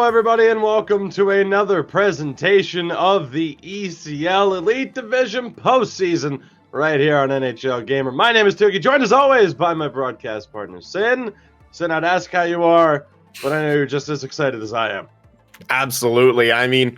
Hello, everybody, and welcome to another presentation of the ECL Elite Division postseason right here on NHL Gamer. My name is Tuki, joined as always by my broadcast partner, Sin. Sin, I'd ask how you are, but I know you're just as excited as I am. Absolutely. I mean,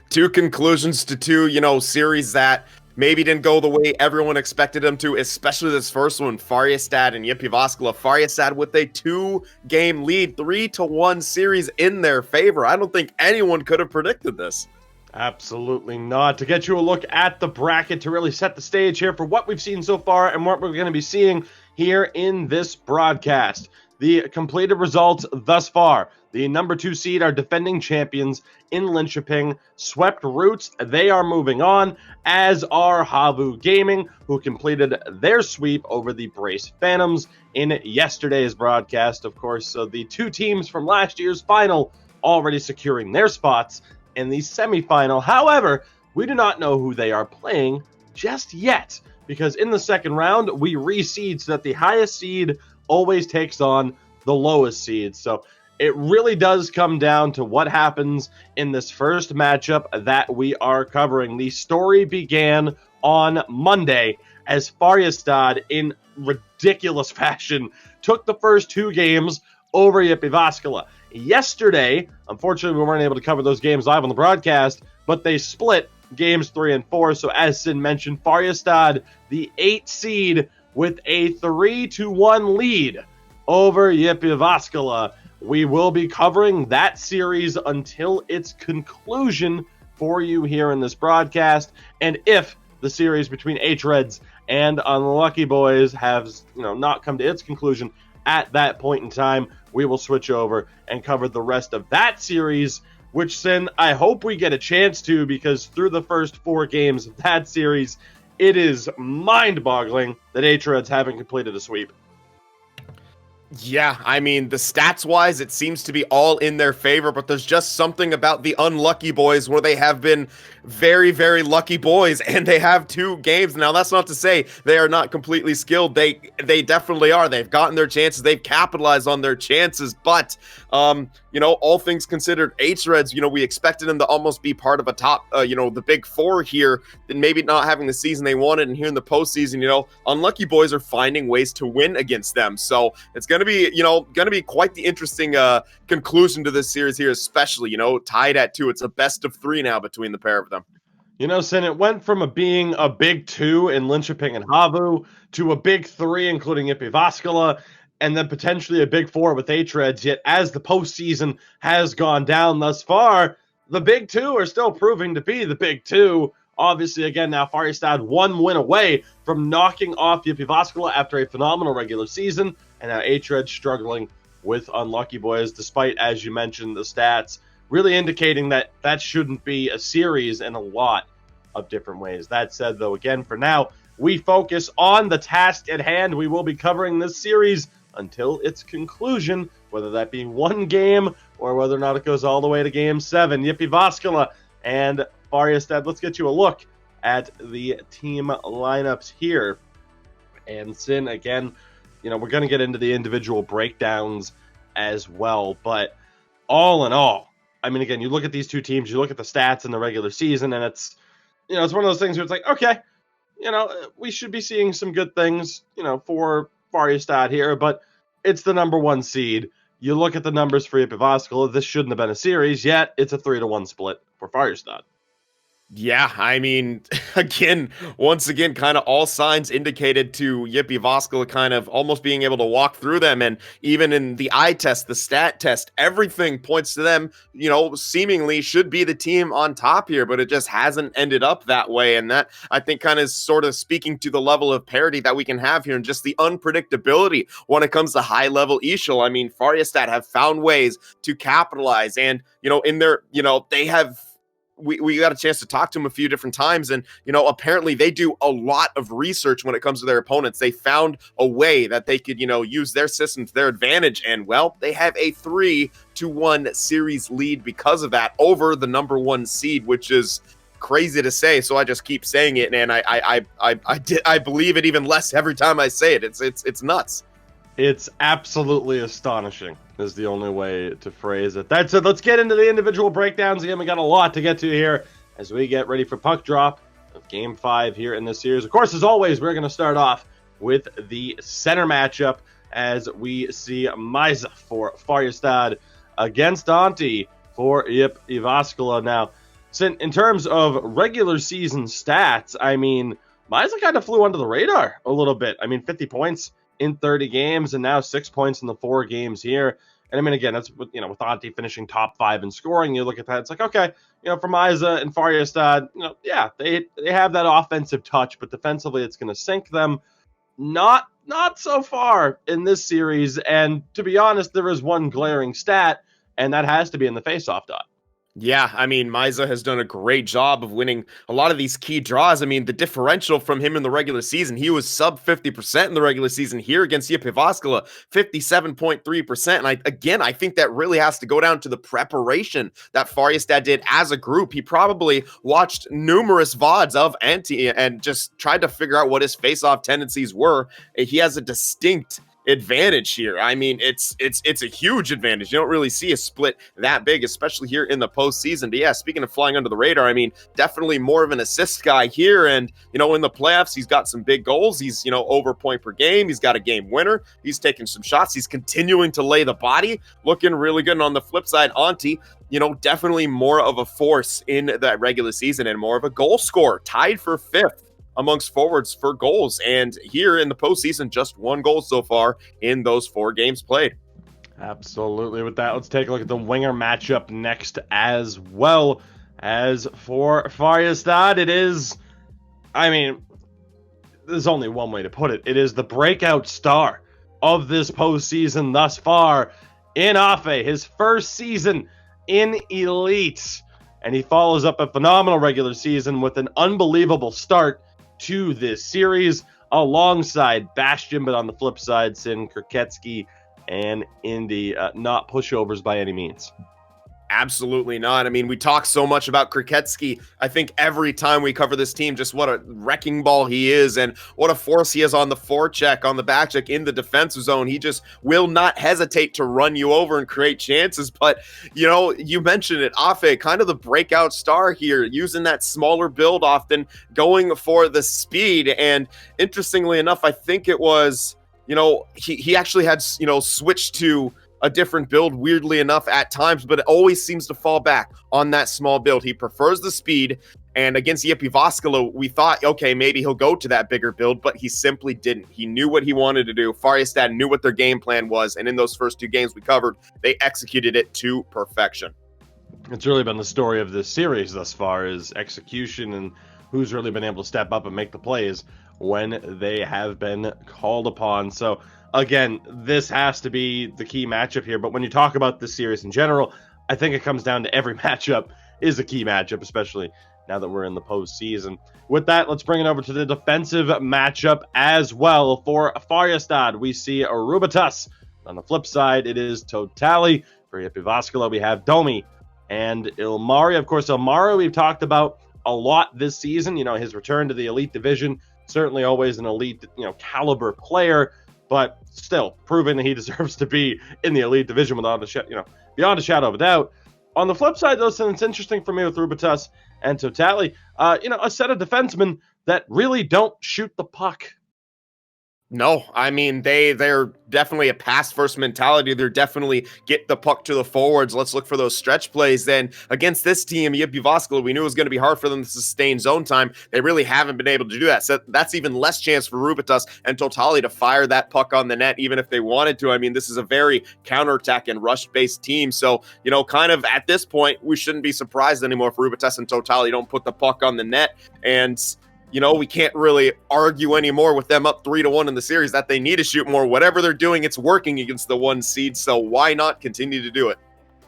two conclusions to two, series that maybe didn't go the way everyone expected them to, especially this first one, Färjestad and Jyväskylä. Färjestad with a 2-game lead, 3-1 series in their favor. I don't think anyone could have predicted this. Absolutely not. To get you a look at the bracket, to really set the stage here for what we've seen so far and what we're going to be seeing here in this broadcast. The completed results thus far. The number 2 seed are defending champions in Linköping, swept Roots. They are moving on, as are Havu Gaming, who completed their sweep over the Brace Phantoms in yesterday's broadcast. Of course, so the two teams from last year's final already securing their spots in the semifinal. However, we do not know who they are playing just yet, because in the second round, we reseed so that the highest seed always takes on the lowest seed. So it really does come down to what happens in this first matchup that we are covering. The story began on Monday as Färjestad, in ridiculous fashion, took the first 2 games over Jyväskylä. Yesterday, unfortunately, we weren't able to cover those games live on the broadcast, but they split games 3 and 4. So as Sin mentioned, Färjestad, the 8th seed, with a 3-1 lead over Jyväskylä. We will be covering that series until its conclusion for you here in this broadcast. And if the series between hREDS and Unlucky Boys has, not come to its conclusion at that point in time, we will switch over and cover the rest of that series, which, Sin, I hope we get a chance to, because through the first 4 games of that series, it is mind-boggling that hREDS haven't completed a sweep. Yeah, I mean, the stats-wise, it seems to be all in their favor, but there's just something about the Unlucky Boys where they have been very, very lucky boys, and they have 2 games. Now, that's not to say they are not completely skilled. They definitely are. They've gotten their chances. They've capitalized on their chances, but, all things considered, hREDS, we expected them to almost be part of a top, the big 4 here, and maybe not having the season they wanted, and here in the postseason, Unlucky Boys are finding ways to win against them. So it's going to be quite the interesting conclusion to this series here, especially, tied at 2. It's a best of 3 now between the pair of them. Sin, it went from being a big 2 in Linköping and Havu to a big 3, including Jyväskylä, and then potentially a big 4 with hREDS. Yet as the postseason has gone down thus far, the big 2 are still proving to be the big 2. Obviously, again, now Färjestad 1 win away from knocking off Jyväskylä after a phenomenal regular season, and now hREDS struggling with Unlucky Boys, despite, as you mentioned, the stats really indicating that that shouldn't be a series in a lot of different ways. That said, though, again, for now, we focus on the task at hand. We will be covering this series until its conclusion, whether that be 1 game or whether or not it goes all the way to Game 7. Jyväskylä and Färjestad. Let's get you a look at the team lineups here. And Sin, again, we're going to get into the individual breakdowns as well, but all in all, I mean, again, you look at these 2 teams, you look at the stats in the regular season, and it's, it's one of those things where it's like, okay, we should be seeing some good things, for Färjestad here, but it's the number 1 seed. You look at the numbers for Jyväskylä, this shouldn't have been a series, yet it's a 3-1 split for Färjestad. Yeah, I mean, once again, kind of all signs indicated to Jyväskylä kind of almost being able to walk through them. And even in the eye test, the stat test, everything points to them, seemingly should be the team on top here, but it just hasn't ended up that way. And that, I think, kind of sort of speaking to the level of parity that we can have here and just the unpredictability when it comes to high-level EASHL. I mean, Färjestad have found ways to capitalize, and, in their, they have... We got a chance to talk to them a few different times, and apparently they do a lot of research when it comes to their opponents. They found a way that they could use their system to their advantage, and they have a 3-1 series lead because of that over the number 1 seed, which is crazy to say, so I just keep saying it, and I believe it even less every time I say it. It's nuts. It's absolutely astonishing is the only way to phrase it. That's it. Let's get into the individual breakdowns. Again, we got a lot to get to here as we get ready for puck drop of Game 5 here in this series. Of course, as always, we're going to start off with the center matchup as we see Maisa for Färjestad against Antti for Jyväskylä. Now, in terms of regular season stats, I mean, Maisa kind of flew under the radar a little bit. I mean, 50 points in 30 games and now 6 points in the 4 games here. And I mean, again, that's, with Antti finishing top 5 in scoring, you look at that, it's like, okay, for Maisa and Färjestad, yeah, they have that offensive touch, but defensively it's going to sink them. Not so far in this series. And to be honest, there is one glaring stat, and that has to be in the faceoff dot. Yeah, I mean, Maisa has done a great job of winning a lot of these key draws. I mean, the differential from him in the regular season, he was sub 50% in the regular season here against Jyväskylä, 57.3%. And I think that really has to go down to the preparation that Färjestad did as a group. He probably watched numerous VODs of Antti and just tried to figure out what his face-off tendencies were. He has a distinct advantage here. I mean, it's a huge advantage. You don't really see a split that big, especially here in the postseason. But yeah, speaking of flying under the radar, I mean, definitely more of an assist guy here. And, in the playoffs, he's got some big goals. He's, over point per game. He's got a game winner. He's taking some shots. He's continuing to lay the body, looking really good. And on the flip side, Antti, definitely more of a force in that regular season and more of a goal scorer, tied for 5th amongst forwards for goals. And here in the postseason, just 1 goal so far in those 4 games played. Absolutely. With that, let's take a look at the winger matchup next as well. As for Färjestad, it is, I mean, there's only one way to put it. It is the breakout star of this postseason thus far in Afe, his first season in Elite. And he follows up a phenomenal regular season with an unbelievable start to this series alongside Bastion, but on the flip side, Sin, Kriketsky, and Indy, not pushovers by any means. Absolutely not. I mean, we talk so much about Kriketsky. I think every time we cover this team, just what a wrecking ball he is and what a force he is on the forecheck, on the back check, in the defensive zone. He just will not hesitate to run you over and create chances. But, you mentioned it, Afe, kind of the breakout star here, using that smaller build often, going for the speed. And interestingly enough, I think it was, he actually had, switched to a different build, weirdly enough, at times, but it always seems to fall back on that small build. He prefers the speed, and against Jyväskylä, we thought, okay, maybe he'll go to that bigger build, but he simply didn't. He knew what he wanted to do. Färjestad knew what their game plan was, and in those first 2 games we covered, they executed it to perfection. It's really been the story of this series thus far, is execution and who's really been able to step up and make the plays when they have been called upon. So again, this has to be the key matchup here. But when you talk about this series in general, I think it comes down to every matchup is a key matchup, especially now that we're in the postseason. With that, let's bring it over to the defensive matchup as well. For Färjestad, we see Rubatas. On the flip side, it is Totali. For Jyväskylä, we have Domi and Ilmari. Of course, Ilmari we've talked about a lot this season. His return to the elite division, certainly always an elite, caliber player, but still proving that he deserves to be in the elite division without beyond a shadow of a doubt. On the flip side, though, since it's interesting for me with Rubatas and Totali, a set of defensemen that really don't shoot the puck. No, I mean, they're definitely a pass-first mentality. They're definitely get the puck to the forwards. Let's look for those stretch plays. Then against this team, Jyväskylä, we knew it was going to be hard for them to sustain zone time. They really haven't been able to do that. So that's even less chance for Rubatas and Totali to fire that puck on the net, even if they wanted to. I mean, this is a very counterattack and rush-based team. So, kind of at this point, we shouldn't be surprised anymore if Rubatas and Totali don't put the puck on the net. And we can't really argue anymore with them up 3-1 in the series that they need to shoot more. Whatever they're doing, it's working against the 1 seed. So why not continue to do it?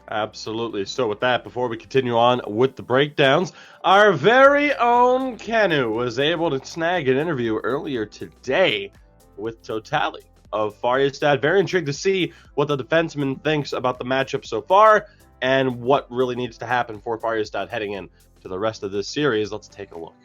Absolutely. So with that, before we continue on with the breakdowns, our very own Kenu was able to snag an interview earlier today with Totali of Färjestad. Very intrigued to see what the defenseman thinks about the matchup so far and what really needs to happen for Färjestad heading in to the rest of this series. Let's take a look.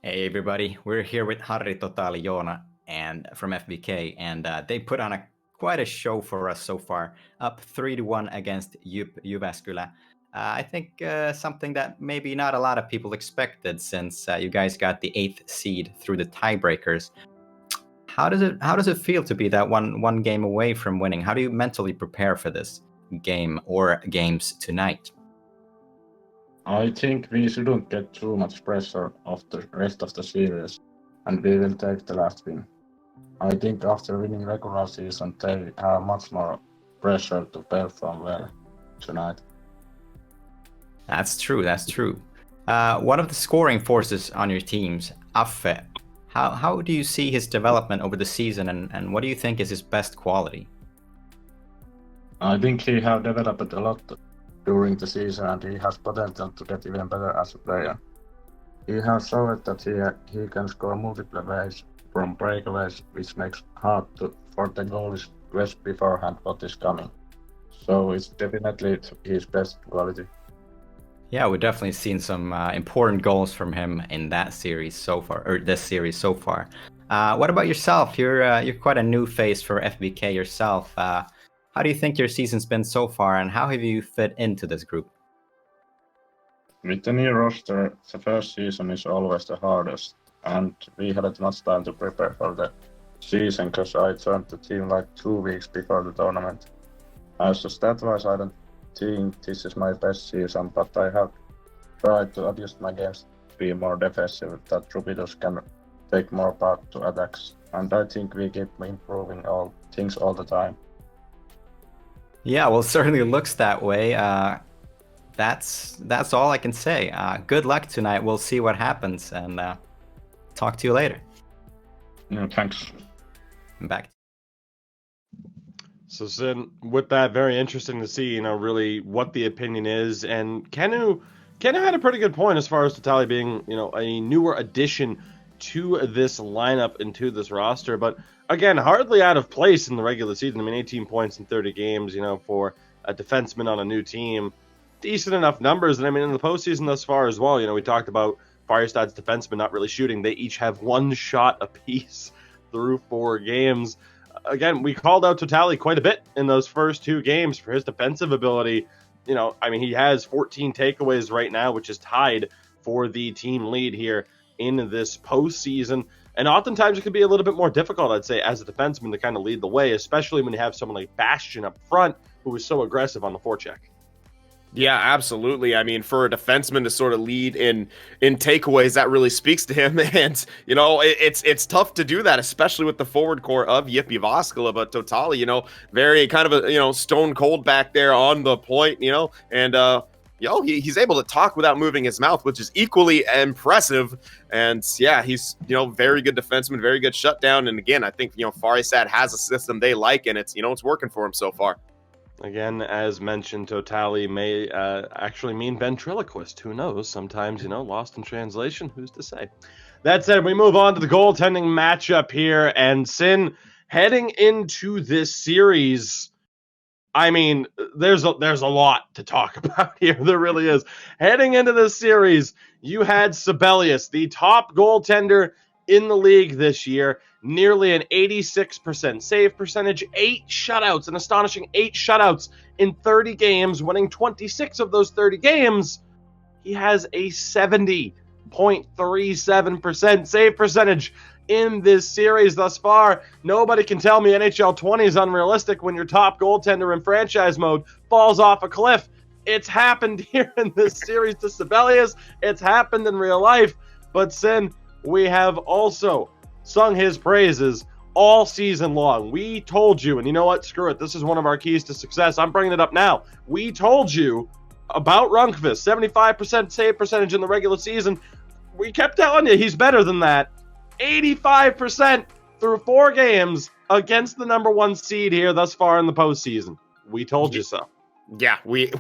Hey everybody, we're here with Harri, Totali, Joona, and from FBK, and they put on quite a show for us so far, up 3-1 against Jyväskylä. I think something that maybe not a lot of people expected, since you guys got the 8th seed through the tiebreakers. How does it feel to be that one game away from winning? How do you mentally prepare for this game or games tonight? I think we shouldn't get too much pressure of the rest of the series, and we will take the last win. I think after winning regular season, they have much more pressure to perform well tonight. That's true. One of the scoring forces on your teams, Affe, how do you see his development over the season, and what do you think is his best quality? I think he have developed a lot during the season, and he has potential to get even better as a player. He has shown that he can score multiple ways from breakaways, which makes hard for the goalies to guess beforehand what is coming. So it's definitely his best quality. Yeah, we've definitely seen some important goals from him in that series so far, or this series so far. What about yourself? You're quite a new face for FBK yourself. How do you think your season's been so far, and how have you fit into this group? With the new roster, the first season is always the hardest, and we hadn't much time to prepare for the season because I joined the team like 2 weeks before the tournament. So stat-wise, I don't think this is my best season, but I have tried to adjust my games to be more defensive, that Rubidos can take more part to attacks, and I think we keep improving all things all the time. Yeah, well, it certainly looks that way. That's all I can say. Good luck tonight. We'll see what happens, and talk to you later. Thanks. I'm back. So, Sin, with that, very interesting to see, really what the opinion is. And Kennu had a pretty good point as far as Totali being, a newer addition to this lineup and to this roster. But again, hardly out of place in the regular season. 18 points in 30 games, for a defenseman on a new team. Decent enough numbers. And in the postseason thus far as well, we talked about Färjestad's defensemen not really shooting. They each have one shot apiece through 4 games. Again, we called out Totali quite a bit in those first 2 games for his defensive ability. He has 14 takeaways right now, which is tied for the team lead here in this postseason. And oftentimes it can be a little bit more difficult, I'd say, as a defenseman to kind of lead the way, especially when you have someone like Bastian up front who is so aggressive on the forecheck. Yeah, absolutely. For a defenseman to sort of lead in takeaways, that really speaks to him. And, it's tough to do that, especially with the forward core of Jyväskylä. But Totali, very kind of a, stone cold back there on the point, and, he's able to talk without moving his mouth, which is equally impressive. And yeah, he's, very good defenseman, very good shutdown. And again, I think, Färjestad has a system they like, and it's, it's working for him so far. Again, as mentioned, Totali may actually mean ventriloquist. Who knows? Sometimes, lost in translation. Who's to say? That said, we move on to the goaltending matchup here. And Sin, heading into this series, there's a lot to talk about here. There really is. Heading into this series, you had Sibelius, the top goaltender in the league this year, nearly an 86% save percentage, 8 shutouts, an astonishing 8 shutouts in 30 games, winning 26 of those 30 games. He has a 70.37% save percentage in this series thus far. Nobody can tell me NHL 20 is unrealistic when your top goaltender in franchise mode falls off a cliff. It's happened here in this series to Sibelius. It's happened in real life. But Sin, we have also sung his praises all season long. We told you, and you know what? Screw it. This is one of our keys to success. I'm bringing it up now. We told you about Rundqvist, 75% save percentage in the regular season. We kept telling you he's better than that. 85% through 4 games against the number 1 seed here thus far in the postseason. We told you so. Yeah, we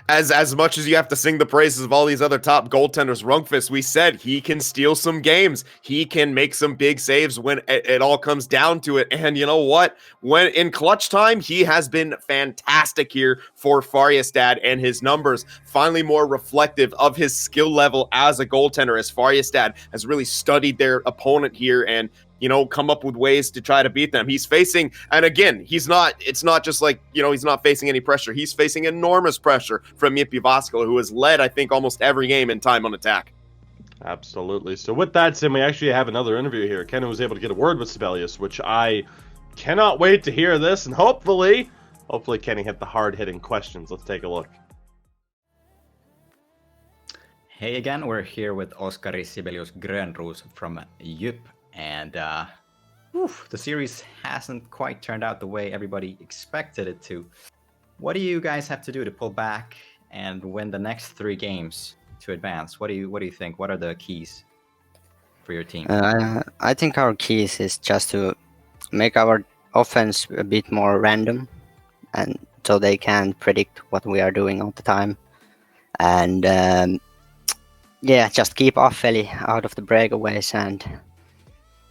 as much as you have to sing the praises of all these other top goaltenders, Rundqvist, we said he can steal some games. He can make some big saves when it all comes down to it. And you know what? When in clutch time, he has been fantastic here for Färjestad, and his numbers finally more reflective of his skill level as a goaltender, as Färjestad has really studied their opponent here. And come up with ways to try to beat them. He's facing, and again, it's not just like, he's not facing any pressure. He's facing enormous pressure from JYP Jyväskylä, who has led, I think, almost every game in time on attack. Absolutely. So with that, Sim, we actually have another interview here. Ken was able to get a word with Sibelius, which I cannot wait to hear this, and hopefully Kenny hit the hard-hitting questions. Let's take a look. Hey again, we're here with Oskari Sibelius Grönroos from JYP, and the series hasn't quite turned out the way everybody expected it to. What do you guys have to do to pull back and win the next 3 games to advance? What do you think? What are the keys for your team? I think our keys is just to make our offense a bit more random, and so they can predict what we are doing all the time, and just keep Affeli out of the breakaways and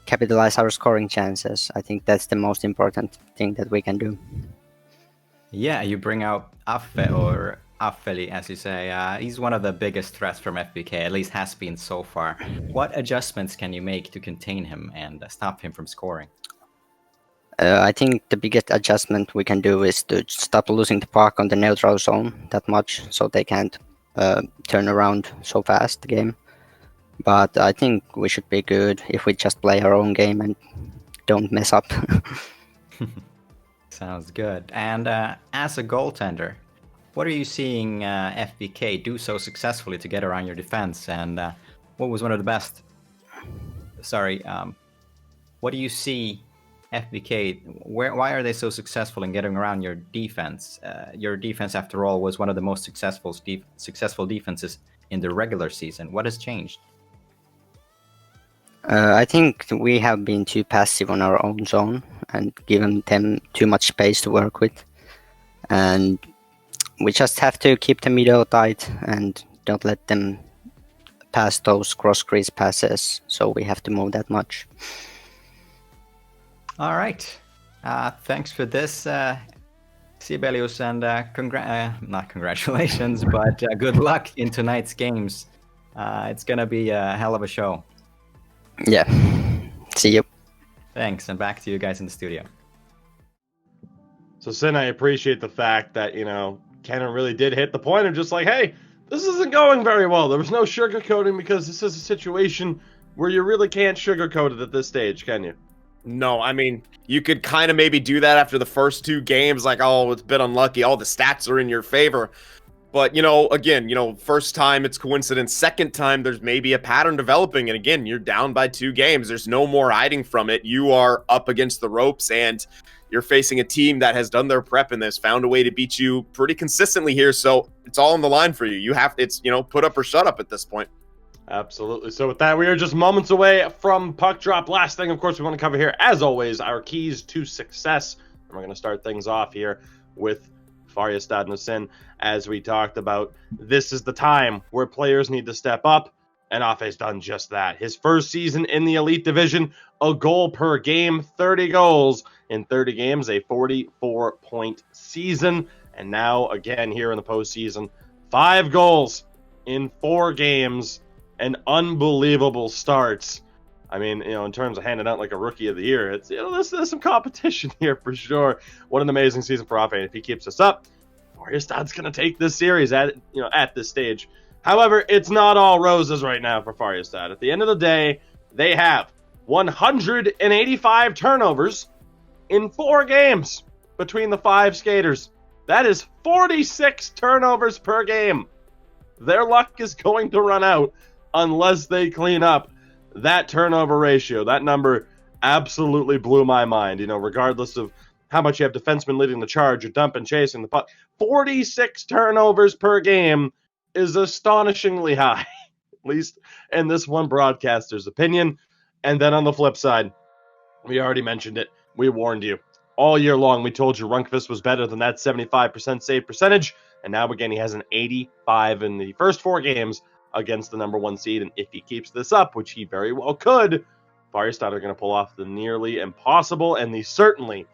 capitalize our scoring chances. I think that's the most important thing that we can do. Yeah, you bring out Affeli, as you say. He's one of the biggest threats from FBK, at least has been so far. What adjustments can you make to contain him and stop him from scoring? I think the biggest adjustment we can do is to stop losing the puck on the neutral zone that much, so they can't turn around so fast the game. But I think we should be good if we just play our own game and don't mess up. Sounds good. And as a goaltender, what are you seeing FBK do so successfully to get around your defense? And what was one of the best? What do you see FBK? Why are they so successful in getting around your defense? Your defense, after all, was one of the most successful defenses in the regular season. What has changed? I think we have been too passive on our own zone and given them too much space to work with. And we just have to keep the middle tight and don't let them pass those cross-crease passes. So we have to move that much. All right. Thanks for this, Sibelius, and not congratulations, but good luck in tonight's games. It's going to be a hell of a show. Yeah. See you. Thanks, and back to you guys in the studio. So, Sin, I appreciate the fact that, Ken really did hit the point of just like, hey, this isn't going very well. There was no sugarcoating because this is a situation where you really can't sugarcoat it at this stage, can you? No, I mean, you could kind of maybe do that after the first 2 games, like, oh, it's a bit unlucky. All the stats are in your favor. But, again, first time it's coincidence. Second time there's maybe a pattern developing. And again, you're down by 2 games. There's no more hiding from it. You are up against the ropes and you're facing a team that has done their prep and has found a way to beat you pretty consistently here. So it's all on the line for you. It's put up or shut up at this point. Absolutely. So with that, we are just moments away from puck drop. Last thing, of course, we want to cover here, as always, our keys to success. And we're going to start things off here with Färjestad and Sin. As we talked about, this is the time where players need to step up, and Afe's done just that. His first season in the Elite Division, a goal per game, 30 goals in 30 games, a 44-point season. And now, again, here in the postseason, 5 goals in 4 games. An unbelievable starts. I mean, in terms of handing out like a rookie of the year, it's there's some competition here for sure. What an amazing season for Afe. If he keeps this up, Färjestad's going to take this series at this stage. However, it's not all roses right now for Färjestad. At the end of the day, they have 185 turnovers in 4 games between the 5 skaters. That is 46 turnovers per game. Their luck is going to run out unless they clean up that turnover ratio. That number absolutely blew my mind. Regardless of how much you have defensemen leading the charge or dumping, chasing the puck, 46 turnovers per game is astonishingly high, at least in this one broadcaster's opinion. And then on the flip side, we already mentioned it. We warned you all year long. We told you Rundqvist was better than that 75% save percentage. And now again, he has an 85 in the first 4 games against the number 1 seed. And if he keeps this up, which he very well could, Färjestad are going to pull off the nearly impossible and the certainly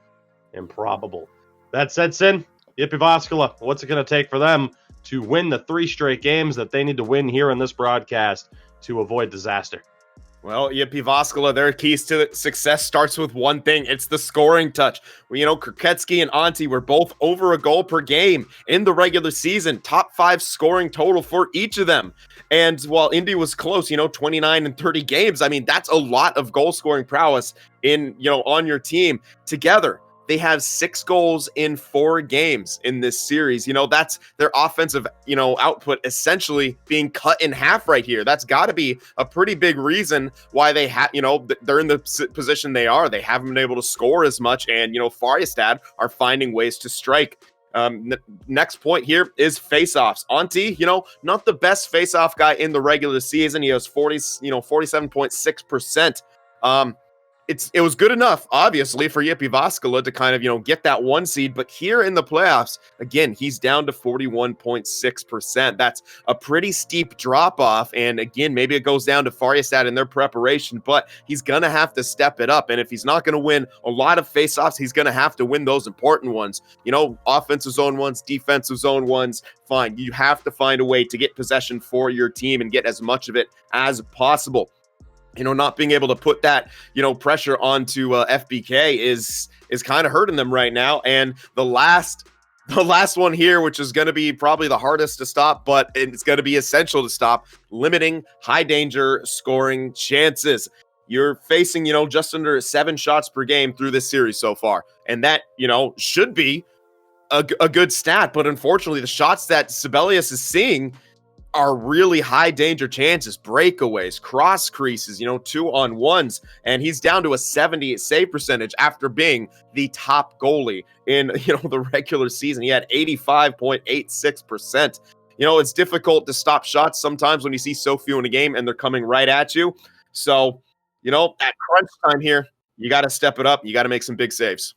improbable. That said, Sin, JYP Jyväskylä, what's it going to take for them to win the 3 straight games that they need to win here in this broadcast to avoid disaster? Well, Jyväskylä, their keys to success starts with one thing. It's the scoring touch. Well, Kroketsky and Antti were both over a goal per game in the regular season. Top 5 scoring total for each of them. And while Indy was close, 29 and 30 games, I mean, that's a lot of goal scoring prowess on your team. Together, they have 6 goals in 4 games in this series. That's their offensive, output essentially being cut in half right here. That's got to be a pretty big reason why they have, they're in the position they are. They haven't been able to score as much, and, Färjestad are finding ways to strike. Next point here is faceoffs. Antti, not the best faceoff guy in the regular season. He has 47.6%. It was good enough, obviously, for Jyväskylä to kind of, get that 1 seed. But here in the playoffs, again, he's down to 41.6%. That's a pretty steep drop off. And again, maybe it goes down to Färjestad in their preparation, but he's going to have to step it up. And if he's not going to win a lot of faceoffs, he's going to have to win those important ones. Offensive zone ones, defensive zone ones. Fine. You have to find a way to get possession for your team and get as much of it as possible. Not being able to put that, pressure onto FBK is kind of hurting them right now. And the last one here, which is going to be probably the hardest to stop, but it's going to be essential to stop, limiting high danger scoring chances. You're facing, just under 7 shots per game through this series so far. And that, should be a good stat. But unfortunately, the shots that Sibelius is seeing are really high danger chances, breakaways, cross creases, 2-on-1s, and he's down to a 70 save percentage after being the top goalie in, the regular season. He had 85.86%. It's difficult to stop shots sometimes when you see so few in a game and they're coming right at you. So, at crunch time here, you got to step it up. You got to make some big saves.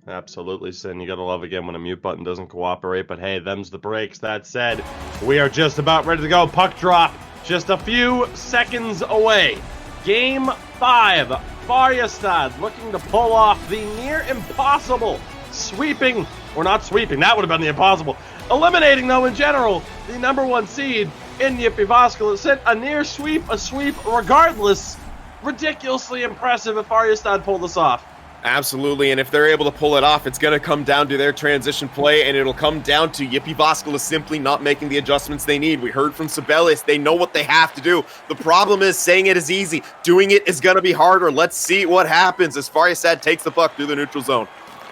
Absolutely, Sin. You gotta love again when a mute button doesn't cooperate, but hey, them's the breaks. That said, we are just about ready to go. Puck drop, just a few seconds away. Game 5, Färjestad looking to pull off the near impossible sweeping, or not sweeping, that would have been the impossible. Eliminating, though, in general, the number 1 seed in Jyväskylä. Sin, a near sweep, a sweep regardless. Ridiculously impressive if Färjestad pulled this off. Absolutely, and if they're able to pull it off, it's going to come down to their transition play, and it'll come down to Jyväskylä simply not making the adjustments they need. We heard from Sibelius, they know what they have to do. The problem is saying it is easy. Doing it is going to be harder. Let's see what happens as Färjestad takes the puck through the neutral zone.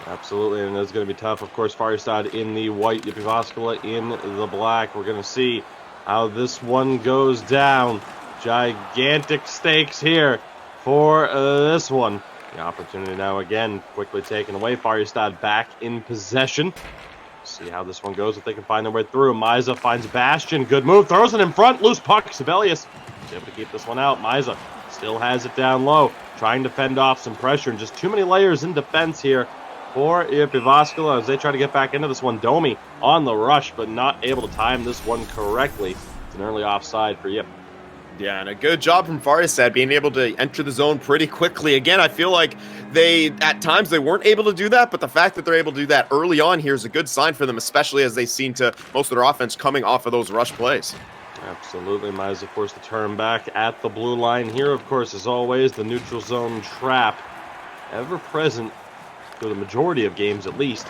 Absolutely, and it's going to be tough. Of course, Färjestad in the white, Jyväskylä in the black. We're going to see how this one goes down. Gigantic stakes here for this one. The opportunity now again quickly taken away. Färjestad back in possession. See how this one goes, if they can find their way through. Maiza finds Bastion. Good move. Throws it in front. Loose puck. Sibelius is able to keep this one out. Maiza still has it down low. Trying to fend off some pressure. And just too many layers in defense here for Jyväskylä as they try to get back into this one. Domi on the rush, but not able to time this one correctly. It's an early offside for Jyp. Yeah, and a good job from Färjestad being able to enter the zone pretty quickly. Again, I feel like at times they weren't able to do that, but the fact that they're able to do that early on here is a good sign for them, especially as they seem to most of their offense coming off of those rush plays. Absolutely. Might of course to turn back at the blue line here. Of course, as always, the neutral zone trap ever present for the majority of games, at least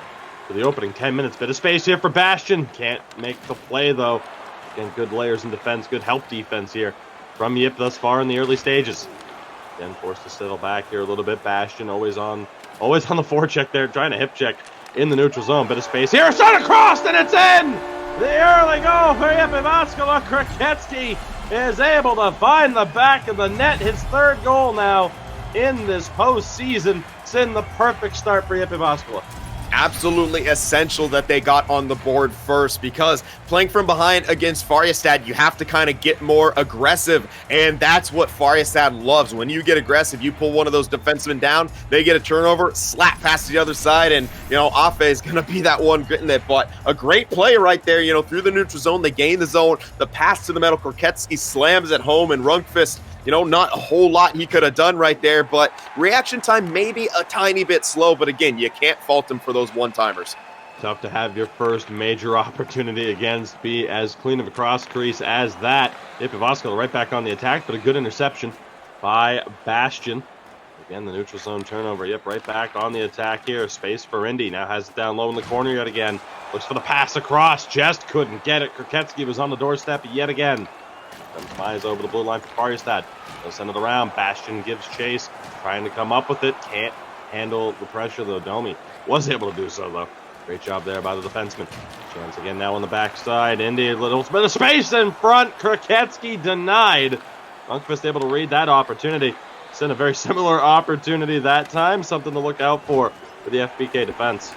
for the opening 10 minutes. Bit of space here for Bastion. Can't make the play though. Again, good layers in defense, good help defense here from Jyp thus far in the early stages. Again, forced to settle back here a little bit. Bastion always on the forecheck there, trying to hip check in the neutral zone. Bit of space here, shot across, and it's in! The early goal for Jyväskylä. Kroketsky is able to find the back of the net. His 3rd goal now in this postseason. It's in the perfect start for Jyväskylä. Absolutely essential that they got on the board first, because playing from behind against Färjestad, you have to kind of get more aggressive, and that's what Färjestad loves. When you get aggressive, you pull one of those defensemen down, they get a turnover, slap past the other side, and, Afe is going to be that one getting it. But a great play right there, through the neutral zone, they gain the zone, the pass to the middle, Kroketsky slams it home, and Rundqvist, not a whole lot he could have done right there, but reaction time maybe a tiny bit slow, but again, you can't fault him for those one-timers. Tough to have your first major opportunity against be as clean of a cross crease as that. Jyväskylä right back on the attack, but a good interception by Bastion. Again, the neutral zone turnover. Yep, right back on the attack here. Space for Indy. Now has it down low in the corner yet again. Looks for the pass across. Just couldn't get it. Kroketsky was on the doorstep yet again. Comes Myers over the blue line for Färjestad. They'll send it around. Bastion gives chase. Trying to come up with it. Can't handle the pressure, though. Domi was able to do so, though. Great job there by the defenseman. Chance again now on the backside. Indy, a little bit of space in front. Kroketsky denied. Lundqvist able to read that opportunity. Sent a very similar opportunity that time. Something to look out for the FBK defense.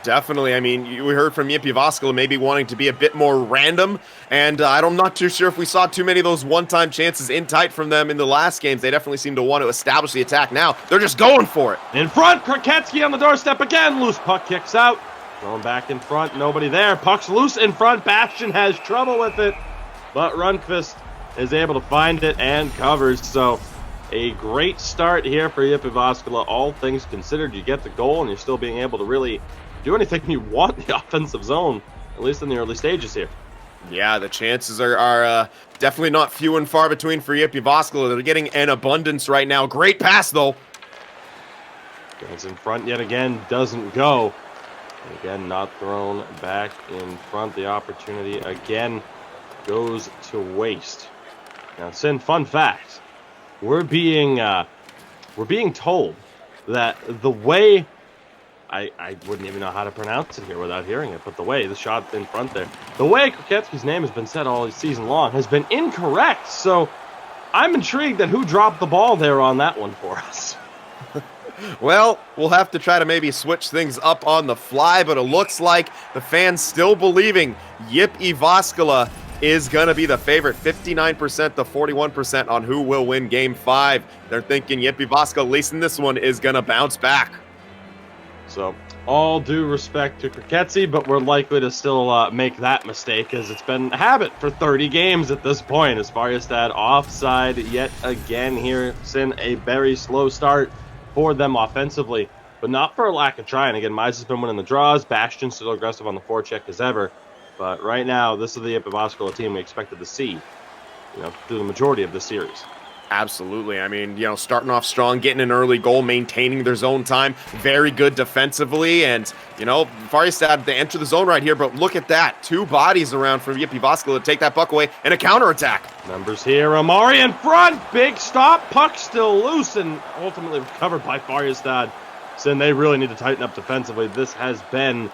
Definitely. I mean, we heard from Jyväskylä maybe wanting to be a bit more random, and I'm not too sure if we saw too many of those one-time chances in tight from them in the last games. They definitely seem to want to establish the attack now. They're just going for it. In front, Kroketsky on the doorstep again. Loose puck kicks out. Going back in front, nobody there. Puck's loose in front. Bastion has trouble with it, but Rundqvist is able to find it and covers. So a great start here for Jyväskylä. All things considered, you get the goal and you're still being able to really do anything you want in the offensive zone, at least in the early stages here. Yeah, the chances are definitely not few and far between for Jyväskylä. They're getting an abundance right now. Great pass, though. Goes in front yet again, doesn't go. Again, not thrown back in front. The opportunity again goes to waste. Now, Sin, fun fact. We're being told that the way I wouldn't even know how to pronounce it here without hearing it, but the shot in front there, the way Kroketsky's name has been said all season long has been incorrect. So I'm intrigued at who dropped the ball there on that one for us. Well, we'll have to try to maybe switch things up on the fly, but it looks like the fans still believing Jyväskylä is going to be the favorite, 59% to 41% on who will win Game 5. They're thinking Jyväskylä, at least in this one, is going to bounce back. So, all due respect to Kroketsky, but we're likely to still make that mistake, as it's been a habit for 30 games at this point. As Färjestad offside yet again here. Sin, a very slow start for them offensively, but not for a lack of trying. Again, Mize has been winning the draws. Bastion still aggressive on the forecheck as ever. But right now, this is the Jyväskylä team we expected to see, through the majority of this series. Absolutely. I mean, starting off strong, getting an early goal, maintaining their zone time, very good defensively, and, Färjestad, they enter the zone right here, but look at that. 2 bodies around from Jyväskylä to take that puck away, and a counterattack. Numbers here, Amari in front, big stop, puck still loose, and ultimately recovered by Färjestad. So they really need to tighten up defensively. This has been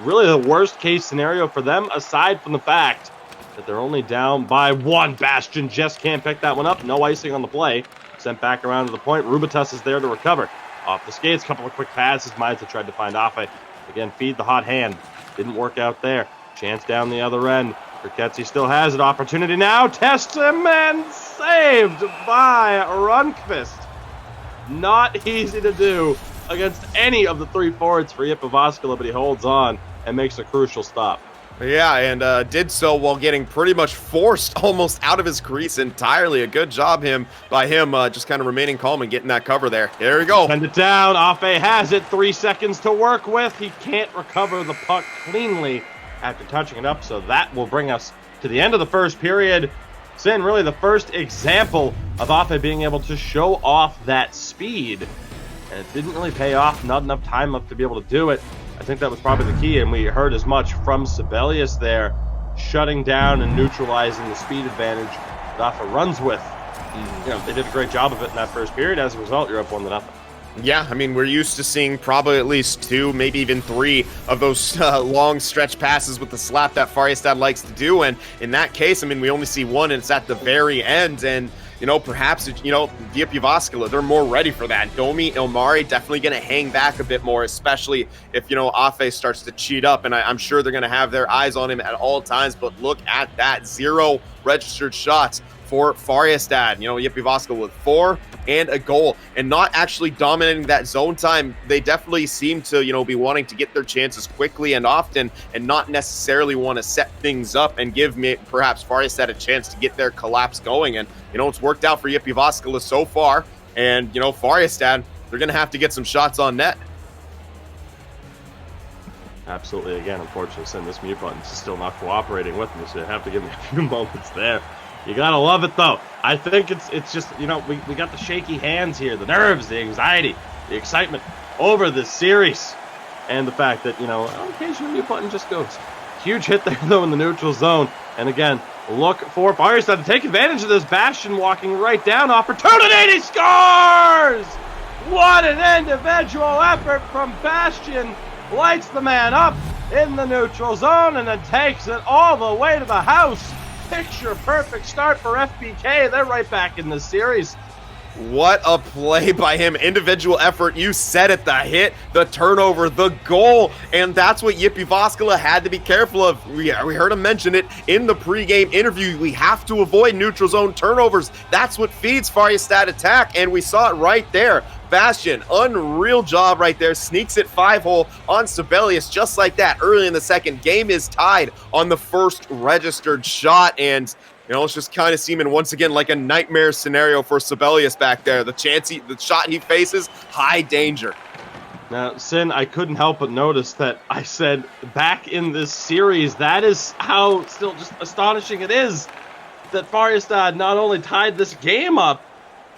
really the worst case scenario for them, aside from the fact that they're only down by 1. Bastion just can't pick that one up. No icing on the play. Sent back around to the point. Rubitus is there to recover. Off the skates, couple of quick passes. Miza tried to find Afe. Again, feed the hot hand. Didn't work out there. Chance down the other end. Kroketsky still has it. Opportunity now. Tests him and saved by Rundqvist. Not easy to do against any of the 3 forwards for Jyväskylä, but he holds on and makes a crucial stop. Yeah, and did so while getting pretty much forced almost out of his crease entirely. A good job by him just kind of remaining calm and getting that cover there. There we go. Send it down. Afe has it. 3 seconds to work with. He can't recover the puck cleanly after touching it up, so that will bring us to the end of the first period. Sin, really the first example of Afe being able to show off that speed. And it didn't really pay off. Not enough time left to be able to do it. I think that was probably the key, and we heard as much from Sibelius there, shutting down and neutralizing the speed advantage that Afe runs with. They did a great job of it in that first period. As a result, you're up 1-0. Yeah, I mean, we're used to seeing probably at least 2, maybe even 3 of those long stretch passes with the slap that Färjestad likes to do, and in that case, I mean, we only see 1, and it's at the very end, and perhaps, Jyväskylä, they're more ready for that. Domi, Ilmari definitely going to hang back a bit more, especially if, Afe starts to cheat up, and I'm sure they're going to have their eyes on him at all times, but look at that. 0 registered shots for Färjestad. Jyväskylä with 4 and a goal, and not actually dominating that zone time. They definitely seem to, be wanting to get their chances quickly and often, and not necessarily want to set things up and give perhaps Färjestad a chance to get their collapse going. And, it's worked out for Jyväskylä so far. And, Färjestad, they're going to have to get some shots on net. Absolutely. Again, unfortunately, Sin, this mute button is still not cooperating with me, so you have to give me a few moments there. You gotta love it, though. I think it's just, you know, we got the shaky hands here, the nerves, the anxiety, the excitement over this series, and the fact that, you know, occasionally mute button just goes. Huge hit there, though, in the neutral zone. And again, look for Färjestad to take advantage of this. Bastion walking right down. Opportunity, he scores! What an individual effort from Bastion. Lights the man up in the neutral zone and then takes it all the way to the house. Picture perfect start for FBK. They're right back in this series. What a play by him. Individual effort. You said it. The hit, the turnover, the goal. And that's what Jyväskylä had to be careful of. We heard him mention it in the pregame interview. We have to avoid neutral zone turnovers. That's what feeds Färjestad attack. And we saw it right there. Bastion, unreal job right there. Sneaks it 5-hole on Sibelius just like that. Early in the second, game is tied on the first registered shot. And you know, it's just kind of seeming once again like a nightmare scenario for Sibelius back there. The shot he faces, high danger. Now, Sin, I couldn't help but notice that I said back in this series, that is how still just astonishing it is that Färjestad not only tied this game up,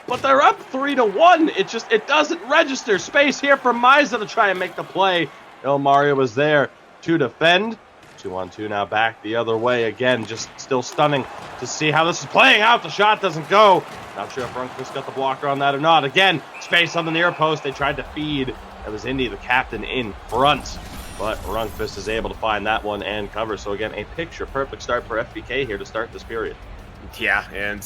but they're up 3-1. It doesn't register. Space here for Misa to try and make the play. El Mario was there to defend. 2-on-2 now back the other way again. Just still stunning to see how this is playing out. The shot doesn't go. Not sure if Rundqvist got the blocker on that or not. Again, space on the near post. They tried to feed. It was Indy, the captain, in front. But Rundqvist is able to find that one and cover. So again, a picture-perfect start for FBK here to start this period. Yeah, and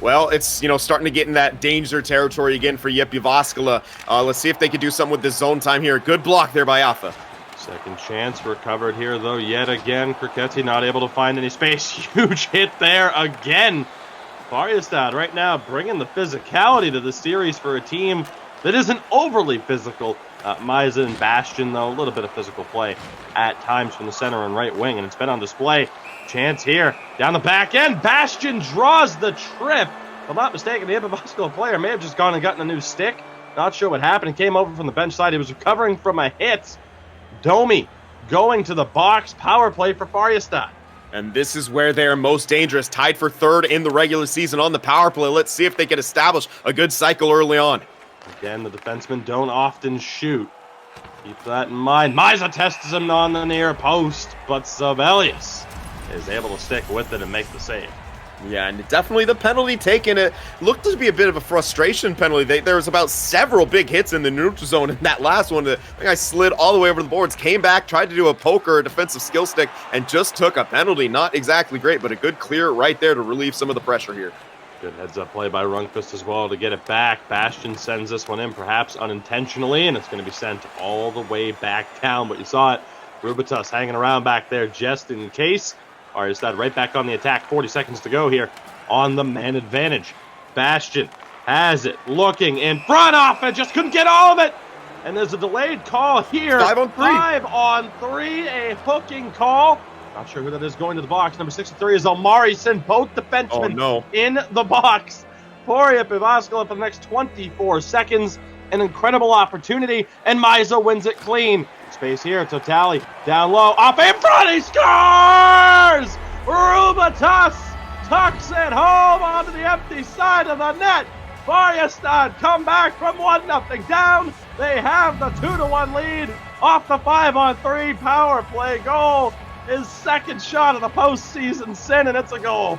well, it's, you know, starting to get in that danger territory again for Jyväskylä. Let's see if they can do something with this zone time here. Good block there by Alpha. Second chance recovered here, though, yet again. Kriketti not able to find any space. Huge hit there again. Färjestad right now bringing the physicality to the series for a team that isn't overly physical. Misa and Bastion, though, a little bit of physical play at times from the center and right wing, and it's been on display. Chance here, down the back end. Bastion draws the trip. If I'm not mistaken, the Jyväskylä player may have just gone and gotten a new stick. Not sure what happened. He came over from the bench side. He was recovering from a hit. Domi going to the box. Power play for Färjestad. And this is where they're most dangerous. Tied for third in the regular season on the power play. Let's see if they can establish a good cycle early on. Again, the defensemen don't often shoot. Keep that in mind. Misa tests him on the near post, but Sibelius is able to stick with it and make the save. Yeah, and definitely the penalty taken. It looked to be a bit of a frustration penalty. There was about several big hits in the neutral zone, and that last one, the guy slid all the way over the boards, came back, tried to do a poker, a defensive skill stick, and just took a penalty. Not exactly great, but a good clear right there to relieve some of the pressure here. Good heads-up play by Rundqvist as well to get it back. Bastion sends this one in, perhaps unintentionally, and it's going to be sent all the way back down. But you saw it, Rubitus hanging around back there just in case. Färjestad right back on the attack. 40 seconds to go here on the man advantage. Bastion has it, looking in front off it, just couldn't get all of it. And there's a delayed call here. 5 on 3. 5 on 3, a hooking call. Not sure who that is going to the box. Number 63 is Omari. Send both defensemen in the box for Jyväskylä for the next 24 seconds. An incredible opportunity, and Misa wins it clean. Space here, Totali down low, off in front, he scores! Rubitus tucks it home onto the empty side of the net. Färjestad come back from 1-0 down. They have the 2-1 lead off the 5-on-3 power play goal. His second shot of the postseason, Sin, and it's a goal.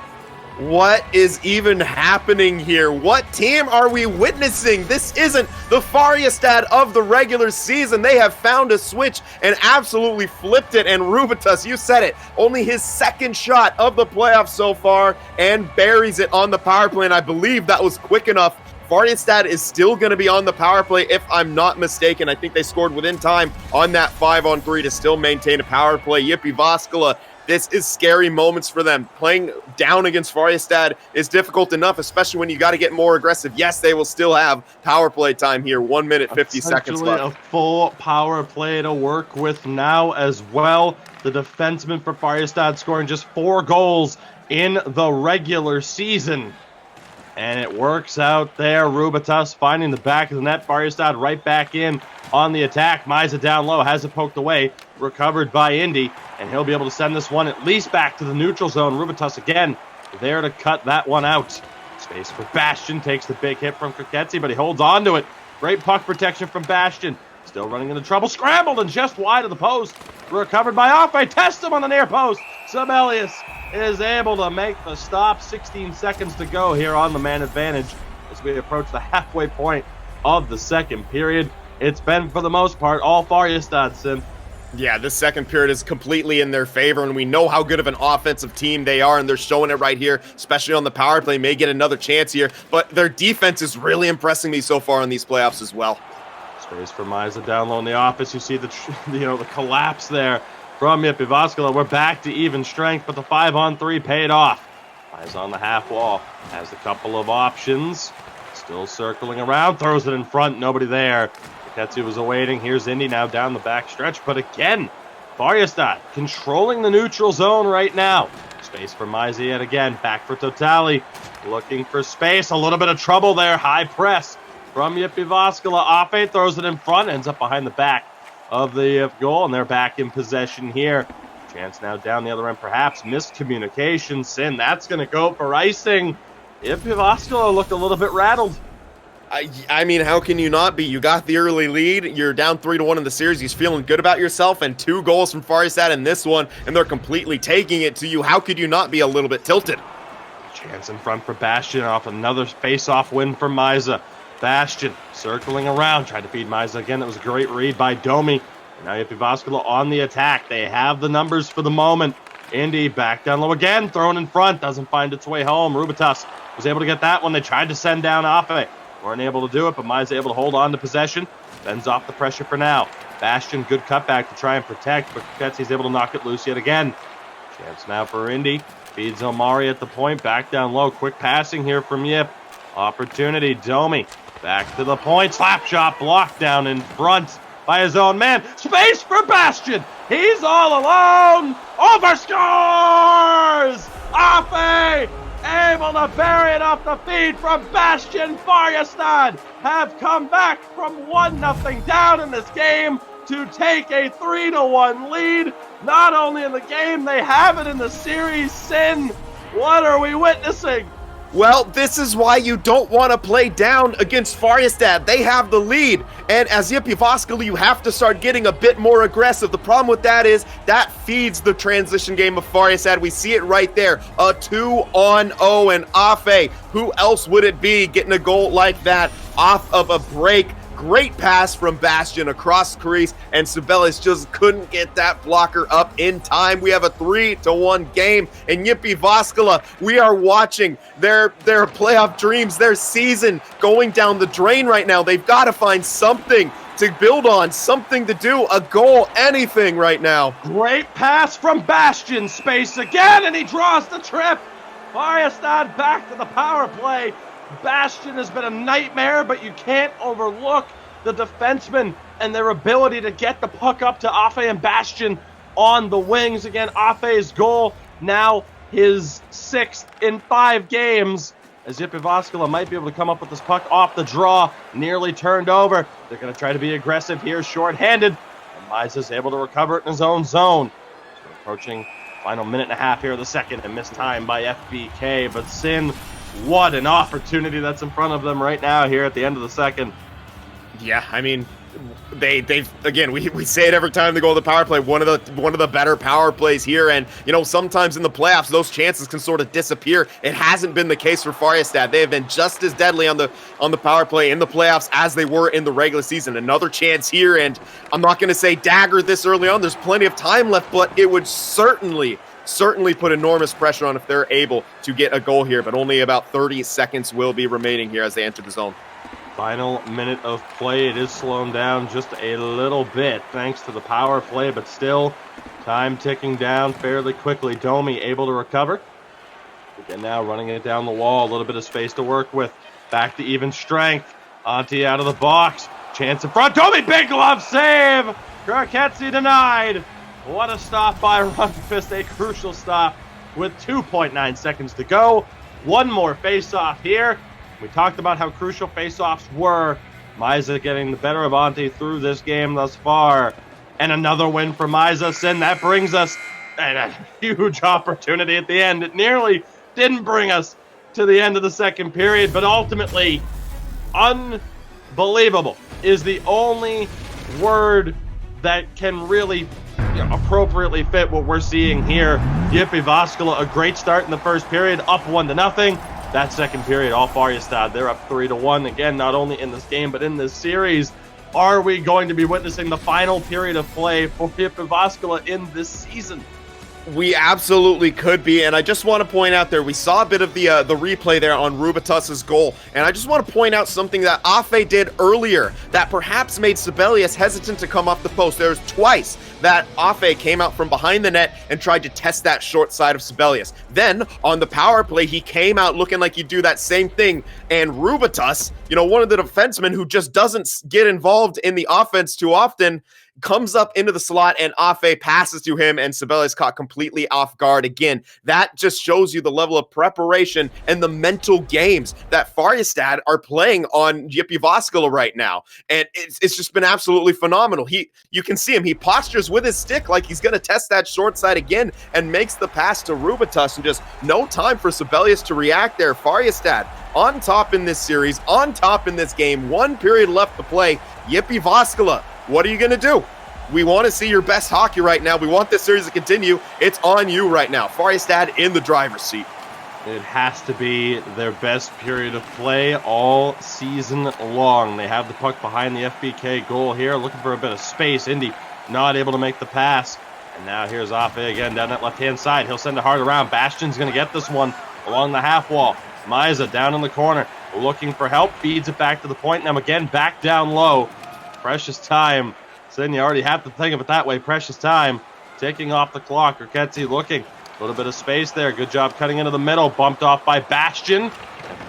What is even happening here? What team are we witnessing? This isn't the Färjestad of the regular season. They have found a switch and absolutely flipped it. And Rubitus, you said it, only his second shot of the playoffs so far and buries it on the power play. And I believe that was quick enough. Färjestad is still going to be on the power play, if I'm not mistaken. I think they scored within time on that 5-on-3 to still maintain a power play. Jyväskylä, this is scary moments for them. Playing down against Färjestad is difficult enough, especially when you got to get more aggressive. Yes, they will still have power play time here. 1 minute, 50 seconds left. A full power play to work with now as well. The defenseman for Färjestad scoring just 4 goals in the regular season. And it works out there. Rubitus finding the back of the net. Färjestad right back in on the attack. Misa down low, has it poked away. Recovered by Indy, and he'll be able to send this one at least back to the neutral zone. Rubitus again there to cut that one out. Space for Bastion, takes the big hit from Kroketsi, but he holds on to it. Great puck protection from Bastion. Still running into trouble. Scrambled and just wide of the post. Recovered by Afe. Test him on the near post. Sibelius is able to make the stop. 16 seconds to go here on the man advantage as we approach the halfway point of the second period. It's been, for the most part, all Färjestad, Sim. Yeah, this second period is completely in their favor, and we know how good of an offensive team they are, and they're showing it right here, especially on the power play. May get another chance here, but their defense is really impressing me so far in these playoffs as well. Space for Misa down low in the office. You see the the collapse there from Jyväskylä. We're back to even strength, but the 5-on-3 paid off. Misa on the half wall, has a couple of options. Still circling around, throws it in front, nobody there. Ketsu was awaiting. Here's Indy now down the back stretch, but again, Färjestad controlling the neutral zone right now. Space for Misa yet again, back for Totali, looking for space, a little bit of trouble there, high press from Jyväskylä. Afe throws it in front, ends up behind the back of the goal, and they're back in possession here. Chance now down the other end, perhaps miscommunication. Sin, that's going to go for icing. Jyväskylä looked a little bit rattled. I mean, how can you not be? You got the early lead. You're down 3-1 in the series. He's feeling good about yourself, and 2 goals from Färjestad in this one, and they're completely taking it to you. How could you not be a little bit tilted? Chance in front for Bastion off another face-off win for Misa. Bastion circling around, tried to feed Misa again. That was a great read by Domi. And now Jyväskylä on the attack. They have the numbers for the moment. Indy back down low again, thrown in front, doesn't find its way home. Rubitus was able to get that one. They tried to send down Afe. Weren't able to do it, but Misa able to hold on to possession. Bends off the pressure for now. Bastion, good cutback to try and protect, but Ketsy's able to knock it loose yet again. Chance now for Indy. Feeds Omari at the point, back down low. Quick passing here from Yip. Opportunity, Domi. Back to the point, slap shot blocked down in front by his own man. Space for Bastion. He's all alone. Overscores! Afe able to bury it off the feed from Bastion. Färjestad have come back from 1-0 down in this game to take a 3-1 lead. Not only in the game, they have it in the series. Sin, what are we witnessing? Well, this is why you don't want to play down against Färjestad. They have the lead, and as Jyväskylä, you have to start getting a bit more aggressive. The problem with that is that feeds the transition game of Färjestad. We see it right there, a 2-on-0, and Afe, who else would it be getting a goal like that off of a break? Great pass from Bastion across crease, and Sibelius just couldn't get that blocker up in time. We have a 3-1 game, and Jyväskylä, we are watching their playoff dreams, their season going down the drain right now. They've got to find something to build on, something to do, a goal, anything right now. Great pass from Bastion, space again, and he draws the trip. Färjestad back to the power play. Bastion has been a nightmare, but you can't overlook the defensemen and their ability to get the puck up to Afe and Bastion on the wings. Again, Afe's goal, now his 6th in 5 games, as Jyväskylä might be able to come up with this puck off the draw, nearly turned over. They're going to try to be aggressive here, shorthanded, and Misa's able to recover it in his own zone. So approaching final minute and a half here of the second, and missed time by FBK, but Sin, what an opportunity that's in front of them right now here at the end of the second. Yeah, I mean, they've again, we say it every time they go to the power play, one of the better power plays here, and sometimes in the playoffs those chances can sort of disappear. It hasn't been the case for Färjestad. They have been just as deadly on the power play in the playoffs as they were in the regular season. Another chance here, and I'm not going to say dagger this early on. There's plenty of time left, but it would certainly put enormous pressure on if they're able to get a goal here, but only about 30 seconds will be remaining here as they enter the zone. Final minute of play. It is slowing down just a little bit thanks to the power play, but still time ticking down fairly quickly. Domi able to recover. Again now running it down the wall. A little bit of space to work with. Back to even strength. Antti out of the box. Chance in front. Domi, big glove save. Kroketsi denied. What a stop by Rundqvist, a crucial stop with 2.9 seconds to go. One more face-off here. We talked about how crucial face-offs were. Misa getting the better of Antti through this game thus far. And another win for Misa. Sin, that brings us a huge opportunity at the end. It nearly didn't bring us to the end of the second period, but ultimately, unbelievable is the only word that can really appropriately fit what we're seeing here. Jyväskylä, a great start in the first period, up 1-0. That second period, all Färjestad, they're up 3-1. Again, not only in this game, but in this series. Are we going to be witnessing the final period of play for Jyväskylä in this season? We absolutely could be, and I just want to point out there, we saw a bit of the replay there on Rubitus's goal, and I just want to point out something that Afe did earlier that perhaps made Sibelius hesitant to come off the post. There was twice that Afe came out from behind the net and tried to test that short side of Sibelius. Then, on the power play, he came out looking like he'd do that same thing, and Rubitus, one of the defensemen who just doesn't get involved in the offense too often, comes up into the slot and Afe passes to him and Sibelius caught completely off guard again. That just shows you the level of preparation and the mental games that Färjestad are playing on Jyväskylä right now. And it's just been absolutely phenomenal. You can see him, he postures with his stick like he's going to test that short side again and makes the pass to Rubitus, and just no time for Sibelius to react there. Färjestad on top in this series, on top in this game, 1 period left to play. Jyväskylä, what are you going to do? We want to see your best hockey right now. We want this series to continue. It's on you right now. Färjestad in the driver's seat. It has to be their best period of play all season long. They have the puck behind the FBK goal here, looking for a bit of space. Indy not able to make the pass. And now here's Afe again down that left-hand side. He'll send a hard around. Bastian's going to get this one along the half wall. Misa down in the corner, looking for help. Feeds it back to the point. Now again, back down low. Precious time. Then you already have to think of it that way. Precious time. Taking off the clock. Urquetzi looking. A little bit of space there. Good job cutting into the middle. Bumped off by Bastian.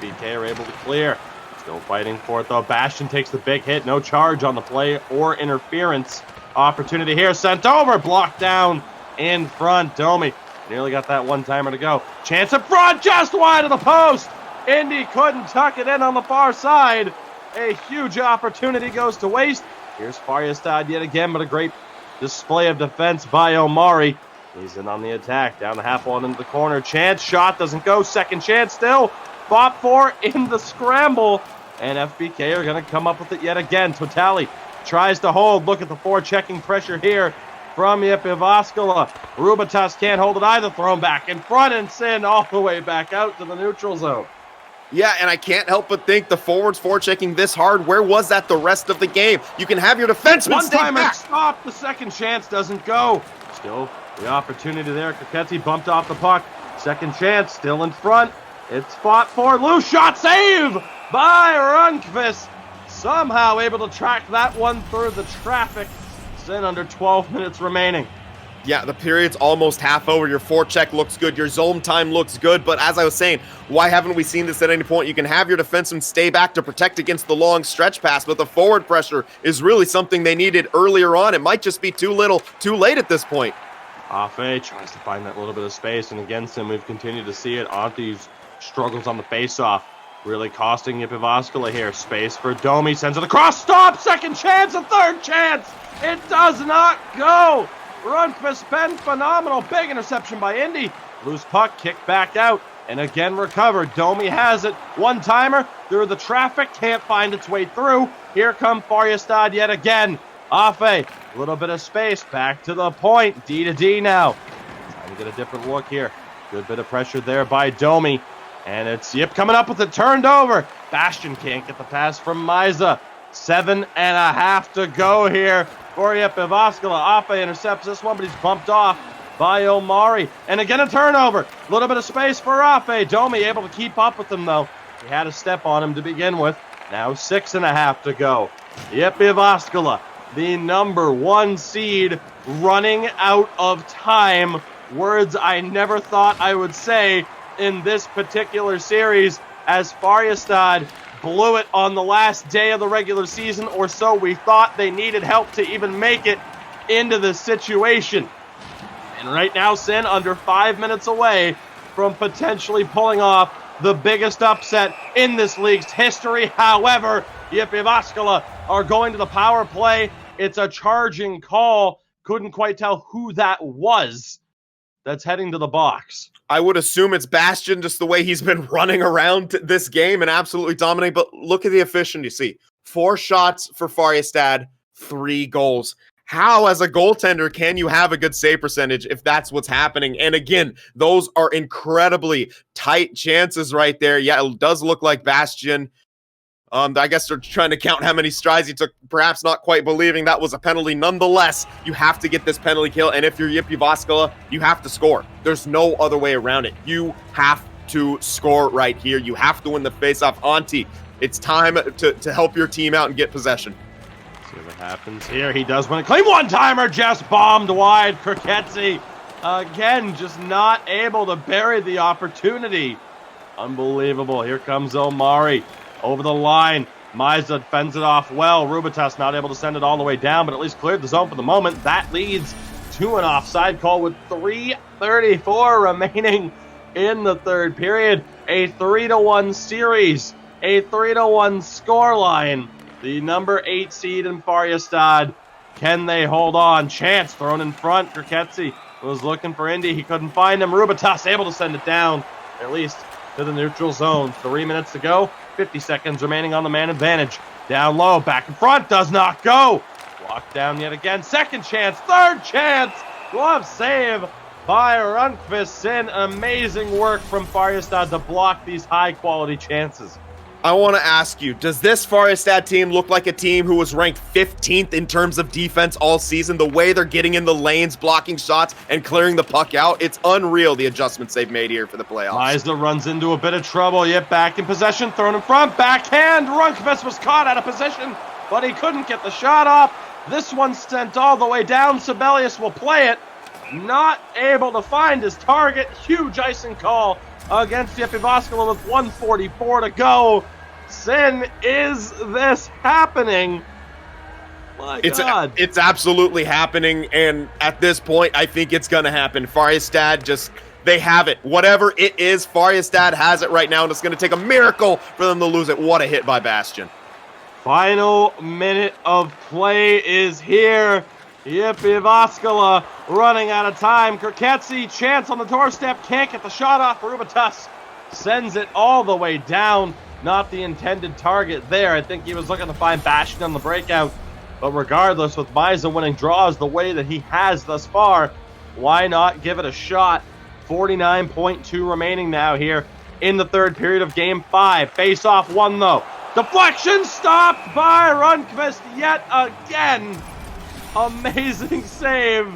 FBK are able to clear. Still fighting for it though. Bastian takes the big hit. No charge on the play or interference. Opportunity here. Sent over. Blocked down in front. Domi nearly got that one-timer to go. Chance up front. Just wide of the post. Indy couldn't tuck it in on the far side. A huge opportunity goes to waste. Here's Färjestad yet again, but a great display of defense by Omari. He's in on the attack, down the half wall into the corner. Chance, shot doesn't go. Second chance still. Fought for in the scramble. And FBK are going to come up with it yet again. Totali tries to hold. Look at the forechecking pressure here from Jyväskylä. Rubitus can't hold it either. Thrown back in front and Sin all the way back out to the neutral zone. Yeah, and I can't help but think the forwards forechecking this hard. Where was that the rest of the game? You can have your defenseman stay back. Stop. The second chance doesn't go. Still the opportunity there. Urquetzi bumped off the puck. Second chance still in front. It's fought for. Loose shot save by Rundqvist. Somehow able to track that one through the traffic. Sin under 12 minutes remaining. Yeah, the period's almost half over. Your forecheck looks good. Your zone time looks good. But as I was saying, why haven't we seen this at any point? You can have your defenseman stay back to protect against the long stretch pass, but the forward pressure is really something they needed earlier on. It might just be too little, too late at this point. Afe tries to find that little bit of space, and against him, we've continued to see it. Anti's struggles on the faceoff, really costing Jyväskylä here. Space for Domi, sends it across. Stop! Second chance, a third chance! It does not go! Rundqvist been phenomenal. Big interception by Indy. Loose puck, kicked back out, and again recovered. Domi has it. One-timer through the traffic. Can't find its way through. Here come Färjestad yet again. Afe, a little bit of space. Back to the point. D to D now. Trying to get a different look here. Good bit of pressure there by Domi. And it's Yip coming up with it. Turned over. Bastian can't get the pass from Misa. 7.5 to go here for Jyväskylä. Afe intercepts this one, but he's bumped off by Omari. And again a turnover. A little bit of space for Afe. Domi able to keep up with him, though. He had a step on him to begin with. Now 6.5 to go. Jyväskylä, the number 1 seed, running out of time. Words I never thought I would say in this particular series, as Färjestad blew it on the last day of the regular season, or so we thought. They needed help to even make it into this situation. And right now, Sin under 5 minutes away from potentially pulling off the biggest upset in this league's history. However, Jyväskylä are going to the power play. It's a charging call. Couldn't quite tell who that was that's heading to the box. I would assume it's Bastion, just the way he's been running around this game and absolutely dominating. But look at the efficiency. 4 shots for Färjestad, 3 goals. How, as a goaltender, can you have a good save percentage if that's what's happening? And again, those are incredibly tight chances right there. Yeah, it does look like Bastion. I guess they're trying to count how many strides he took, perhaps not quite believing that was a penalty. Nonetheless, you have to get this penalty kill, and if you're Jyväskylä, you have to score. There's no other way around it. You have to score right here. You have to win the faceoff. Antti, it's time to help your team out and get possession. See what happens here. He does win a clean one-timer, just bombed wide. Kriketsi, again, just not able to bury the opportunity. Unbelievable. Here comes Omari. Over the line, Miza fends it off well. Rubitas not able to send it all the way down, but at least cleared the zone for the moment. That leads to an offside call with 3:34 remaining in the third period. A 3-1 series, a 3-1 scoreline. The number 8 seed in Färjestad. Can they hold on? Chance thrown in front. Kriketsi was looking for Indy. He couldn't find him. Rubitas able to send it down, at least to the neutral zone. 3 minutes to go. 50 seconds remaining on the man advantage. Down low, back in front, does not go. Walked down yet again. Second chance, third chance. Glove save by Rundqvist. Sin. Amazing work from Färjestad to block these high-quality chances. I want to ask you, does this Färjestad team look like a team who was ranked 15th in terms of defense all season? The way they're getting in the lanes, blocking shots, and clearing the puck out, it's unreal, the adjustments they've made here for the playoffs. Meisner runs into a bit of trouble, yet back in possession, thrown in front, backhand. Rundqvist was caught out of position, but he couldn't get the shot off. This one sent all the way down. Sibelius will play it. Not able to find his target. Huge icing call against Jyväskylä with 1:44 to go. Sin, is this happening? My God. It's absolutely happening, and at this point, I think it's going to happen. Färjestad they have it. Whatever it is, Färjestad has it right now, and it's going to take a miracle for them to lose it. What a hit by Bastion. Final minute of play is here. Jyväskylä running out of time. Kriketsi, chance on the doorstep, can't get the shot off. Rubitas sends it all the way down. Not the intended target there. I think he was looking to find Bastion on the breakout. But regardless, with Miza winning draws the way that he has thus far, why not give it a shot? 49.2 remaining now here in the third period of Game 5. Face-off one, though. Deflection stopped by Rundqvist yet again. Amazing save.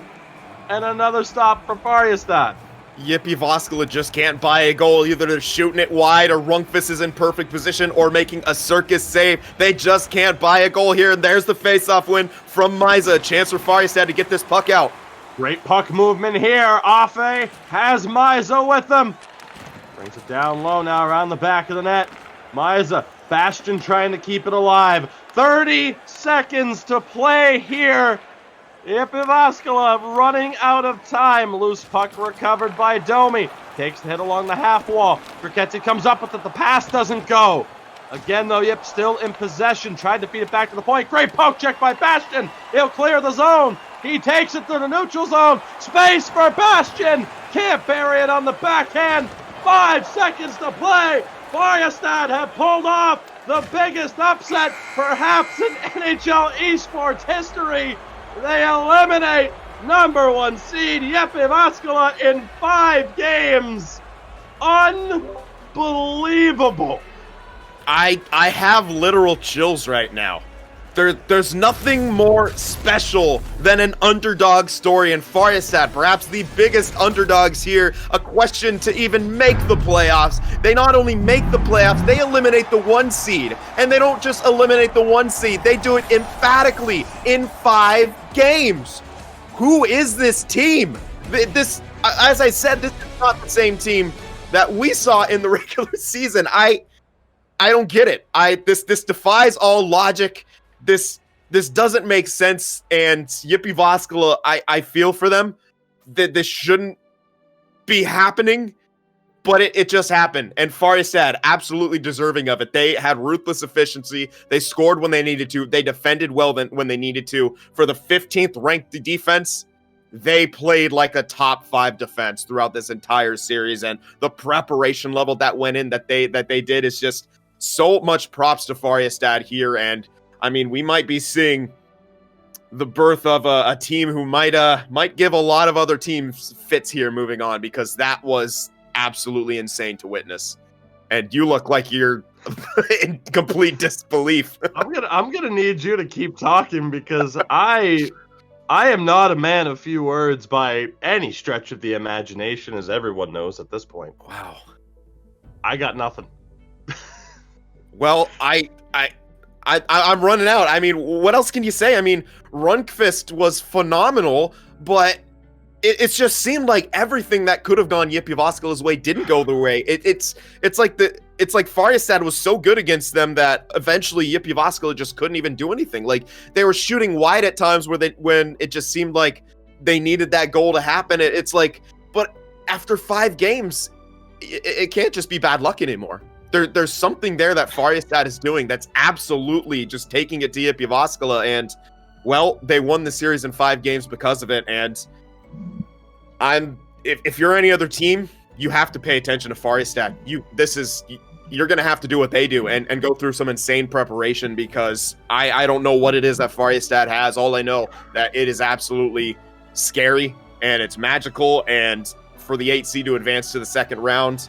And another stop for Färjestad. Jyväskylä just can't buy a goal. Either they're shooting it wide or Rundqvist is in perfect position or making a circus save. They just can't buy a goal here. And there's the face-off win from Miza. A chance for Färjestad to get this puck out. Great puck movement here. Afe has Miza with him. Brings it down low now around the back of the net. Miza, Bastion trying to keep it alive. 30 seconds to play here. Jyväskylä running out of time. Loose puck recovered by Domi. Takes the hit along the half wall. Kriketsi comes up with it. The pass doesn't go. Again, though, Yip still in possession. Tried to feed it back to the point. Great poke check by Bastion. He'll clear the zone. He takes it to the neutral zone. Space for Bastion. Can't bury it on the backhand. 5 seconds to play. Färjestad have pulled off the biggest upset perhaps in NHL esports history. They eliminate number 1 seed Jyväskylä in 5 games. Unbelievable. I have literal chills right now. There's nothing more special than an underdog story in Färjestad, perhaps the biggest underdogs here. A question to even make the playoffs. They not only make the playoffs, they eliminate the 1 seed. And they don't just eliminate the 1 seed, they do it emphatically in 5 games. Who is this team? This, as I said, this is not the same team that we saw in the regular season. I don't get it. This defies all logic. This doesn't make sense, and Jyväskylä, I feel for them that this shouldn't be happening. But it just happened, and Färjestad absolutely deserving of it. They had ruthless efficiency. They scored when they needed to. They defended well when they needed to. For the 15th ranked defense, they played like a top 5 defense throughout this entire series, and the preparation level that went in that they did is just so much props to Färjestad here. And I mean, we might be seeing the birth of a team who might give a lot of other teams fits here moving on, because that was absolutely insane to witness. And you look like you're in complete disbelief. I'm gonna need you to keep talking, because I am not a man of few words by any stretch of the imagination, as everyone knows at this point. Wow. I got nothing. Well, I'm running out. I mean, what else can you say? I mean, Rundqvist was phenomenal, but it just seemed like everything that could have gone JYP Jyväskylä's way didn't go their way. It's like Färjestad was so good against them that eventually JYP Jyväskylä just couldn't even do anything. Like, they were shooting wide at times when it just seemed like they needed that goal to happen. It's like, but after 5 games, it can't just be bad luck anymore. There's something there that Färjestad is doing that's absolutely just taking it to JYP Jyväskylä, and well, they won the series in 5 games because of it. And if you're any other team, you have to pay attention to Färjestad. You're gonna have to do what they do and go through some insane preparation, because I don't know what it is that Färjestad has. All I know that it is absolutely scary and it's magical. And for the 8 seed to advance to the second round,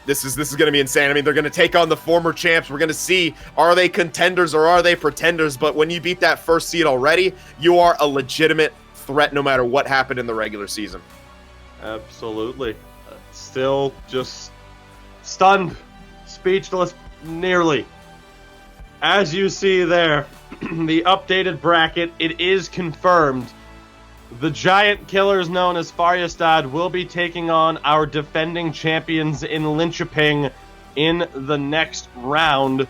this is going to be insane. I mean, they're going to take on the former champs. We're going to see, are they contenders or are they pretenders? But when you beat that first seed already, you are a legitimate threat no matter what happened in the regular season. Absolutely. Still just stunned, speechless, nearly. As you see there, the updated bracket, it is confirmed. The giant killers known as Färjestad will be taking on our defending champions in Linköping in the next round,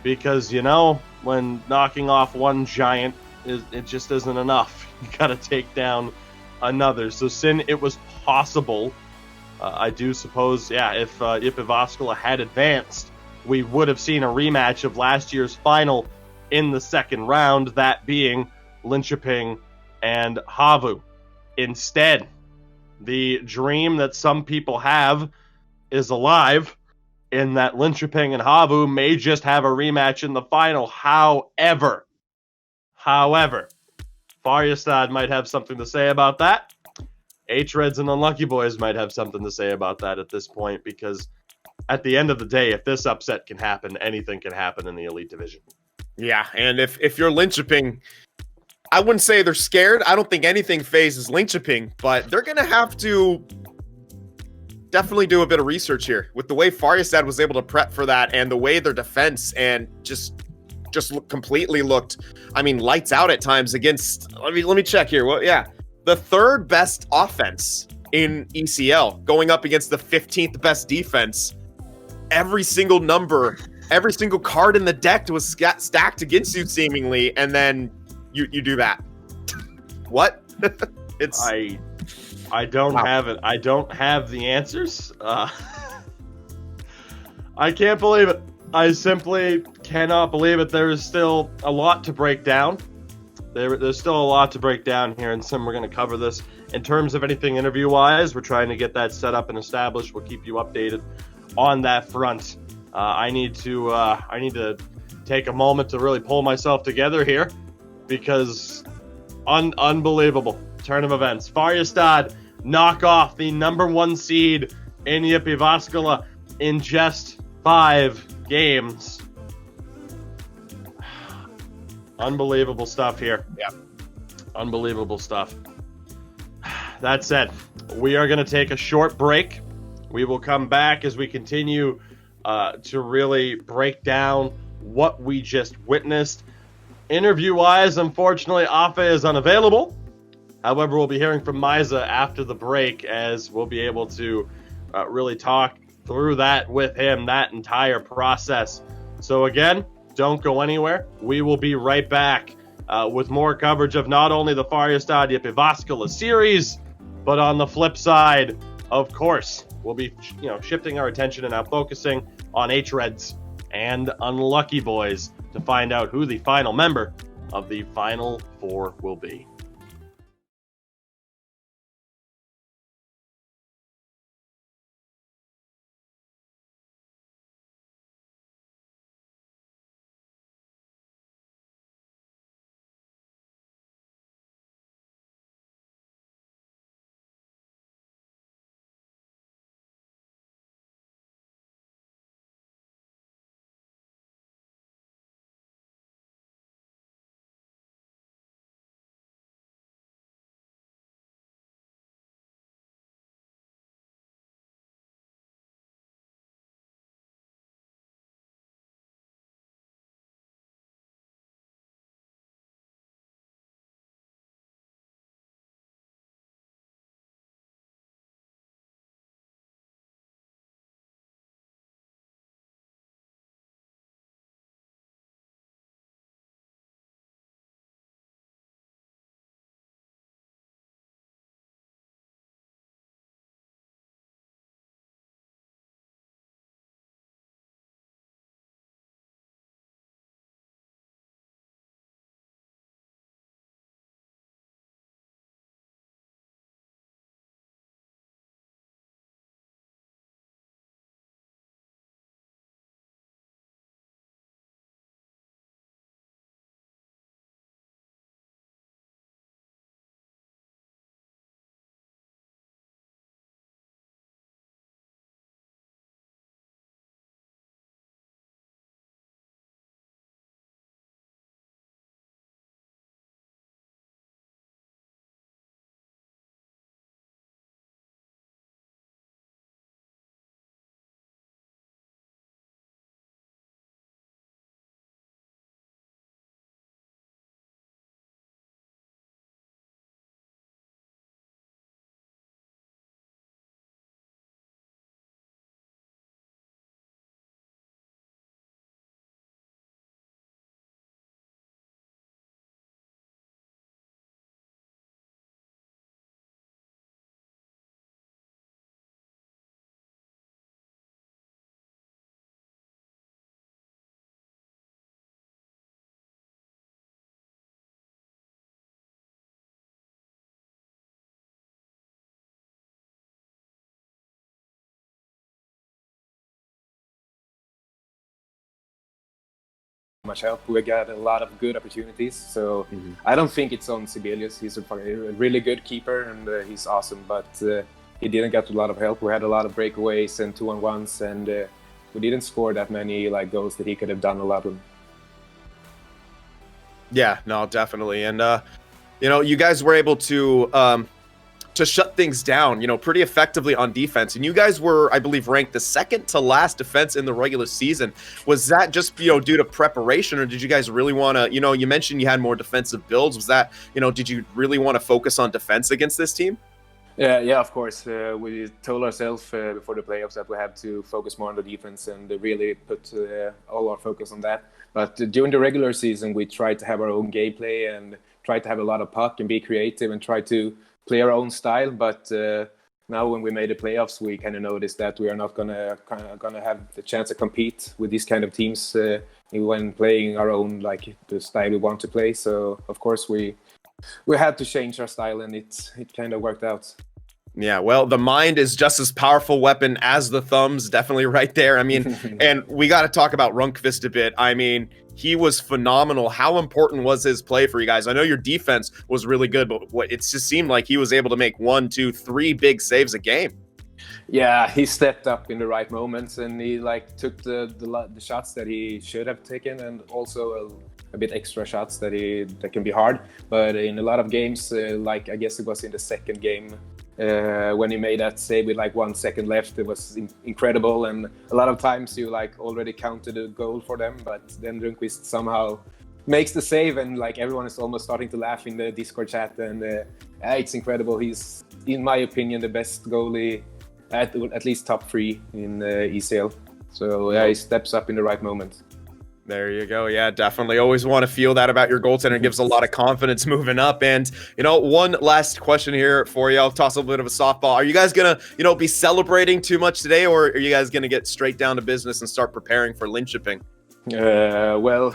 because, you know, when knocking off one giant, it just isn't enough. You gotta take down another. So since it was possible, I do suppose, if JYP Jyväskylä had advanced, we would have seen a rematch of last year's final in the second round, that being Linköping and Havu. Instead, the dream that some people have is alive, in that Linköping and Havu may just have a rematch in the final. However, Färjestad might have something to say about that. hREDS and Unlucky Boys might have something to say about that at this point, because at the end of the day, if this upset can happen, anything can happen in the Elite Division. Yeah, and if you're Linköping, I wouldn't say they're scared. I don't think anything phases Linköping, but they're going to have to definitely do a bit of research here. With the way Färjestad was able to prep for that, and the way their defense and just completely looked, I mean, lights out at times against, let me check here. Well, yeah, the 3rd best offense in ECL going up against the 15th best defense. Every single number, every single card in the deck was stacked against you seemingly, and then you do that. What? It's I don't have it. I don't have the answers. I can't believe it. I simply cannot believe it. There is still a lot to break down. There's still a lot to break down here, and we're going to cover this in terms of anything interview-wise. We're trying to get that set up and established. We'll keep you updated on that front. I need to take a moment to really pull myself together here, because unbelievable turn of events. Färjestad knock off the number 1 seed in JYP Jyväskylä in just 5 games. Unbelievable stuff here. Yeah. Unbelievable stuff. That said, we are going to take a short break. We will come back as we continue to really break down what we just witnessed. Interview-wise, unfortunately, Afe is unavailable. However, we'll be hearing from Misa after the break, as we'll be able to really talk through that with him, that entire process. So again, don't go anywhere. We will be right back with more coverage of not only the Färjestad JYP Jyväskylä series, but on the flip side of course, we'll be shifting our attention and now focusing on hREDS and Unlucky Boys to find out who the final member of the Final Four will be. Much help. We got a lot of good opportunities, so I don't think it's on Sibelius. He's a really good keeper and he's awesome, but he didn't get a lot of help. We had a lot of breakaways and 2-on-1s, and we didn't score that many goals that he could have done a lot with. Yeah, no, definitely. And you guys were able to shut things down, pretty effectively on defense. And you guys were, I believe, ranked the second to last defense in the regular season. Was that just, due to preparation, or did you guys really want to, you mentioned you had more defensive builds. Was that, did you really want to focus on defense against this team? Yeah, of course. We told ourselves before the playoffs that we had to focus more on the defense and really put all our focus on that. But during the regular season, we tried to have our own gameplay and tried to have a lot of puck and be creative and try to play our own style, but now when we made the playoffs, we kind of noticed that we are not gonna have the chance to compete with these kind of teams when playing our own, the style we want to play. So of course we had to change our style, and it kind of worked out. Yeah, well, the mind is just as powerful weapon as the thumbs, definitely right there. I mean, and we got to talk about Rundqvist a bit. I mean, he was phenomenal. How important was his play for you guys? I know your defense was really good, but it just seemed like he was able to make 1, 2, 3 big saves a game. Yeah, he stepped up in the right moments, and he took the shots that he should have taken, and also a bit extra shots that can be hard. But in a lot of games, I guess it was in the second game, when he made that save with 1 second left, it was incredible. And a lot of times you already counted a goal for them, but then Rundqvist somehow makes the save, and everyone is almost starting to laugh in the Discord chat, and it's incredible. He's, in my opinion, the best goalie at least top 3 in ECL. So yeah, he steps up in the right moment. There you go. Yeah, definitely. Always want to feel that about your goaltender. It gives a lot of confidence moving up. And, one last question here for you. I'll toss a bit of a softball. Are you guys going to, be celebrating too much today, or are you guys going to get straight down to business and start preparing for Linköping? Well,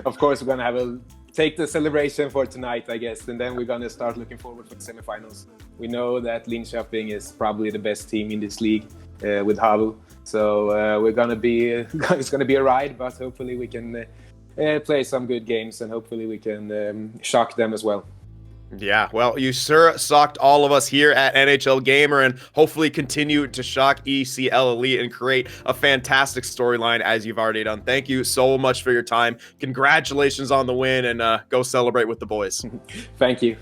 of course, we're going to take the celebration for tonight, I guess, and then we're going to start looking forward for the semifinals. We know that Linköping is probably the best team in this league with Havu. So we're gonna be it's gonna be a ride, but hopefully we can play some good games, and hopefully we can shock them as well. Yeah, well, you sure shocked all of us here at NHL Gamer, and hopefully continue to shock ECL Elite and create a fantastic storyline as you've already done. Thank you so much for your time. Congratulations on the win, and go celebrate with the boys. Thank you.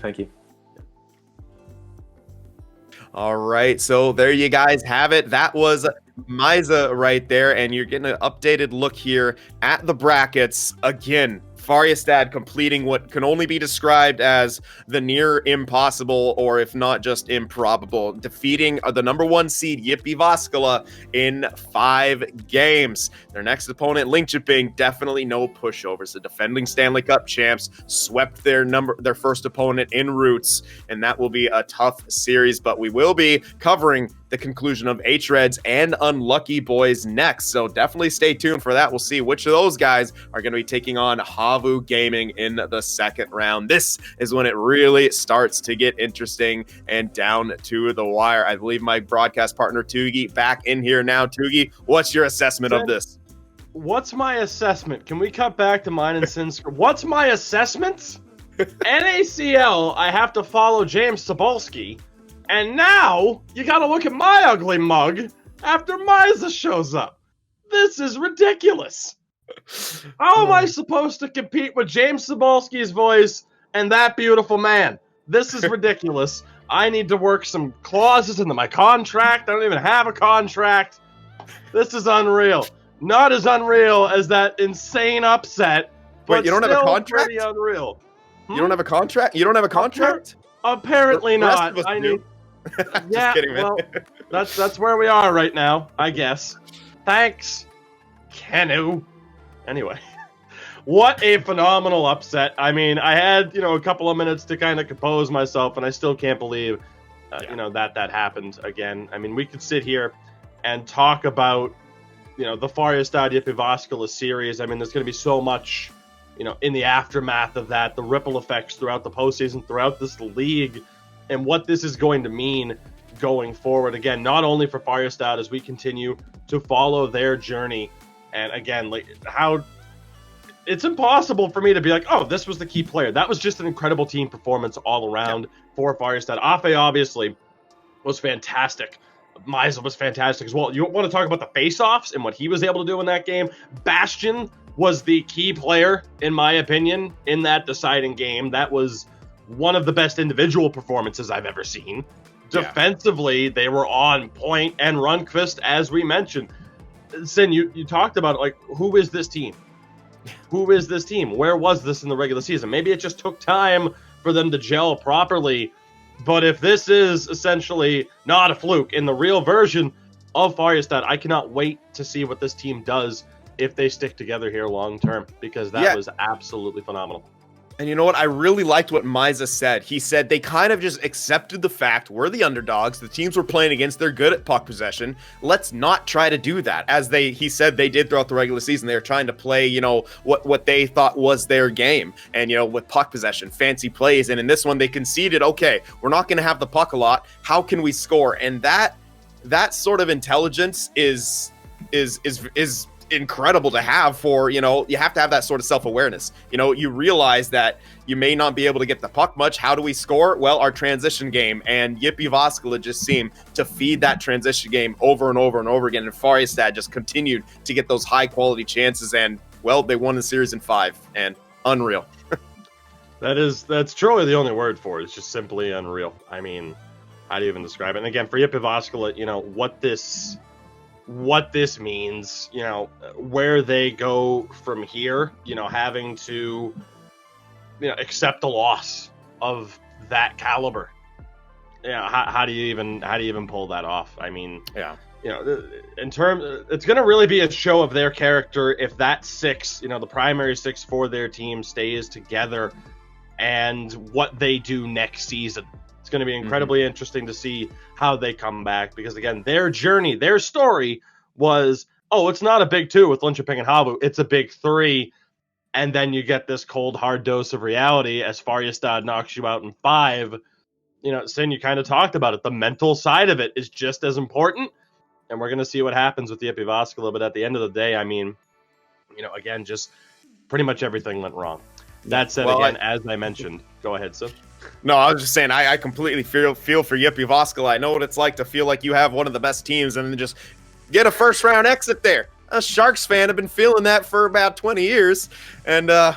All right, so there you guys have it. That was Misa right there, and you're getting an updated look here at the brackets. Again, Färjestad completing what can only be described as the near impossible, or if not just improbable, defeating the number 1 seed Jyväskylä in 5 games. Their next opponent, Linköping, definitely no pushovers. The defending Stanley Cup champs swept their first opponent in Roots, and that will be a tough series, but we will be covering the conclusion of hREDS and Unlucky Boys next. So definitely stay tuned for that. We'll see which of those guys are going to be taking on Havu Gaming in the second round. This is when it really starts to get interesting and down to the wire. I believe my broadcast partner Tugi back in here now. Tugi, what's your assessment of this? What's my assessment? Can we cut back to mine and Sin's? What's my assessment? NACL, I have to follow James Cebulski. And now, you gotta look at my ugly mug after Misa shows up. This is ridiculous. How am I supposed to compete with James Cebulski's voice and that beautiful man? This is ridiculous. I need to work some clauses into my contract. I don't even have a contract. This is unreal. Not as unreal as that insane upset, but wait, you don't have a contract? Pretty unreal. You don't have a contract? You don't have a contract? Apparently not. I need... Just kidding, man. Well, that's where we are right now, I guess. Thanks, Kenu. Anyway, what a phenomenal upset. I mean, I had, a couple of minutes to kind of compose myself, and I still can't believe, that happened again. I mean, we could sit here and talk about, the Färjestad Jyväskylä series. I mean, there's going to be so much, in the aftermath of that, the ripple effects throughout the postseason, throughout this league, and what this is going to mean going forward. Again, not only for Färjestad as we continue to follow their journey, and again, like how it's impossible for me to be like, oh, this was the key player. That was just an incredible team performance all around for Färjestad. Afe obviously was fantastic. Misa was fantastic as well. You want to talk about the face-offs and what he was able to do in that game? Bastion was the key player, in my opinion, in that deciding game. That was one of the best individual performances I've ever seen. Defensively, they were on point, and Rundqvist, as we mentioned. Sin, you talked about, like, who is this team? Who is this team? Where was this in the regular season? Maybe it just took time for them to gel properly, but if this is essentially not a fluke in the real version of Färjestad, I cannot wait to see what this team does if they stick together here long term, because that was absolutely phenomenal. And you know what? I really liked what Misa said. He said they kind of just accepted the fact we're the underdogs. The teams we're playing against, they're good at puck possession. Let's not try to do that. As he said they did throughout the regular season. They were trying to play, what they thought was their game. And, with puck possession, fancy plays. And in this one, they conceded, okay, we're not going to have the puck a lot. How can we score? And that sort of intelligence is incredible to have for, you have to have that sort of self-awareness. You realize that you may not be able to get the puck much. How do we score? Well, our transition game, and Jyväskylä just seemed to feed that transition game over and over and over again, and Färjestad just continued to get those high-quality chances, and, well, they won the series in 5, and unreal. That's truly the only word for it. It's just simply unreal. I mean, how do you even describe it? And again, for Jyväskylä, what this means, where they go from here, having to, accept a loss of that caliber. How do you even pull that off? I mean, in terms, it's going to really be a show of their character if that six, the primary six for their team stays together, and what they do next season. It's going to be incredibly interesting to see how they come back, because again, their journey, their story was, it's not a big 2 with Linköping and Havu, it's a big 3, and then you get this cold hard dose of reality as Färjestad knocks you out in 5. Sin, you kind of talked about it. The mental side of it is just as important, and we're going to see what happens with the Jyväskylä. But at the end of the day, I mean, again, just pretty much everything went wrong. That said, as I mentioned, go ahead, Sim. No, I was just saying, I completely feel for Jyväskylä. I know what it's like to feel like you have one of the best teams and then just get a first-round exit there. A Sharks fan have been feeling that for about 20 years, and it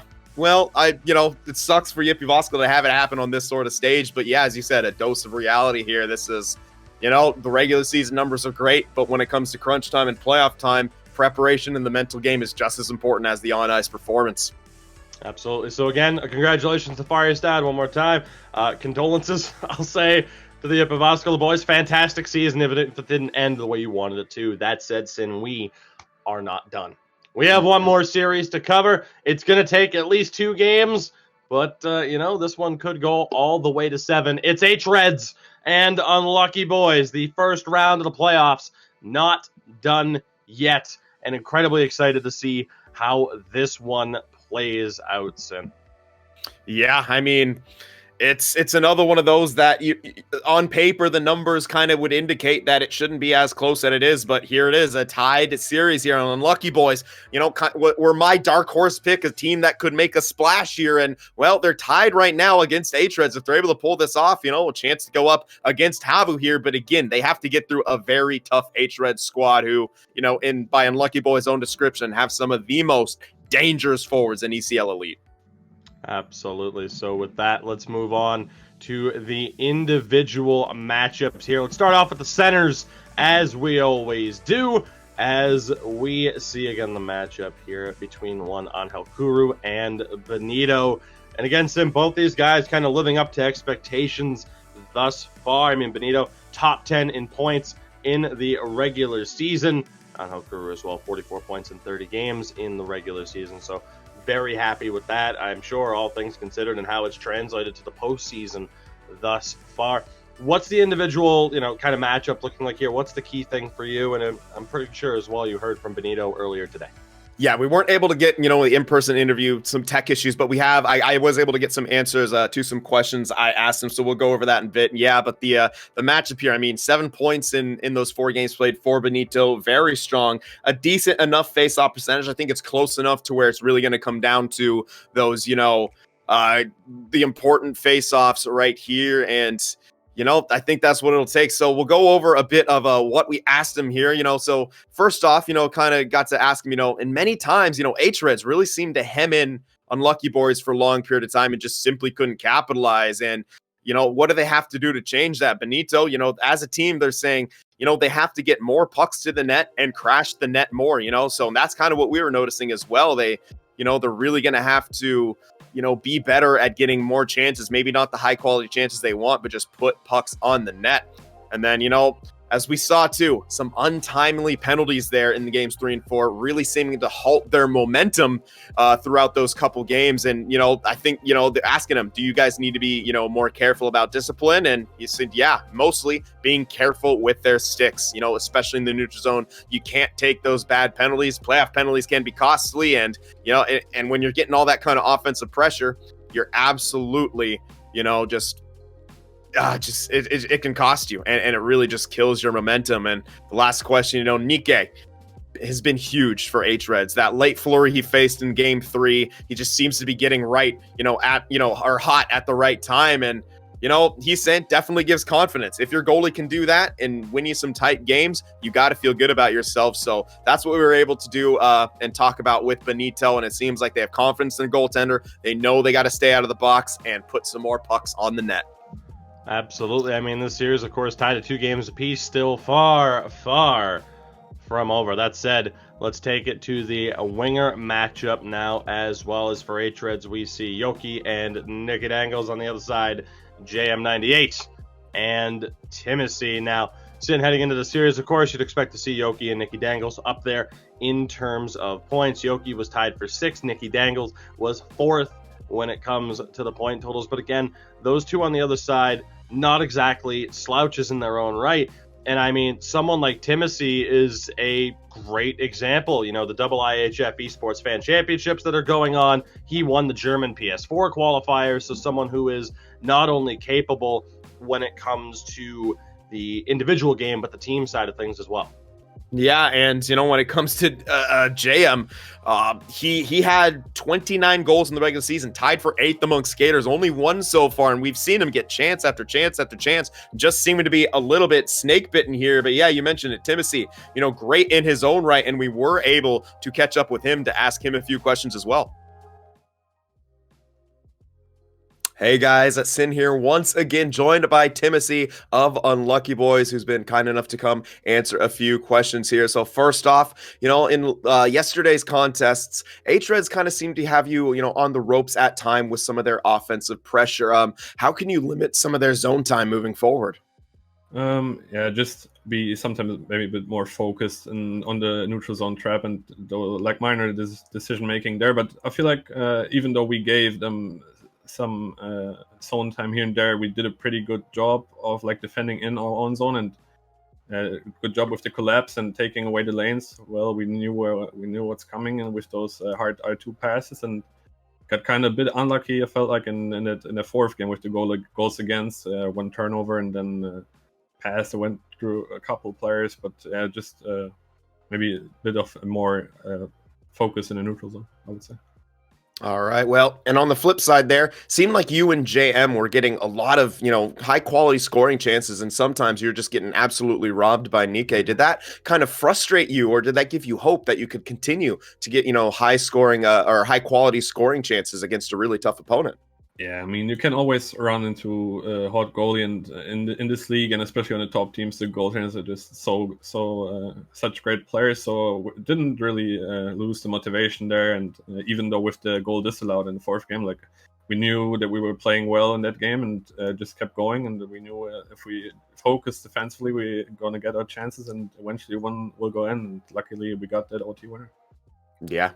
sucks for Jyväskylä to have it happen on this sort of stage. But yeah, as you said, a dose of reality here. This is, the regular season numbers are great, but when it comes to crunch time and playoff time, preparation and the mental game is just as important as the on-ice performance. Absolutely. So again, congratulations to Färjestad one more time. Condolences, I'll say, to the Jyväskylä boys. Fantastic season if it didn't end the way you wanted it to. That said, Sin, we are not done. We have one more series to cover. It's going to take at least 2 games, but, this one could go all the way to 7. It's hREDS and Unlucky Boys, the first round of the playoffs, not done yet, and incredibly excited to see how this one plays out, Sin. Yeah, I mean, it's another one of those that on paper the numbers kind of would indicate that it shouldn't be as close as it is, but here it is, a tied series here on Unlucky Boys. Were my dark horse pick, a team that could make a splash here, and well, they're tied right now against hREDS. If they're able to pull this off, a chance to go up against Havu here, but again, they have to get through a very tough hREDS squad who, by Unlucky Boys' own description, have some of the most dangerous forwards in ECL Elite. Absolutely. So with that, let's move on to the individual matchups here. Let's start off with the centers, as we always do, as we see again the matchup here between one Angel Kuru and Benito. And again, Sim, both these guys kind of living up to expectations thus far. I mean, Benito, top 10 in points in the regular season. Angel Kuru as well, 44 points in 30 games in the regular season. So very happy with that, I'm sure, all things considered, and how it's translated to the postseason thus far. What's the individual, kind of matchup looking like here? What's the key thing for you? And I'm pretty sure as well you heard from Benito earlier today. Yeah, we weren't able to get, the in-person interview, some tech issues, but I was able to get some answers to some questions I asked him, so we'll go over that in a bit. Yeah, but the matchup here, I mean, 7 points in those 4 games played for Benito, very strong, a decent enough face-off percentage. I think it's close enough to where it's really going to come down to those, the important face-offs right here, and I think that's what it'll take. So we'll go over a bit of what we asked him here. So first off, kind of got to ask him, and many times, hREDS really seemed to hem in Unlucky Boys for a long period of time and just simply couldn't capitalize. And, what do they have to do to change that? Benito, as a team, they're saying, they have to get more pucks to the net and crash the net more, so that's kind of what we were noticing as well. They're really going to have to, be better at getting more chances, maybe not the high quality chances they want, but just put pucks on the net. And then, as we saw too, some untimely penalties there in the games 3 and 4, really seeming to halt their momentum throughout those couple games. And, I think, they're asking them, do you guys need to be, more careful about discipline? And he said, yeah, mostly being careful with their sticks, especially in the neutral zone. You can't take those bad penalties. Playoff penalties can be costly. And, and when you're getting all that kind of offensive pressure, you're absolutely, it can cost you, and it really just kills your momentum. And the last question, Nikke has been huge for hREDS. That late flurry he faced in game 3, he just seems to be getting right, or hot at the right time. And, he's saying definitely gives confidence. If your goalie can do that and win you some tight games, you got to feel good about yourself. So that's what we were able to do and talk about with Benito. And it seems like they have confidence in their goaltender. They know they got to stay out of the box and put some more pucks on the net. Absolutely. I mean, this series, of course, tied at 2 games apiece, still far, far from over. That said, let's take it to the winger matchup now, as well as for hREDS, we see Yoki and Nick Dangles on the other side, JM98 and Timothy. Now, Sin, heading into the series, of course, you'd expect to see Yoki and Nikki Dangles up there in terms of points. Yoki was tied for 6th. Nikki Dangles was 4th when it comes to the point totals. But again, those two on the other side, not exactly slouches in their own right. And I mean, someone like Timothy is a great example. You know, the IIHF Esports Fan Championships that are going on. He won the German PS4 qualifiers. So someone who is not only capable when it comes to the individual game, but the team side of things as well. Yeah, and you know, when it comes to JM, he had 29 goals in the regular season, tied for 8th among skaters, only one so far, and we've seen him get chance after chance after chance, just seeming to be a little bit snake bitten here. But yeah, you mentioned it, Timothy, you know, great in his own right, and we were able to catch up with him to ask him a few questions as well. Hey guys, Sin here once again, joined by Timothy of Unlucky Boys, who's been kind enough to come answer a few questions here. So first off, you know, in yesterday's contests, hREDS kind of seemed to have you, on the ropes at time with some of their offensive pressure. How can you limit some of their zone time moving forward? Yeah, just be sometimes maybe a bit more focused on the neutral zone trap and like minor decision making there. But I feel like even though we gave them some zone time here and there, we did a pretty good job of like defending in our own zone, and good job with the collapse and taking away the lanes. Well, we knew what's coming, and with those hard R2 passes, and got kind of a bit unlucky. I felt like in the fourth game with the goals against, one turnover and then pass that went through a couple players, but just maybe a bit of more focus in the neutral zone, I would say. All right. Well, and on the flip side there, seemed like you and JM were getting a lot of, high quality scoring chances, and sometimes you're just getting absolutely robbed by Nikke. Did that kind of frustrate you, or did that give you hope that you could continue to get, high scoring or high quality scoring chances against a really tough opponent? Yeah, I mean, you can always run into a hot goalie, and in this league, and especially on the top teams, the goaltenders are just such great players. So we didn't really lose the motivation there. And even though with the goal disallowed in the fourth game, like we knew that we were playing well in that game, and just kept going. And we knew if we focused defensively, we're gonna get our chances, and eventually one will go in. And luckily, we got that OT winner. Yeah.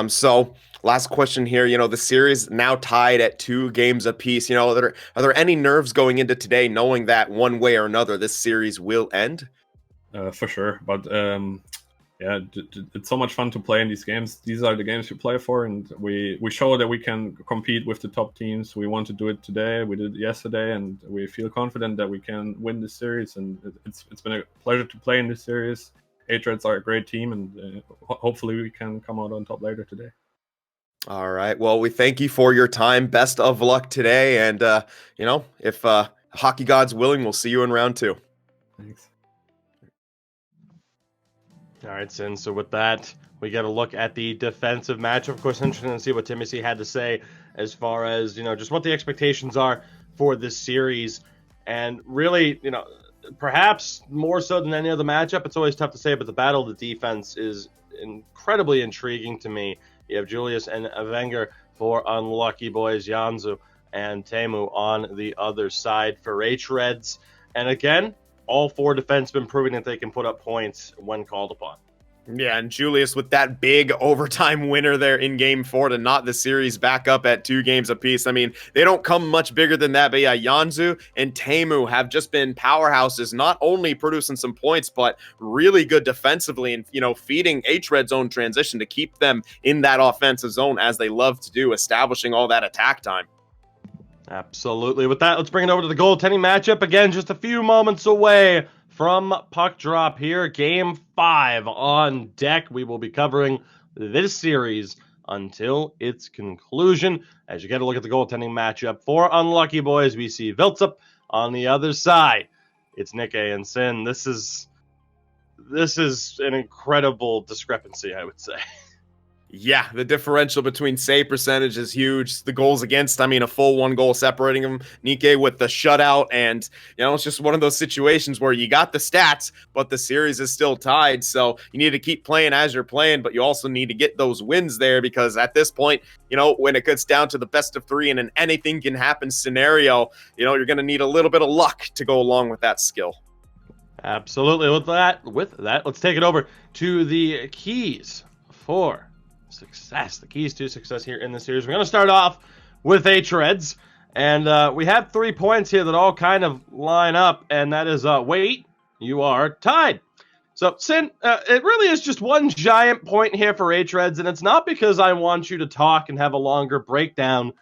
So last question here, the series now tied at 2 games apiece. Are there any nerves going into today, knowing that one way or another, this series will end? For sure. But yeah, it's so much fun to play in these games. These are the games we play for, and we show that we can compete with the top teams. We want to do it today. We did it yesterday, and we feel confident that we can win this series. And it's been a pleasure to play in this series. hREDS are a great team, and hopefully we can come out on top later today. All right. Well, we thank you for your time. Best of luck today. And, if hockey god's willing, we'll see you in round 2. Thanks. All right, Sin. So with that, we get a look at the defensive match. Of course, interesting to see what Timothy had to say as far as, just what the expectations are for this series. And really, perhaps more so than any other matchup, it's always tough to say, but the battle of the defense is incredibly intriguing to me. You have Julius and Wenger for Unlucky Boys, Janzu and Teemu on the other side for hREDS. And again, all 4 defensemen proving that they can put up points when called upon. Yeah, and Julius with that big overtime winner there in Game 4 to knot the series back up at 2 games apiece. I mean, they don't come much bigger than that, but yeah, Janzu and Teemu have just been powerhouses, not only producing some points, but really good defensively and, feeding hRED's own transition to keep them in that offensive zone as they love to do, establishing all that attack time. Absolutely. With that, let's bring it over to the goaltending matchup. Again, just a few moments away from puck drop here. Game 5 on deck. We will be covering this series until its conclusion. As you get a look at the goaltending matchup for Unlucky Boys, we see Viltsup on the other side. It's Nikke and Sin. This is an incredible discrepancy, I would say. Yeah, the differential between save percentage is huge. The goals against, a full 1 goal separating them. Nikke with the shutout, and, it's just one of those situations where you got the stats, but the series is still tied. So you need to keep playing as you're playing, but you also need to get those wins there, because at this point, when it gets down to the best of 3 and an anything can happen scenario, you're going to need a little bit of luck to go along with that skill. Absolutely. With that, let's take it over to the keys for success. The keys to success here in the series. We're going to start off with hREDS, and we have 3 points here that all kind of line up, and that is, wait, you are tied. So, Sin, it really is just one giant point here for hREDS, and it's not because I want you to talk and have a longer breakdown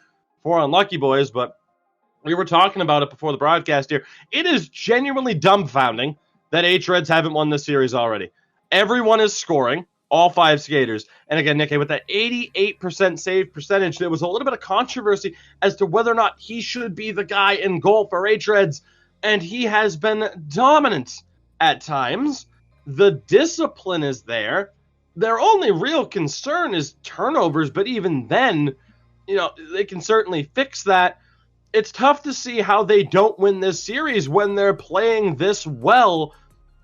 for Unlucky Boys, but we were talking about it before the broadcast here. It is genuinely dumbfounding that hREDS haven't won this series already. Everyone is scoring, all 5 skaters. And again, Nick, with that 88% save percentage, there was a little bit of controversy as to whether or not he should be the guy in goal for hREDS, and he has been dominant at times. The discipline is there. Their only real concern is turnovers, but even then, they can certainly fix that. It's tough to see how they don't win this series when they're playing this well.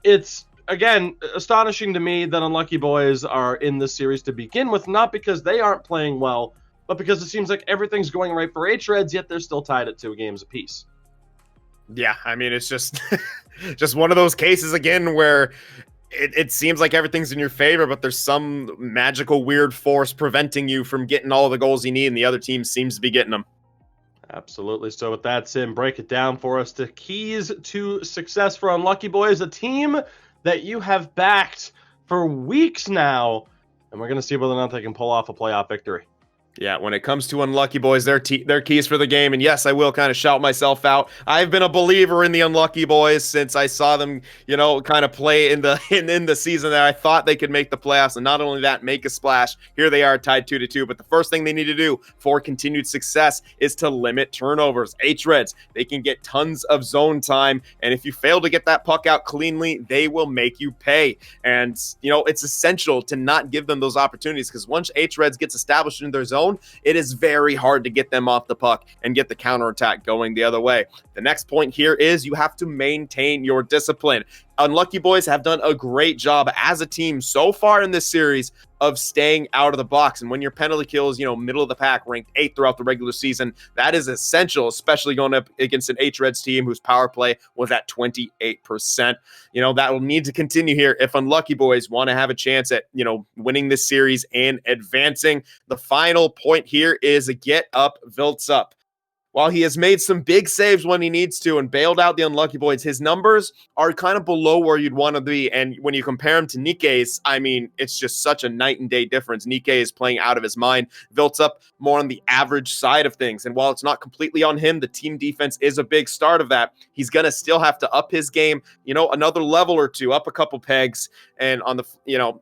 It's, again, astonishing to me that Unlucky Boys are in this series to begin with, not because they aren't playing well, but because it seems like everything's going right for hREDS, yet they're still tied at 2 games apiece. Yeah, I mean, it's just just one of those cases, again, where it seems like everything's in your favor, but there's some magical weird force preventing you from getting all the goals you need, and the other team seems to be getting them. Absolutely. So with that, Sim, break it down for us. The keys to success for Unlucky Boys, a team that you have backed for weeks now, and we're going to see whether or not they can pull off a playoff victory. Yeah, when it comes to Unlucky Boys, their keys for the game, and yes, I will kind of shout myself out. I've been a believer in the Unlucky Boys since I saw them, kind of play in the season that I thought they could make the playoffs, and not only that, make a splash. Here they are, tied 2-2. But the first thing they need to do for continued success is to limit turnovers. hREDS, they can get tons of zone time, and if you fail to get that puck out cleanly, they will make you pay. And it's essential to not give them those opportunities, because once hREDS gets established in their zone, it is very hard to get them off the puck and get the counterattack going the other way. The next point here is you have to maintain your discipline. Unlucky Boys have done a great job as a team so far in this series of staying out of the box. And when your penalty kill is, middle of the pack, ranked 8th throughout the regular season, that is essential, especially going up against an hREDS team whose power play was at 28%. That will need to continue here if Unlucky Boys want to have a chance at, winning this series and advancing. The final point here is a get up, Vilts up. While he has made some big saves when he needs to and bailed out the Unlucky Boys, his numbers are kind of below where you'd want to be. And when you compare him to Nikkei's, I mean, it's just such a night and day difference. Nikkei is playing out of his mind. Vilts up more on the average side of things. And while it's not completely on him, the team defense is a big start of that. He's going to still have to up his game, another level or two, up a couple pegs. And on the,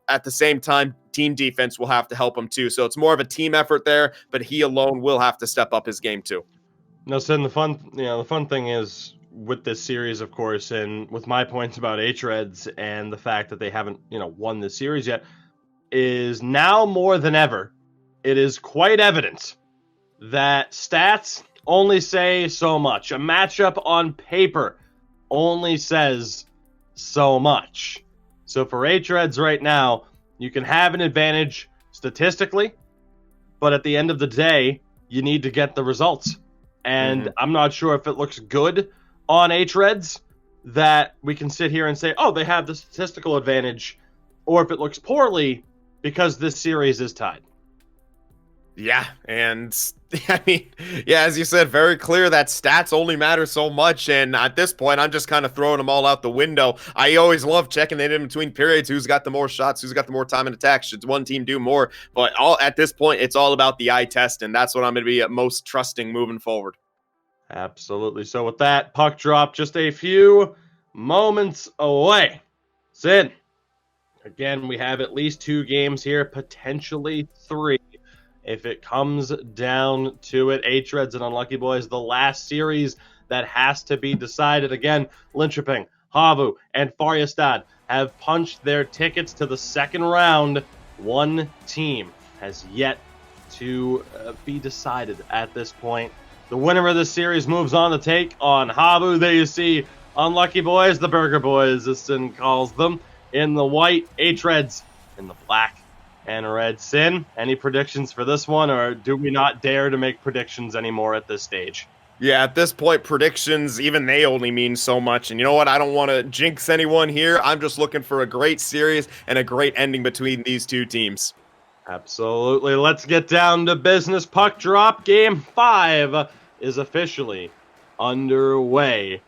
at the same time, team defense will have to help him too. So it's more of a team effort there, but he alone will have to step up his game too. No, Sin, the fun thing is with this series, of course, and with my points about hREDS and the fact that they haven't, won this series yet, is now more than ever, it is quite evident that stats only say so much. A matchup on paper only says so much. So for hREDS right now, you can have an advantage statistically, but at the end of the day, you need to get the results. And I'm not sure if it looks good on hREDS that we can sit here and say, oh, they have the statistical advantage, or if it looks poorly because this series is tied. Yeah, and I mean, as you said, very clear that stats only matter so much, and at this point, I'm just kind of throwing them all out the window. I always love checking in between periods, who's got the more shots, who's got the more time in attack, should one team do more, but at this point, it's all about the eye test, and that's what I'm going to be most trusting moving forward. Absolutely. So with that, puck drop just a few moments away. Sin, again, we have at least 2 games here, potentially 3. If it comes down to it, hREDS and Unlucky Boys, the last series that has to be decided. Again, Linköping, Havu, and Färjestad have punched their tickets to the second round. One team has yet to be decided at this point. The winner of this series moves on to take on Havu. There you see Unlucky Boys, the Burger Boys, as Sin calls them, in the white, hREDS in the black and red. Sin, any predictions for this one, or do we not dare to make predictions anymore at this stage? Yeah, at this point, predictions, even they only mean so much. And you know what? I don't want to jinx anyone here. I'm just looking for a great series and a great ending between these two teams. Absolutely. Let's get down to business. Puck drop. Game 5 is officially underway.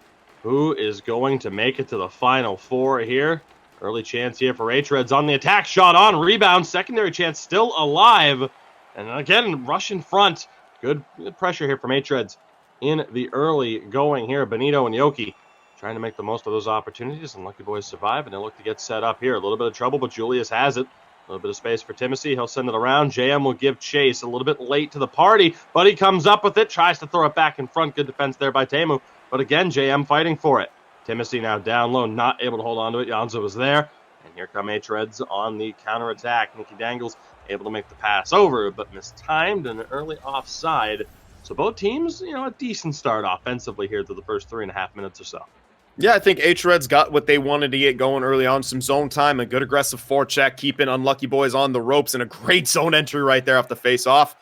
Who is going to make it to the Final Four here? Early chance here for hREDS on the attack. Shot on. Rebound. Secondary chance still alive. And again, rush in front. Good pressure here from hREDS in the early going here. Benito and Yoki trying to make the most of those opportunities. And Lucky Boys survive, and they look to get set up here. A little bit of trouble, but Julius has it. A little bit of space for Timothy. He'll send it around. JM will give chase. A little bit late to the party, but he comes up with it. Tries to throw it back in front. Good defense there by Teemu. But again, JM fighting for it. Timothy now down low, not able to hold on to it. Janza was there. And here come hREDS on the counterattack. Nicky Dangles able to make the pass over, but mistimed and early offside. So both teams, a decent start offensively here through the first 3.5 minutes or so. Yeah, I think hREDS got what they wanted to get going early on. Some zone time, a good aggressive forecheck, keeping Unlucky Boys on the ropes, and a great zone entry right there off the face-off.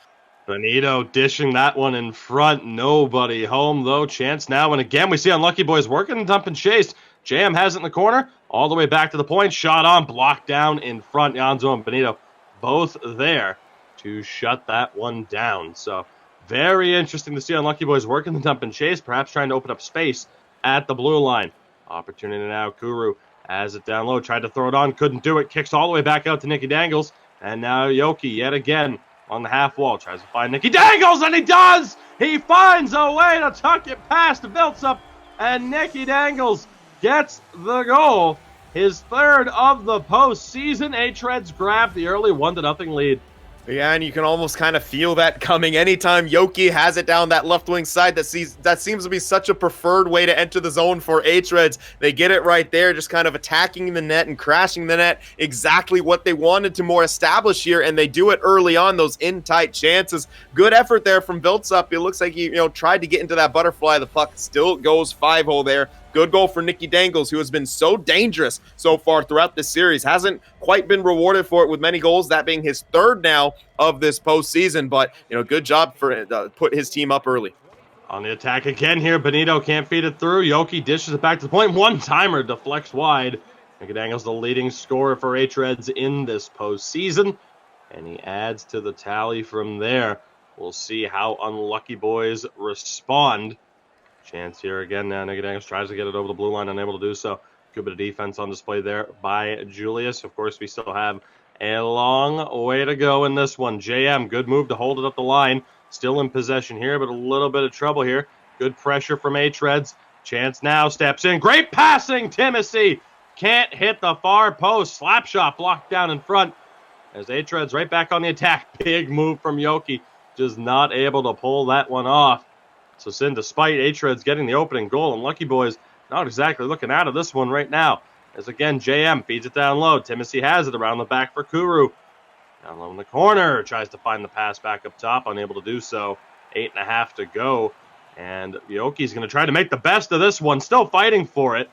Benito dishing that one in front. Nobody home, though. Chance now, and again, we see Unlucky Boys working and dumping chase. JM has it in the corner, all the way back to the point. Shot on, blocked down in front. Janzo and Benito both there to shut that one down. So very interesting to see Unlucky Boys working the dump and chase, perhaps trying to open up space at the blue line. Opportunity now. Kuru has it down low. Tried to throw it on. Couldn't do it. Kicks all the way back out to Nicky Dangles. And now Yoki yet again on the half wall. Tries to find Nicky Dangles, and he does! He finds a way to tuck it past Viltsup, and Nicky Dangles gets the goal. His third of the postseason. hREDS grabbed the early 1-0 lead. Yeah, and you can almost kind of feel that coming anytime Yoki has it down that left wing side. That seems to be such a preferred way to enter the zone for hREDS. They get it right there, just kind of attacking the net and crashing the net. Exactly what they wanted to more establish here, and they do it early on, those in-tight chances. Good effort there from Viltsup. It looks like he tried to get into that butterfly. The puck still goes 5-hole there. Good goal for Nicky Dangles, who has been so dangerous so far throughout this series. Hasn't quite been rewarded for it with many goals, that being his third now of this postseason. But, good job for put his team up early. On the attack again here, Benito can't feed it through. Yoki dishes it back to the point. One-timer deflects wide. Nicky Dangles the leading scorer for hREDS in this postseason. And he adds to the tally from there. We'll see how Unlucky Boys respond. Chance here again now. Nicky Dangles tries to get it over the blue line, unable to do so. Good bit of defense on display there by Julius. Of course, we still have a long way to go in this one. JM, good move to hold it up the line. Still in possession here, but a little bit of trouble here. Good pressure from hREDS. Chance now steps in. Great passing, Timothy. Can't hit the far post. Slap shot blocked down in front. As hREDS right back on the attack. Big move from Yoki. Just not able to pull that one off. So Sin, despite hREDS getting the opening goal, and Lucky Boys not exactly looking out of this one right now. As again, JM feeds it down low. Timothy has it around the back for Kuru. Down low in the corner. Tries to find the pass back up top. Unable to do so. 8.5 to go. And Yoki's going to try to make the best of this one. Still fighting for it.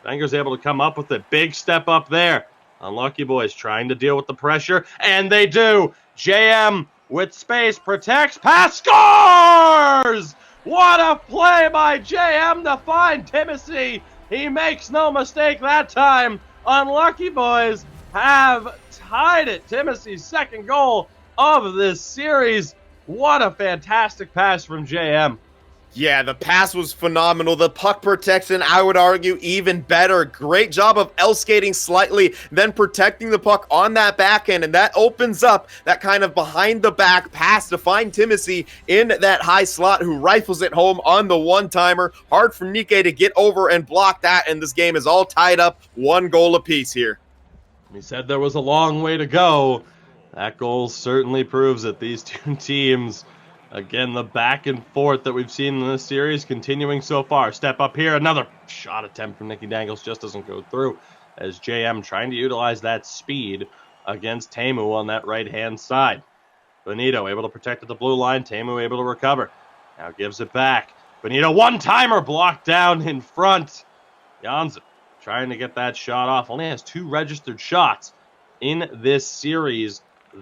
Banger's able to come up with a big step up there. Unlucky Boys trying to deal with the pressure. And they do. JM with space. Protects. Pass. Scores! What a play by JM to find Timothy. He makes no mistake that time. Unlucky Boys have tied it. Timothy's second goal of this series. What a fantastic pass from JM. Yeah, the pass was phenomenal. The puck protection, I would argue, even better. Great job of L-skating slightly, then protecting the puck on that backhand, and that opens up that kind of behind-the-back pass to find Timothy in that high slot, who rifles it home on the one-timer. Hard for Nikke to get over and block that, and this game is all tied up, 1 goal apiece here. We said there was a long way to go. That goal certainly proves it. These two teams... Again, the back and forth that we've seen in this series continuing so far. Step up here. Another shot attempt from Nicky Dangles just doesn't go through, as JM trying to utilize that speed against Teemu on that right-hand side. Benito able to protect at the blue line. Teemu able to recover. Now gives it back. Benito, one-timer blocked down in front. Jansen trying to get that shot off. Only has 2 registered shots in this series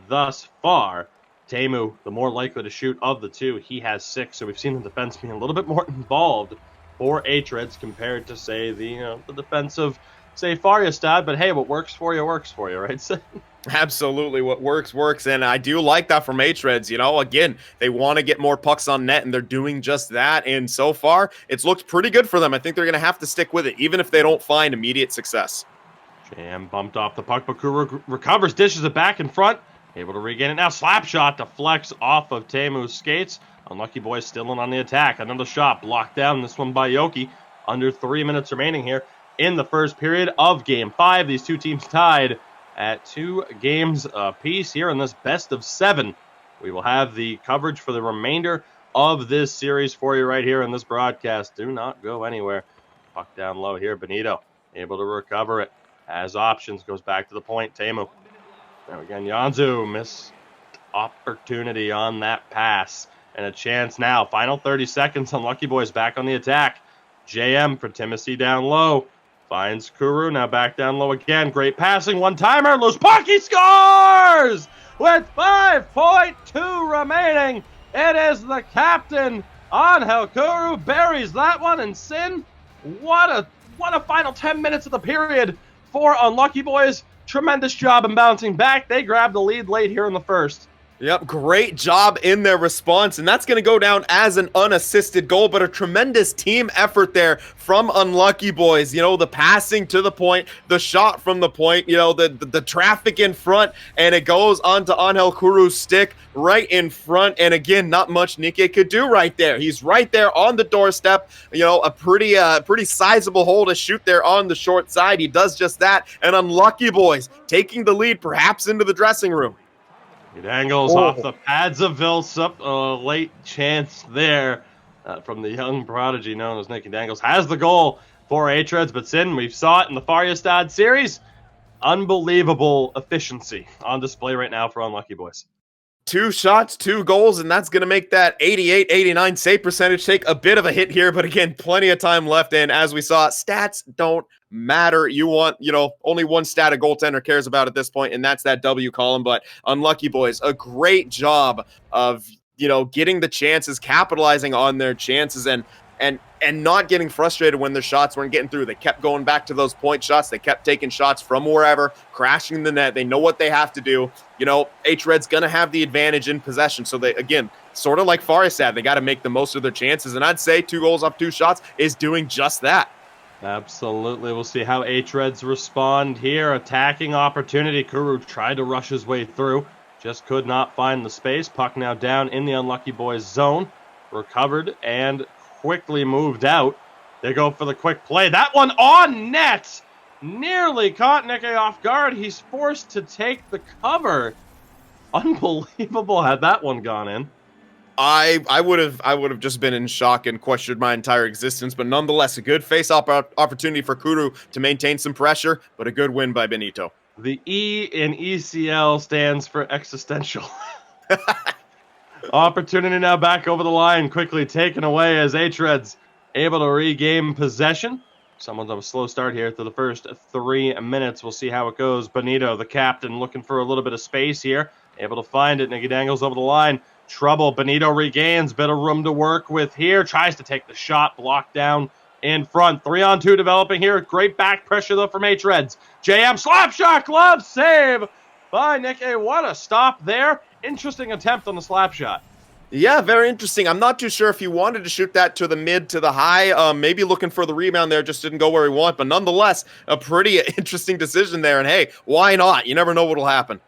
thus far. Teemu, the more likely to shoot of the two, he has 6. So we've seen the defense being a little bit more involved for hREDS compared to, say, the defense of, say, Färjestad. But hey, what works for you, right? Absolutely, what works, and I do like that from hREDS. Again, they want to get more pucks on net, and they're doing just that, and so far, it's looked pretty good for them. I think they're going to have to stick with it, even if they don't find immediate success. JM bumped off the puck, but Kuru recovers, dishes it back in front, able to regain it now. Slap shot deflects off of Teemu's skates. Unlucky Boys still in on the attack. Another shot blocked down, this one by Yoki. Under 3 minutes remaining here in the first period of Game 5. These two teams tied at 2 games apiece here in this best of 7. We will have the coverage for the remainder of this series for you right here in this broadcast. Do not go anywhere. Puck down low here. Benito able to recover it. Has options. Goes back to the point. Teemu. Now again, Janzu missed opportunity on that pass. And a chance now. Final 30 seconds. Unlucky Boys back on the attack. JM for Timothy down low. Finds Kuru, now back down low again. Great passing, one-timer, loose puck, he scores! With 5.2 remaining, it is the captain, Angel Kuru, buries that one, and Sin, what a final 10 minutes of the period for Unlucky Boys. Tremendous job in bouncing back. They grabbed the lead late here in the first. Yep, great job in their response, and that's going to go down as an unassisted goal, but a tremendous team effort there from Unlucky Boys. The passing to the point, the shot from the point, the traffic in front, and it goes onto Angel Kuru's stick right in front, and again, not much Nikke could do right there. He's right there on the doorstep, a pretty sizable hole to shoot there on the short side. He does just that, and Unlucky Boys taking the lead perhaps into the dressing room. It angles off the pads of Vilsup. A late chance there from the young prodigy known as Nicky Dangles. Has the goal for hREDS, but Sin, we saw it in the Färjestad series. Unbelievable efficiency on display right now for Unlucky Boys. 2 shots, 2 goals, and that's going to make that 88-89 save percentage take a bit of a hit here. But again, plenty of time left. And as we saw, stats don't matter. You want, only one stat a goaltender cares about at this point, and that's that W column. But Unlucky Boys, a great job of, getting the chances, capitalizing on their chances, and not getting frustrated when their shots weren't getting through. They kept going back to those point shots. They kept taking shots from wherever, crashing the net. They know what they have to do. hRED's going to have the advantage in possession. So they, again, sort of like Färjestad, they got to make the most of their chances. And I'd say 2 goals off 2 shots is doing just that. Absolutely. We'll see how hREDS respond here. Attacking opportunity. Kuru tried to rush his way through. Just could not find the space. Puck now down in the Unlucky Boys zone. Recovered and quickly moved out. They go for the quick play. That one on net. Nearly caught Nikke off guard. He's forced to take the cover. Unbelievable had that one gone in. I would have just been in shock and questioned my entire existence, but nonetheless, a good face-off opportunity for Kuru to maintain some pressure, but a good win by Benito. The E in ECL stands for existential. Opportunity now back over the line, quickly taken away as hREDS able to regain possession. Someone's on a slow start here through the first 3 minutes. We'll see how it goes. Benito, the captain, looking for a little bit of space here. Able to find it. Nicky Dangles over the line. Trouble. Benito regains. Bit of room to work with here. Tries to take the shot. Blocked down in front. 3-on-2 developing here. Great back pressure, though, from hREDS. JM slap shot. Glove save by Nicky. What a stop there. Interesting attempt on the slap shot. Yeah, very interesting. I'm not too sure if he wanted to shoot that to the mid, to the high. Maybe looking for the rebound there, just didn't go where he wanted. But nonetheless, a pretty interesting decision there. And hey, why not? You never know what'll happen.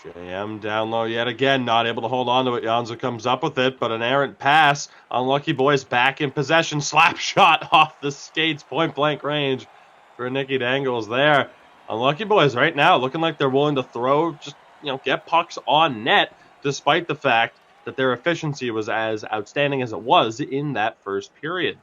JM down low yet again, not able to hold on to it. Janza comes up with it, but an errant pass. Unlucky Boys back in possession. Slap shot off the skates, point blank range for Nicky Dangles there. Unlucky Boys right now looking like they're willing to throw, just get pucks on net, despite the fact that their efficiency was as outstanding as it was in that first period.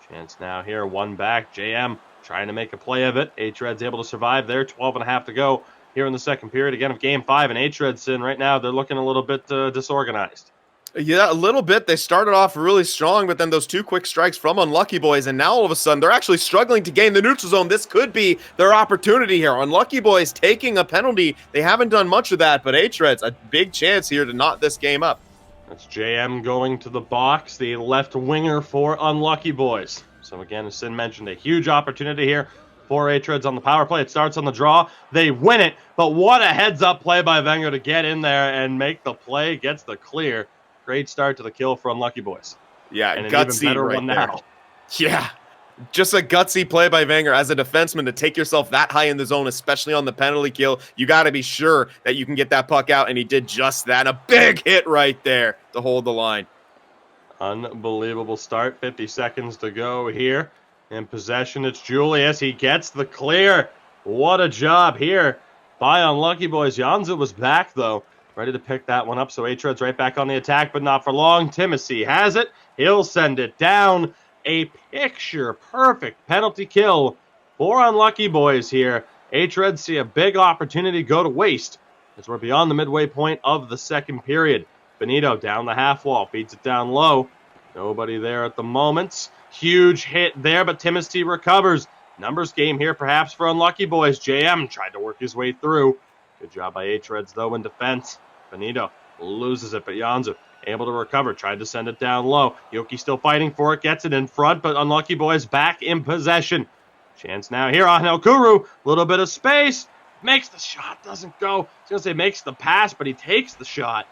Chance now here, one back. JM trying to make a play of it. hRED's able to survive there. 12.5 to go here in the second period again of Game 5. And hRED's in right now, they're looking a little bit disorganized. Yeah, a little bit. They started off really strong, but then those 2 quick strikes from Unlucky Boys, and now all of a sudden they're actually struggling to gain the neutral zone. This could be their opportunity here. Unlucky Boys taking a penalty. They haven't done much of that, but hREDS, a big chance here to knot this game up. That's JM going to the box, the left winger for Unlucky Boys. So again, as Sin mentioned, a huge opportunity here for hREDS on the power play. It starts on the draw. They win it, but what a heads-up play by Wenger to get in there and make the play, gets the clear. Great start to the kill for Unlucky Boys. Yeah, and an gutsy even better right one there. now. Yeah, just a gutsy play by Wenger. As a defenseman, to take yourself that high in the zone, especially on the penalty kill, you got to be sure that you can get that puck out, and he did just that. A big hit right there to hold the line. Unbelievable start. 50 seconds to go here. In possession, it's Julius. He gets the clear. What a job here by Unlucky Boys. Janza was back, though, ready to pick that one up. So hREDS right back on the attack, but not for long. Timothy has it. He'll send it down. A picture-perfect penalty kill for Unlucky Boys here. hREDS see a big opportunity go to waste as we're beyond the midway point of the second period. Benito down the half wall, feeds it down low. Nobody there at the moment. Huge hit there, but Timothy recovers. Numbers game here perhaps for Unlucky Boys. JM tried to work his way through. Good job by hREDS, though, in defense. Benito loses it, but Janzu able to recover. Tried to send it down low. Yoki still fighting for it. Gets it in front, but Unlucky Boys back in possession. Chance now here on Elkuru. A little bit of space. Makes the shot. Doesn't go. I was going to say makes the pass, but he takes the shot.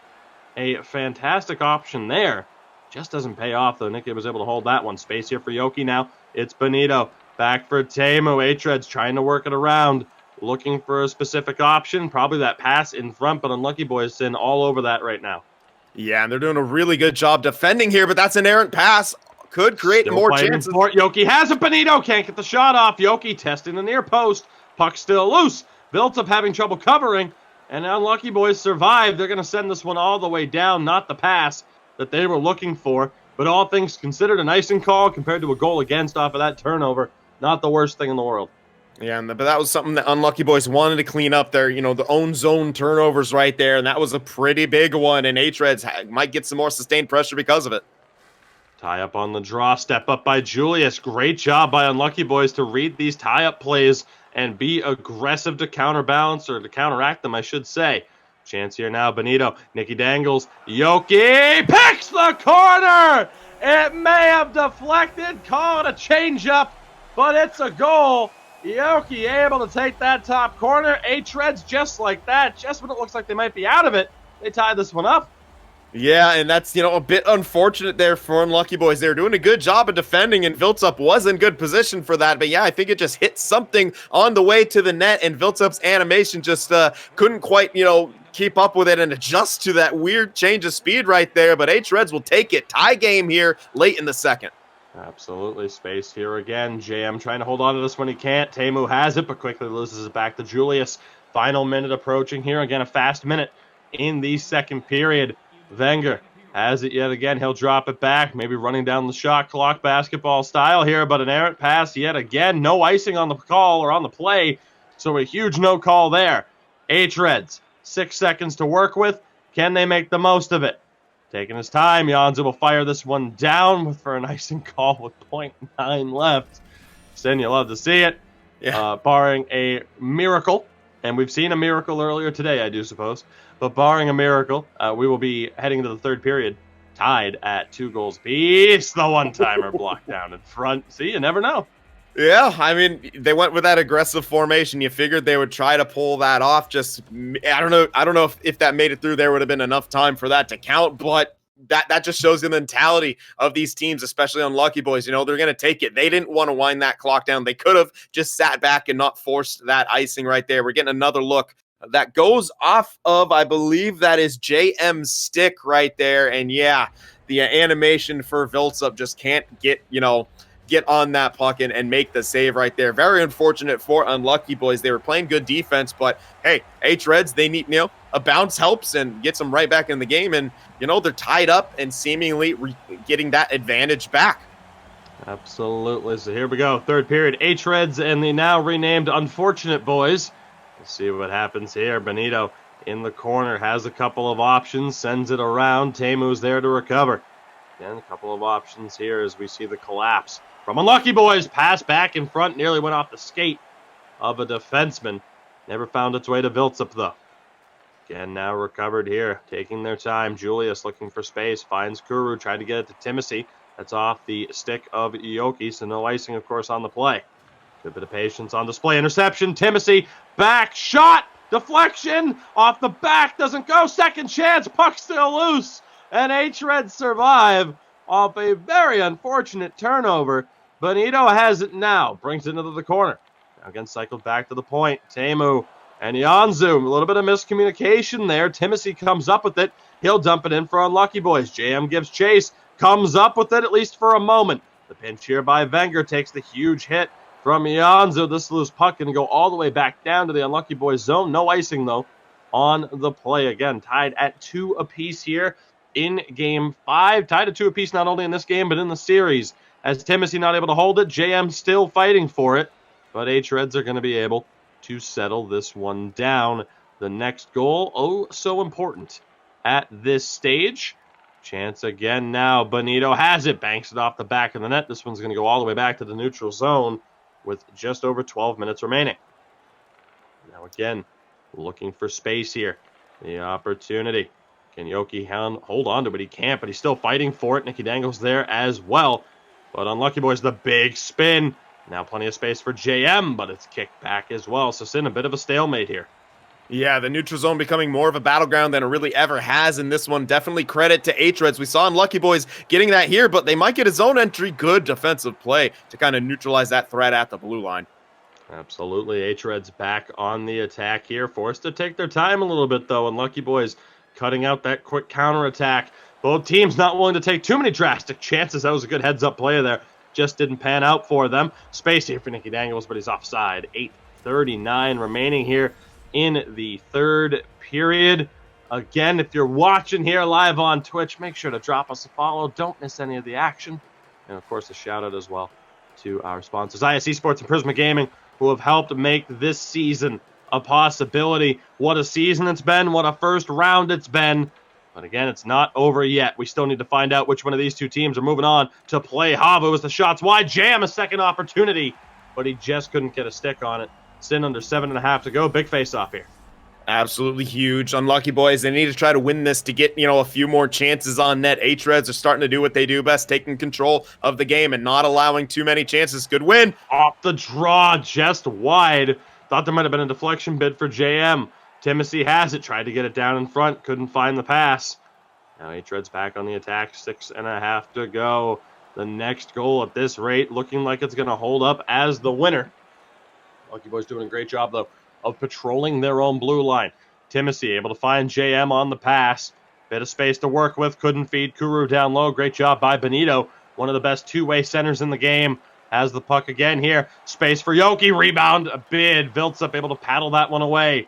A fantastic option there. Just doesn't pay off, though. Nicky was able to hold that one. Space here for Yoki now. It's Benito. Back for Teemu. hREDS trying to work it around. Looking for a specific option. Probably that pass in front, but Unlucky Boys in all over that right now. Yeah, and they're doing a really good job defending here, but that's an errant pass. Could create Still more fighting chances. for it. Yoki has it. Benito can't get the shot off. Yoki testing the near post. Puck still loose. Built up having trouble covering, and Unlucky Boys survive. They're going to send this one all the way down. Not the pass that they were looking for, but all things considered, an icing call compared to a goal against off of that turnover. Not the worst thing in the world. Yeah, but that was something that Unlucky Boys wanted to clean up there. You know, the own zone turnovers right there, and that was a pretty big one, and hREDS might get some more sustained pressure because of it. Tie up on the draw, step up by Julius. Great job by Unlucky Boys to read these tie-up plays and be aggressive to counterbalance, or to counteract them, I should say. Chance here now, Benito. Nicky dangles. Yoki picks the corner! It may have deflected, call it a change-up, but it's a goal. Yoki able to take that top corner. hREDS just like that. Just when it looks like they might be out of it, they tie this one up. Yeah, and that's, a bit unfortunate there for Unlucky Boys. They were doing a good job of defending, and Viltsup was in good position for that. But yeah, I think it just hit something on the way to the net, and Viltsup's animation just couldn't quite, keep up with it and adjust to that weird change of speed right there. But hREDS will take it. Tie game here late in the second. Absolutely. Space here again. JM trying to hold on to this when he can't. Teemu has it, but quickly loses it back to Julius. Final minute approaching here. Again, a fast minute in the second period. Wenger has it yet again. He'll drop it back, maybe running down the shot clock basketball style here, but an errant pass yet again. No icing on the call or on the play, so a huge no call there. hREDS, 6 seconds to work with. Can they make the most of it? Taking his time, Janza will fire this one down for an icing call with 0.9 left. Sin, you love to see it. Yeah. Barring a miracle, and we've seen a miracle earlier today, I do suppose, but barring a miracle, we will be heading to the third period tied at 2 goals apiece. The one-timer blocked down in front. See, you never know. Yeah, I mean, they went with that aggressive formation. You figured they would try to pull that off. I don't know if that made it through. There would have been enough time for that to count, but that just shows the mentality of these teams, especially Unlucky Boys. They're going to take it. They didn't want to wind that clock down. They could have just sat back and not forced that icing right there. We're getting another look that goes off of, I believe that is JM's stick right there. And yeah, the animation for Viltsup just can't get on that puck and make the save right there. Very unfortunate for Unlucky Boys. They were playing good defense, but hey, hREDS, they need, a bounce helps and gets them right back in the game. And, they're tied up and seemingly getting that advantage back. Absolutely. So here we go. Third period. hREDS and the now renamed Unfortunate Boys. Let's see what happens here. Benito in the corner, has a couple of options, sends it around. Teemu's there to recover. Again, a couple of options here as we see the collapse from Unlucky Boys. Pass back in front, nearly went off the skate of a defenseman. Never found its way to Viltsup, though. Again, now recovered here, taking their time. Julius looking for space, finds Kuru, tried to get it to Timothy. That's off the stick of Yoki, so no icing, of course, on the play. Good bit of patience on display. Interception, Timothy, back, shot, deflection, off the back, doesn't go. Second chance, puck still loose. And hREDS survive off a very unfortunate turnover. Benito has it now, brings it into the corner. Now again cycled back to the point. Teemu and Janzu, a little bit of miscommunication there. Timothy comes up with it. He'll dump it in for Unlucky Boys. JM gives chase, comes up with it at least for a moment. The pinch here by Wenger takes the huge hit from Janzu. This loose puck going to go all the way back down to the Unlucky Boys zone. No icing, though, on the play. Again, tied at 2 apiece here in Game 5. Tied at 2 apiece not only in this game, but in the series. As Timothy not able to hold it, JM still fighting for it. But hREDS are going to be able to settle this one down. The next goal, oh, so important at this stage. Chance again now. Benito has it, banks it off the back of the net. This one's going to go all the way back to the neutral zone with just over 12 minutes remaining. Now again, looking for space here. The opportunity. Can Yoki hold on to it? He can't, but he's still fighting for it. Nicky Dangle's there as well. But Unlucky Boys, the big spin. Now plenty of space for JM, but it's kicked back as well. So Sin, a bit of a stalemate here. Yeah, the neutral zone becoming more of a battleground than it really ever has in this one. Definitely credit to hREDS. We saw Unlucky Boys getting that here, but they might get a zone entry. Good defensive play to kind of neutralize that threat at the blue line. Absolutely. hREDS back on the attack here. Forced to take their time a little bit, though. Unlucky Boys cutting out that quick counterattack. Both teams not willing to take too many drastic chances. That was a good heads-up play there. Just didn't pan out for them. Space here for Nicky Dangles, but he's offside. 8:39 remaining here in the third period. Again, if you're watching here live on Twitch, make sure to drop us a follow. Don't miss any of the action. And, of course, a shout-out as well to our sponsors, ISE Sports and Prisma Gaming, who have helped make this season a possibility. What a season it's been. What a first round it's been. But again, it's not over yet. We still need to find out which one of these two teams are moving on to play Havu as the shots wide. Jam a second opportunity, but he just couldn't get a stick on it. Sin under 7.5 to go. Big face-off here. Absolutely huge. Unlucky Boys, they need to try to win this to get, a few more chances on net. hREDS are starting to do what they do best, taking control of the game and not allowing too many chances. Good win. Off the draw, just wide. Thought there might have been a deflection bid for JM. Timothy has it, tried to get it down in front, couldn't find the pass. Now hREDS back on the attack, 6.5 to go. The next goal at this rate looking like it's going to hold up as the winner. Lucky Boys doing a great job, though, of patrolling their own blue line. Timothy able to find JM on the pass. Bit of space to work with, couldn't feed Kuru down low. Great job by Benito, one of the best two-way centers in the game. Has the puck again here. Space for Yoki, rebound, a bid. Viltsup able to paddle that one away.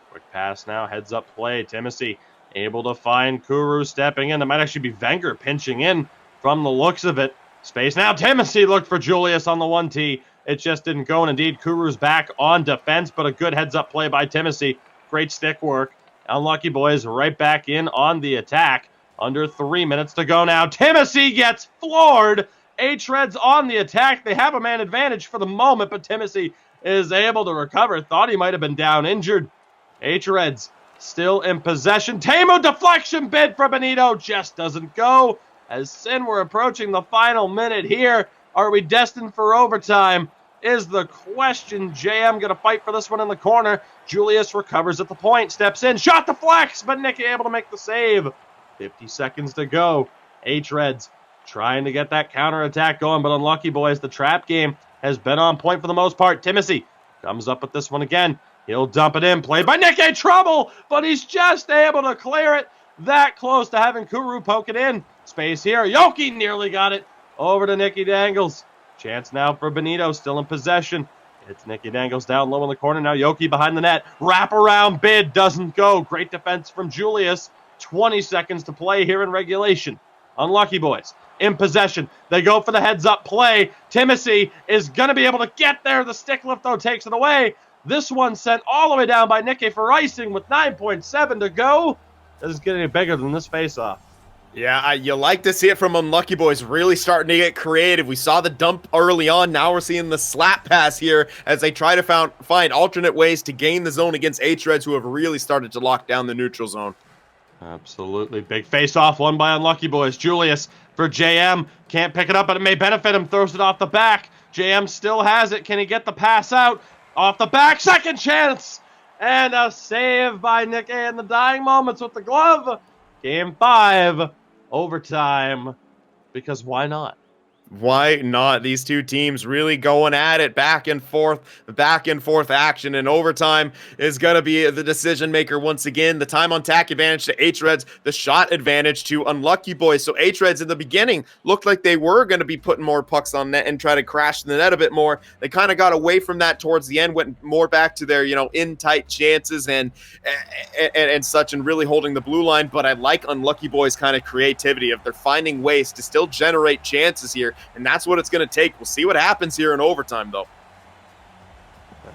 Quick pass now, heads up play. Timothy able to find Kuru stepping in. That might actually be Wenger pinching in from the looks of it. Space now, Timothy looked for Julius on the 1T. It just didn't go, and indeed Kuru's back on defense, but a good heads up play by Timothy. Great stick work. Unlucky Boys right back in on the attack. Under 3 minutes to go now. Timothy gets floored. hREDS on the attack. They have a man advantage for the moment, but Timothy is able to recover. Thought he might have been down injured. hREDS still in possession. Teemu deflection bid for Benito just doesn't go. As Sin, we're approaching the final minute here. Are we destined for overtime? Is the question. JM going to fight for this one in the corner. Julius recovers at the point, steps in, shot deflects, but Nicky able to make the save. 50 seconds to go. hREDS trying to get that counterattack going, but Unlucky Boys, the trap game has been on point for the most part. Timothy comes up with this one again. He'll dump it in, played by Nicky, trouble, but he's just able to clear it. That close to having Kuru poke it in. Space here, Yoki nearly got it. Over to Nicky Dangles. Chance now for Benito, still in possession. It's Nicky Dangles down low in the corner. Now Yoki behind the net. Wrap around bid, doesn't go. Great defense from Julius. 20 seconds to play here in regulation. Unlucky Boys in possession. They go for the heads-up play. Timothy is going to be able to get there. The stick lift, though, takes it away. This one sent all the way down by Nicky for icing with 9.7 to go. This is getting bigger than this face-off. Yeah, you like to see it from Unlucky Boys really starting to get creative. We saw the dump early on. Now we're seeing the slap pass here as they try to find alternate ways to gain the zone against hREDS, who have really started to lock down the neutral zone. Absolutely. Big face-off won by Unlucky Boys. Julius for JM. Can't pick it up, but it may benefit him. Throws it off the back. JM still has it. Can he get the pass out? Off the back. Second chance. And a save by Nicky in the dying moments with the glove. Game 5. Overtime. Because why not? Why not? These two teams really going at it, back and forth action, and overtime is going to be the decision maker once again. The time on tack advantage to hREDS, the shot advantage to Unlucky Boys. So hREDS in the beginning looked like they were going to be putting more pucks on net and try to crash the net a bit more. They kind of got away from that towards the end, went more back to their, in tight chances and such, and really holding the blue line. But I like Unlucky Boys' kind of creativity of they're finding ways to still generate chances here. And that's what it's going to take. We'll see what happens here in overtime, though.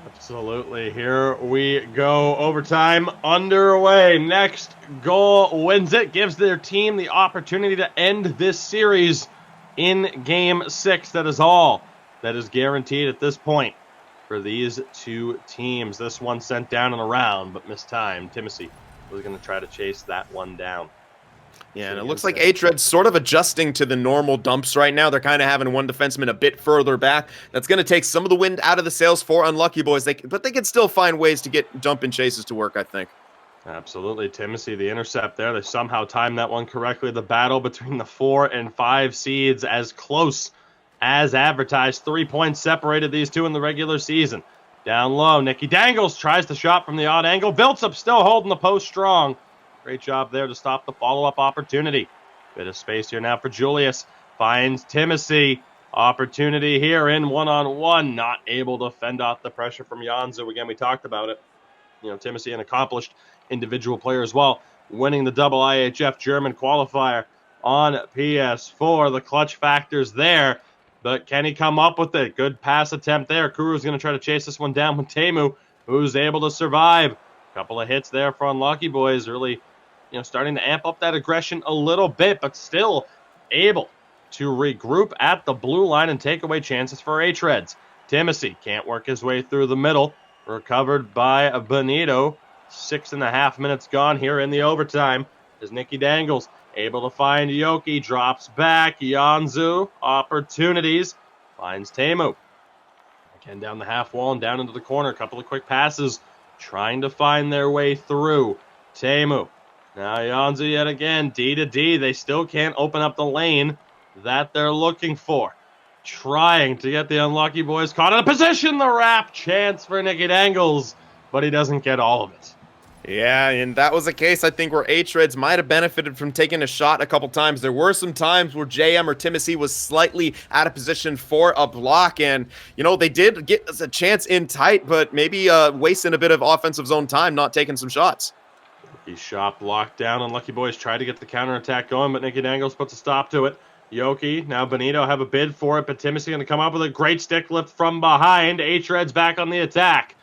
Absolutely. Here we go. Overtime underway. Next goal wins it. Gives their team the opportunity to end this series in Game 6. That is all that is guaranteed at this point for these two teams. This one sent down and around, but missed time. Timothy was going to try to chase that one down. Yeah, and it looks like hREDS sort of adjusting to the normal dumps right now. They're kind of having one defenseman a bit further back. That's going to take some of the wind out of the sails for Unlucky Boys. But they can still find ways to get jump and chases to work, I think. Absolutely. Timothy, the intercept there. They somehow timed that one correctly. The battle between the 4 and 5 seeds as close as advertised. 3 points separated these two in the regular season. Down low, Nicky Dangles tries the shot from the odd angle. Viltsup still holding the post strong. Great job there to stop the follow-up opportunity. Bit of space here now for Julius. Finds Timothy. Opportunity here in one-on-one. Not able to fend off the pressure from Janzu. Again, we talked about it. Timothy, an accomplished individual player as well. Winning the double IHF German qualifier on PS4. The clutch factors there. But can he come up with it? Good pass attempt there. Kuru's going to try to chase this one down with Teemu, who's able to survive. Couple of hits there for Unlucky Boys. Really starting to amp up that aggression a little bit, but still able to regroup at the blue line and take away chances for hREDS. Timothy can't work his way through the middle. Recovered by Benito. 6.5 minutes gone here in the overtime. As Nicky Dangles able to find Yoki. Drops back. Janzu. Opportunities. Finds Teemu. Again down the half wall and down into the corner. A couple of quick passes. Trying to find their way through. Teemu. Now Janzu yet again. D to D. They still can't open up the lane that they're looking for. Trying to get the Unlucky Boys caught in a position. The wrap chance for Nicky Dangles. But he doesn't get all of it. Yeah, and that was a case, I think, where hREDS might have benefited from taking a shot a couple times. There were some times where JM or Timothy was slightly out of position for a block, and, they did get us a chance in tight, but maybe wasting a bit of offensive zone time, not taking some shots. He's shot blocked down. Unlucky Boys tried to get the counterattack going, but Nicky Dangles puts a stop to it. Yoki, now Benito have a bid for it, but Timothy going to come up with a great stick lift from behind. hREDS back on the attack.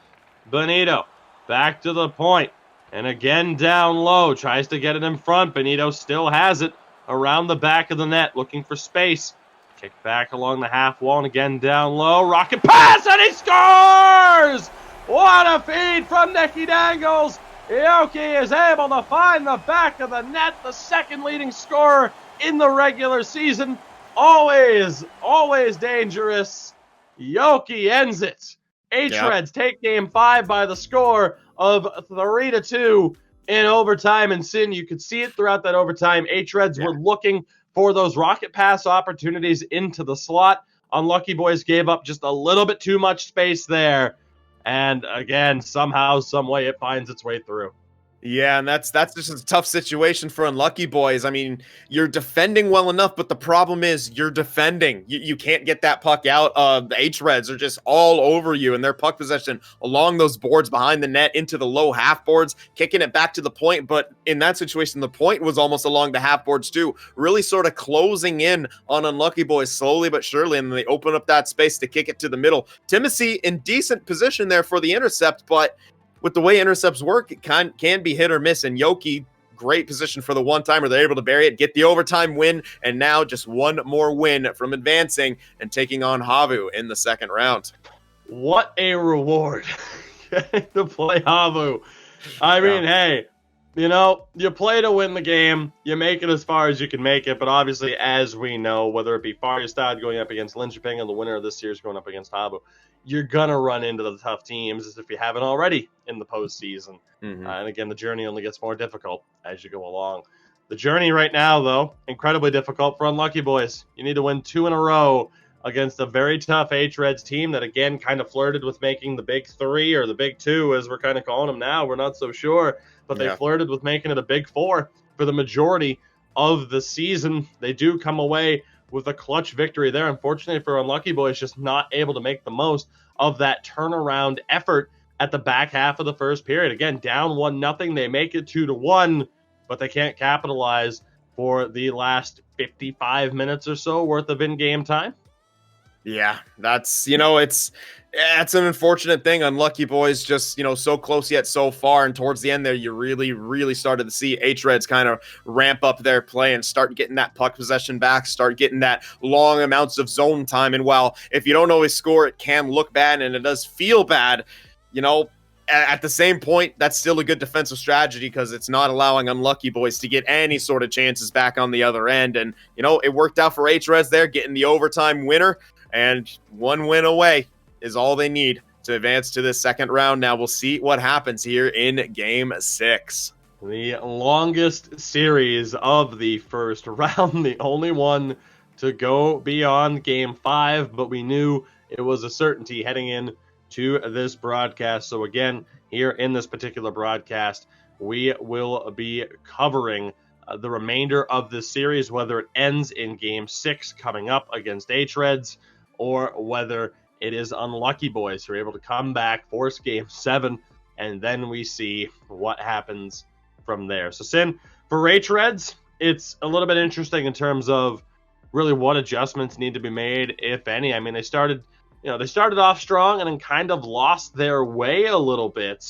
Benito back to the point. And again down low. Tries to get it in front. Benito still has it around the back of the net. Looking for space. Kick back along the half wall. And again down low. Rocket pass. And he scores! What a feed from Nicky Dangles. Yoki is able to find the back of the net. The second leading scorer in the regular season. Always dangerous. Yoki ends it. hREDS take Game 5 by the score of 3-2 in overtime. And Sin, you could see it throughout that overtime. hREDS were looking for those rocket pass opportunities into the slot. Unlucky Boys gave up just a little bit too much space there. And again, somehow, some way, it finds its way through. Yeah, and that's just a tough situation for Unlucky Boys. I mean, you're defending well enough, but the problem is you're defending. You can't get that puck out. The hREDS are just all over you, and their puck possession along those boards behind the net into the low half boards, kicking it back to the point. But in that situation, the point was almost along the half boards too, really sort of closing in on Unlucky Boys slowly but surely, and they open up that space to kick it to the middle. Timothy in decent position there for the intercept, but with the way intercepts work, it can be hit or miss. And Yoki, great position for the one-timer. They're able to bury it, get the overtime win, and now just one more win from advancing and taking on Havu in the second round. What a reward to play Havu. I mean, hey, you know, you play to win the game. You make it as far as you can make it. But obviously, as we know, whether it be Färjestad going up against Linköping and the winner of this series going up against Havu, you're going to run into the tough teams as if you haven't already in the postseason. And again, the journey only gets more difficult as you go along. The journey right now, though, incredibly difficult for Unlucky Boys. You need to win 2 in a row against a very tough hREDS team that, again, kind of flirted with making the big 3 or the big 2, as we're kind of calling them now. We're not so sure. But they flirted with making it a big 4 for the majority of the season. They do come away with a clutch victory there. Unfortunately for Unlucky Boys, just not able to make the most of that turnaround effort at the back half of the first period. Again, down 1-0. They make it 2-1, but they can't capitalize for the last 55 minutes or so worth of in-game time. Yeah, that's, it's an unfortunate thing. Unlucky Boys just, so close yet so far. And towards the end there, you really, really started to see hREDS kind of ramp up their play and start getting that puck possession back, start getting that long amounts of zone time. And while if you don't always score, it can look bad and it does feel bad, at the same point, that's still a good defensive strategy because it's not allowing Unlucky Boys to get any sort of chances back on the other end. And, it worked out for hREDS there, getting the overtime winner. And 1 win away is all they need to advance to the second round. Now we'll see what happens here in Game 6. The longest series of the first round, the only one to go beyond Game 5, but we knew it was a certainty heading in to this broadcast. So again, here in this particular broadcast, we will be covering the remainder of this series, whether it ends in Game 6 coming up against hREDS, or whether it is Unlucky Boys who are able to come back, force Game 7, and then we see what happens from there. So, Sin, for hREDS, it's a little bit interesting in terms of really what adjustments need to be made, if any. I mean, they started off strong and then kind of lost their way a little bit,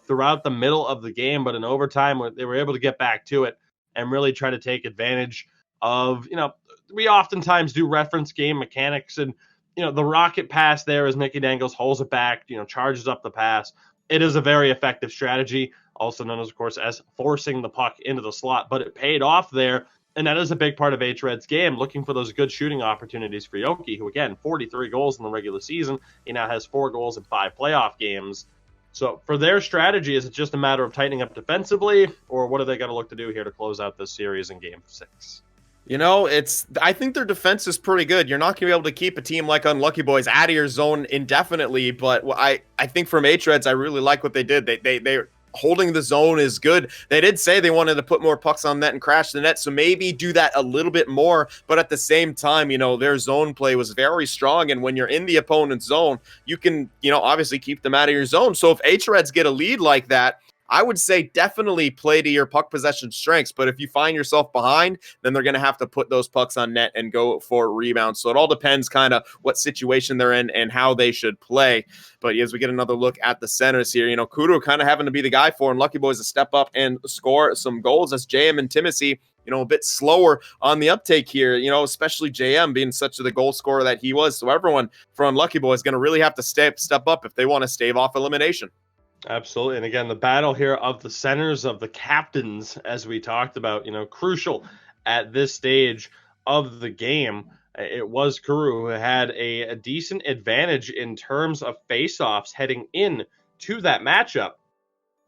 throughout the middle of the game, but in overtime, they were able to get back to it and really try to take advantage of, we oftentimes do reference game mechanics, and the rocket pass there as Mickey Dangles holds it back, charges up the pass. It is a very effective strategy, also known as, of course, as forcing the puck into the slot, but it paid off there, and that is a big part of hRED's game, looking for those good shooting opportunities for Yoki, who, again, 43 goals in the regular season. He now has 4 goals in 5 playoff games. So for their strategy, is it just a matter of tightening up defensively, or what are they going to look to do here to close out this series in Game 6? I think their defense is pretty good. You're not going to be able to keep a team like Unlucky Boys out of your zone indefinitely, but I think from hREDS, I really like what they did. They're holding the zone is good. They did say they wanted to put more pucks on net and crash the net, so maybe do that a little bit more, but at the same time, their zone play was very strong, and when you're in the opponent's zone, you can, obviously keep them out of your zone. So if hREDS get a lead like that, I would say definitely play to your puck possession strengths, but if you find yourself behind, then they're going to have to put those pucks on net and go for rebounds. So it all depends kind of what situation they're in and how they should play. But as we get another look at the centers here, Kudo kind of having to be the guy for Unlucky Boys to step up and score some goals, as JM and Timothy, a bit slower on the uptake here, especially JM being such the goal scorer that he was. So everyone for Unlucky Boys is going to really have to step up if they want to stave off elimination. Absolutely. And again, the battle here of the centers, of the captains, as we talked about, crucial at this stage of the game. It was Kuru who had a decent advantage in terms of faceoffs heading in to that matchup.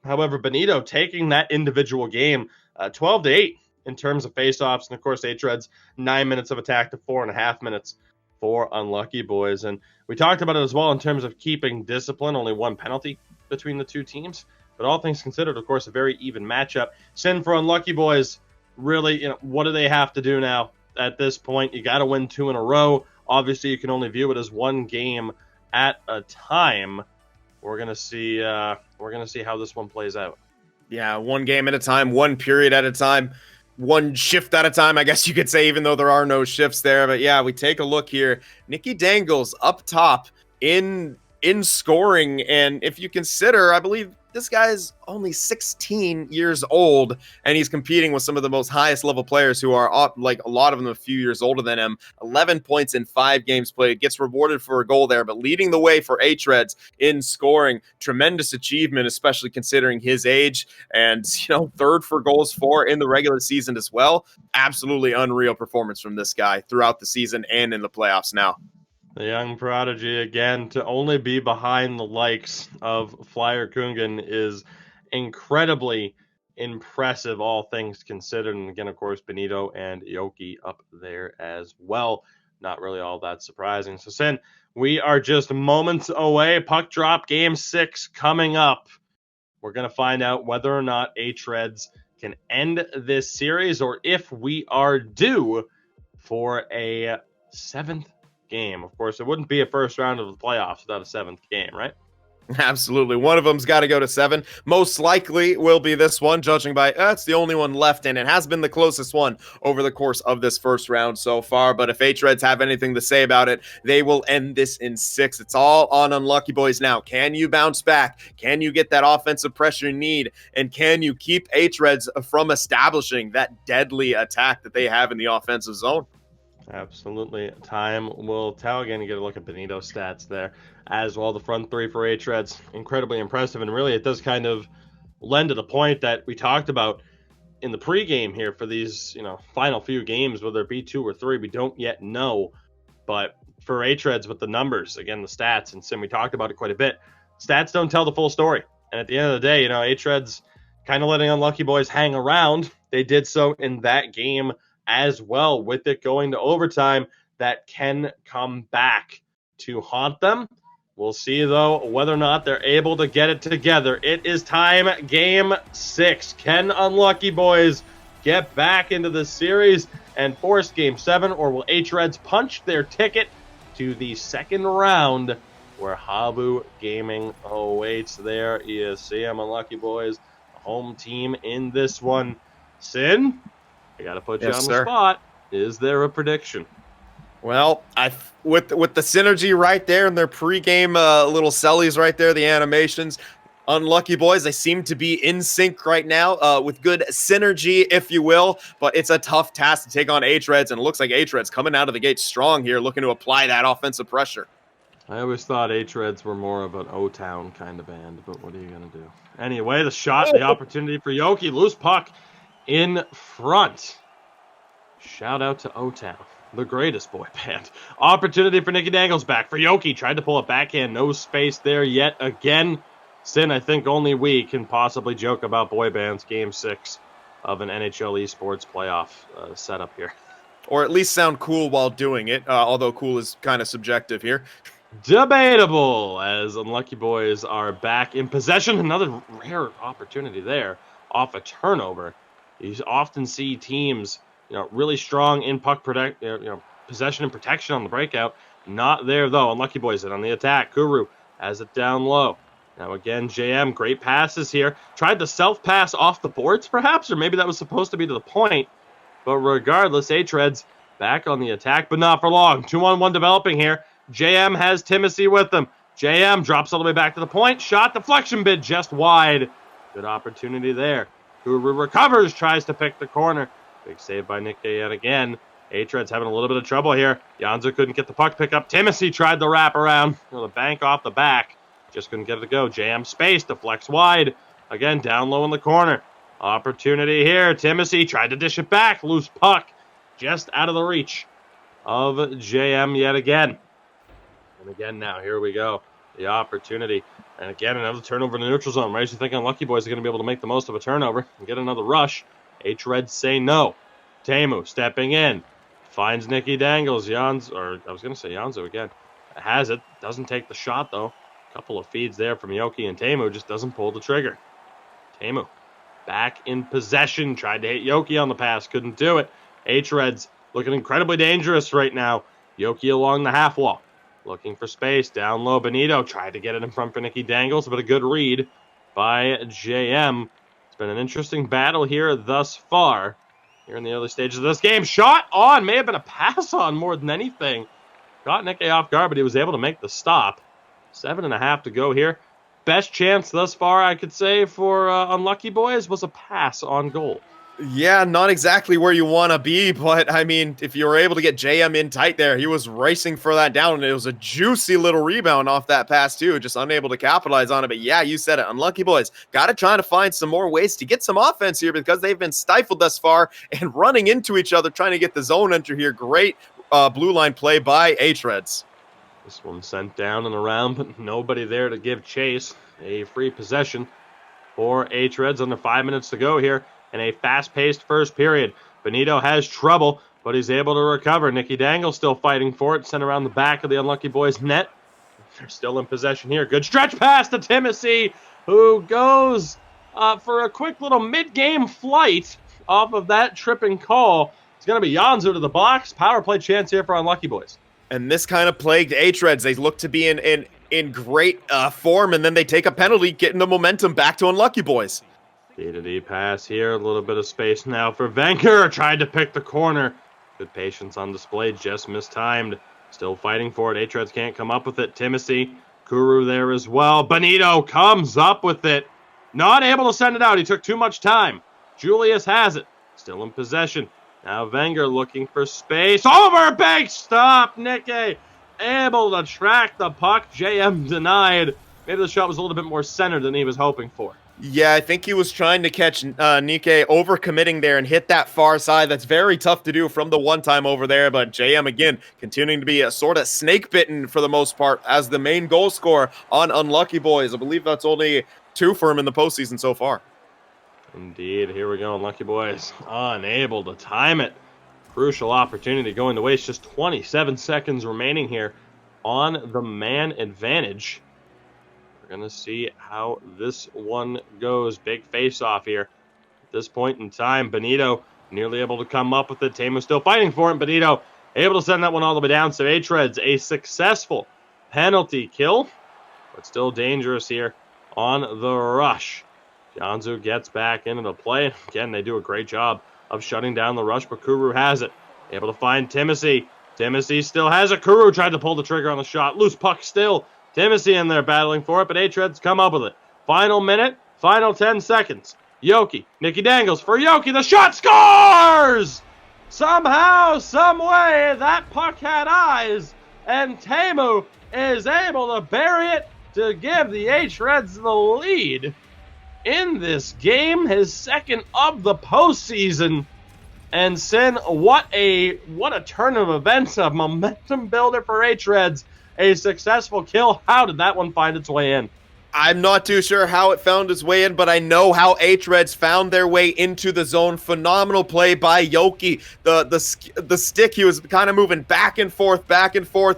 However, Benito taking that individual game 12-8 in terms of faceoffs. And of course, hREDS 9 minutes of attack to 4.5 minutes for Unlucky Boys. And we talked about it as well in terms of keeping discipline, only 1 penalty between the two teams. But all things considered, of course, a very even matchup. Sin, for Unlucky Boys, really, what do they have to do now at this point? You got to win 2 in a row. Obviously, you can only view it as one game at a time. We're gonna see how this one plays out. Yeah, one game at a time, one period at a time, one shift at a time, I guess you could say, even though there are no shifts there. But yeah, we take a look here. Nicky Dangles up top in scoring, and if you consider, I believe this guy's only 16 years old, and he's competing with some of the most highest level players who are up, like a lot of them a few years older than him. 11 points in 5 games played, gets rewarded for a goal there, but leading the way for hREDS in scoring. Tremendous achievement, especially considering his age, and 3rd for goals for in the regular season as well. Absolutely unreal performance from this guy throughout the season and in the playoffs now. The young prodigy, again, to only be behind the likes of Flyer Kungen is incredibly impressive, all things considered. And again, of course, Benito and Yoki up there as well. Not really all that surprising. So, Sin, we are just moments away. Puck drop game 6 coming up. We're going to find out whether or not hREDS can end this series, or if we are due for a 7th game. Of course, it wouldn't be a first round of the playoffs without a 7th game, right? Absolutely. One of them's got to go to 7. Most likely will be this one, judging by it's the only one left, and it has been the closest one over the course of this first round so far. But if hREDS have anything to say about it, they will end this in 6. It's all on Unlucky Boys now. Can you bounce back? Can you get that offensive pressure you need? And can you keep hREDS from establishing that deadly attack that they have in the offensive zone? Absolutely. Time will tell. Again, you get a look at Benito's stats there as well. The front 3 for hREDS, incredibly impressive. And really, it does kind of lend to the point that we talked about in the pregame here for these, final few games, whether it be 2 or 3, we don't yet know. But for hREDS with the numbers, again, the stats, and Sim, we talked about it quite a bit. Stats don't tell the full story. And at the end of the day, hREDS kind of letting Unlucky Boys hang around. They did so in that game as well, with it going to overtime. That can come back to haunt them. We'll see, though, whether or not they're able to get it together. It is time, game 6. Can Unlucky Boys get back into the series and force game 7, or will hREDS punch their ticket to the second round where Habu Gaming awaits? There you see them, Unlucky Boys, the home team in this one. Sin, I got to put you on the spot. Is there a prediction? Well, with the synergy right there and their pregame little sellies right there, the animations, Unlucky Boys, they seem to be in sync right now with good synergy, if you will. But it's a tough task to take on hREDS, and it looks like hREDS coming out of the gate strong here, looking to apply that offensive pressure. I always thought hREDS were more of an O-Town kind of band, but what are you going to do? Anyway, the shot, the opportunity for Yoki. Loose puck in front. Shout out to O-Town, the greatest boy band. Opportunity for Nicky Dangles, back for Yoki. Tried to pull a backhand. No space there yet again. Sin, I think only we can possibly joke about boy bands game 6 of an NHL esports playoff setup here. Or at least sound cool while doing it, although cool is kind of subjective here. Debatable, as Unlucky Boys are back in possession. Another rare opportunity there off a turnover. You often see teams, really strong in puck possession and protection on the breakout. Not there, though. Unlucky Boys in on the attack. Kuru has it down low. Now again, JM, great passes here. Tried to self-pass off the boards, perhaps, or maybe that was supposed to be to the point. But regardless, hREDS back on the attack, but not for long. 2-on-1 developing here. JM has Timothy with them. JM drops all the way back to the point. Shot deflection bid just wide. Good opportunity there. Kuru recovers, tries to pick the corner. Big save by Nick yet again. hREDS having a little bit of trouble here. Janza couldn't get the puck pick up. Timothy tried the wrap around. The bank off the back. Just couldn't get it to go. JM space, deflects wide. Again, down low in the corner. Opportunity here. Timothy tried to dish it back. Loose puck. Just out of the reach of JM yet again. And again now, here we go. The opportunity. And again, another turnover in the neutral zone. Right? You think Unlucky Boys are going to be able to make the most of a turnover and get another rush. hREDS say no. Teemu stepping in. Finds Nicky Dangles. Janzo again. Has it. Doesn't take the shot, though. Couple of feeds there from Yoki, and Teemu just doesn't pull the trigger. Teemu back in possession. Tried to hit Yoki on the pass. Couldn't do it. hREDS looking incredibly dangerous right now. Yoki along the half wall. Looking for space. Down low. Benito tried to get it in front for Nicky Dangles, but a good read by JM. It's been an interesting battle here thus far. Here in the early stages of this game. Shot on. May have been a pass on more than anything. Got Nicky off guard, but he was able to make the stop. 7.5 to go here. Best chance thus far, I could say, for Unlucky Boys was a pass on goal. Yeah, not exactly where you want to be, but I mean, if you were able to get JM in tight there, he was racing for that down, and it was a juicy little rebound off that pass too, just unable to capitalize on it. But yeah, you said it, Unlucky Boys got to try to find some more ways to get some offense here because they've been stifled thus far and running into each other, trying to get the zone enter here. Great blue line play by hREDS. This one sent down and around, but nobody there to give chase. A free possession for hREDS. Under 5 minutes to go here in a fast-paced first period. Benito has trouble, but he's able to recover. Nicky Dangle still fighting for it. Sent around the back of the Unlucky Boys net. They're still in possession here. Good stretch pass to Timothy, who goes for a quick little mid-game flight off of that tripping call. It's going to be Janzu to the box. Power play chance here for Unlucky Boys. And this kind of plagued hREDS. They look to be in great form, and then they take a penalty, getting the momentum back to Unlucky Boys. D-to-D pass here. A little bit of space now for Venker. Tried to pick the corner. Good patience on display. Just mistimed. Still fighting for it. hREDS can't come up with it. Timothy, Kuru there as well. Benito comes up with it. Not able to send it out. He took too much time. Julius has it. Still in possession. Now Wenger looking for space. Over big stop. Nicky able to track the puck. JM denied. Maybe the shot was a little bit more centered than he was hoping for. Yeah, I think he was trying to catch Nicky overcommitting there and hit that far side. That's very tough to do from the one time over there. But JM, again, continuing to be a sort of snake-bitten for the most part as the main goal scorer on Unlucky Boys. I believe that's only 2 for him in the postseason so far. Indeed. Here we go. Unlucky Boys unable to time it. Crucial opportunity going to waste. Just 27 seconds remaining here on the man advantage. We're going to see how this one goes. Big face-off here. At this point in time, Benito nearly able to come up with it. Teemu still fighting for it. Benito able to send that one all the way down. So hREDS, a successful penalty kill, but still dangerous here on the rush. Janzu gets back into the play. Again, they do a great job of shutting down the rush, but Kuru has it. Able to find Timothy. Timothy still has it. Kuru tried to pull the trigger on the shot. Loose puck still. Timothy in there battling for it, but hREDS come up with it. Final minute, final 10 seconds. Yoki, Nicky Dangles for Yoki. The shot scores! Somehow, some way, that puck had eyes, and Teemu is able to bury it to give the hREDS the lead in this game, his second of the postseason. And Sin, what a turn of events, a momentum builder for hREDS. A successful kill. How did that one find its way in? I'm not too sure how it found its way in, but I know how hREDS found their way into the zone. Phenomenal play by Yoki. The stick, he was kind of moving back and forth,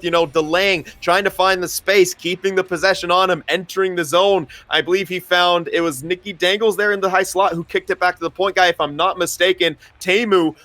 you know, delaying, trying to find the space, keeping the possession on him, entering the zone. I believe he found, it was Nicky Dangles there in the high slot who kicked it back to the point guy, if I'm not mistaken. Teemu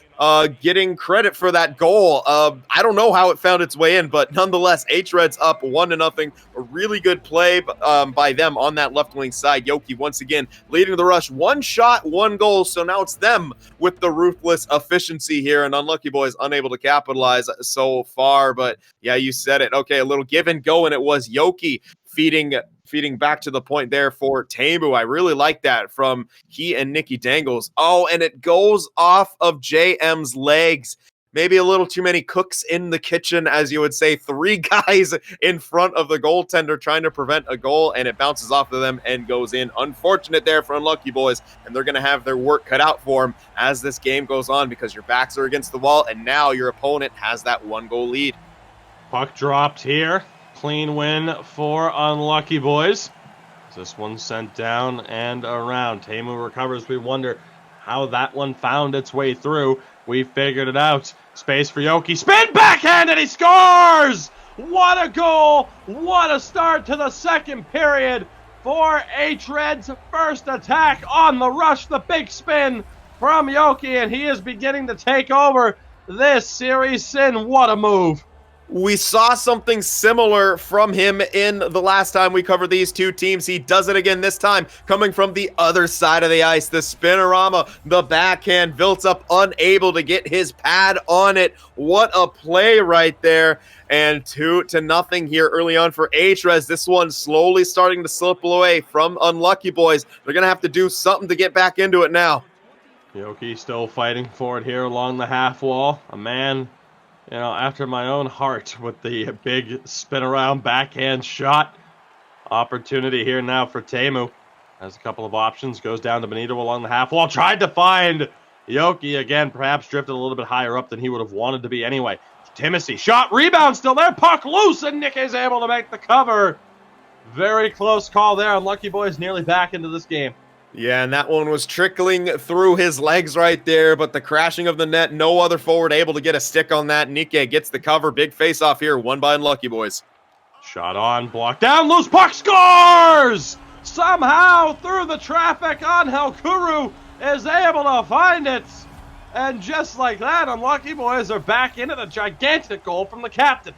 getting credit for that goal. I don't know how it found its way in, but nonetheless, hREDS up 1-0. A really good play by them on that left wing side. Yoki once again leading the rush. 1 shot, 1 goal. So now it's them with the ruthless efficiency here, and Unlucky Boys unable to capitalize so far. But yeah, you said it. Okay, a little give and go, and it was Yoki feeding back to the point there for Teemu. I really like that from he and Nicky Dangles. Oh, and it goes off of JM's legs. Maybe a little too many cooks in the kitchen, as you would say. 3 guys in front of the goaltender trying to prevent a goal, and it bounces off of them and goes in. Unfortunate there for Unlucky Boys, and they're going to have their work cut out for them as this game goes on because your backs are against the wall, and now your opponent has that 1-goal lead. Puck dropped here. Clean win for Unlucky Boys. This one sent down and around. Teemu recovers. We wonder how that one found its way through. We figured it out. Space for Yoki. Spin backhand and he scores! What a goal! What a start to the second period for hREDS. First attack on the rush, the big spin from Yoki, and he is beginning to take over this series. Sin, what a move. We saw something similar from him in the last time we covered these two teams. He does it again this time, coming from the other side of the ice. The spinorama, the backhand, Viltsup unable to get his pad on it. What a play right there. And 2-0 here early on for hREDS. This one slowly starting to slip away from Unlucky Boys. They're going to have to do something to get back into it now. Yoki still fighting for it here along the half wall. A man, after my own heart with the big spin around backhand shot. Opportunity here now for Teemu. Has a couple of options. Goes down to Benito along the half wall. Tried to find Yoki again. Perhaps drifted a little bit higher up than he would have wanted to be anyway. Timothy, shot, rebound still there. Puck loose, and Nick is able to make the cover. Very close call there. Unlucky Boys nearly back into this game. Yeah, and that one was trickling through his legs right there, but the crashing of the net, no other forward able to get a stick on that. Nikke gets the cover. Big face-off here, won by Unlucky Boys. Shot on, blocked down, loose puck, scores! Somehow, through the traffic, Angel Kuru is able to find it. And just like that, Unlucky Boys are back into the gigantic goal from the captain.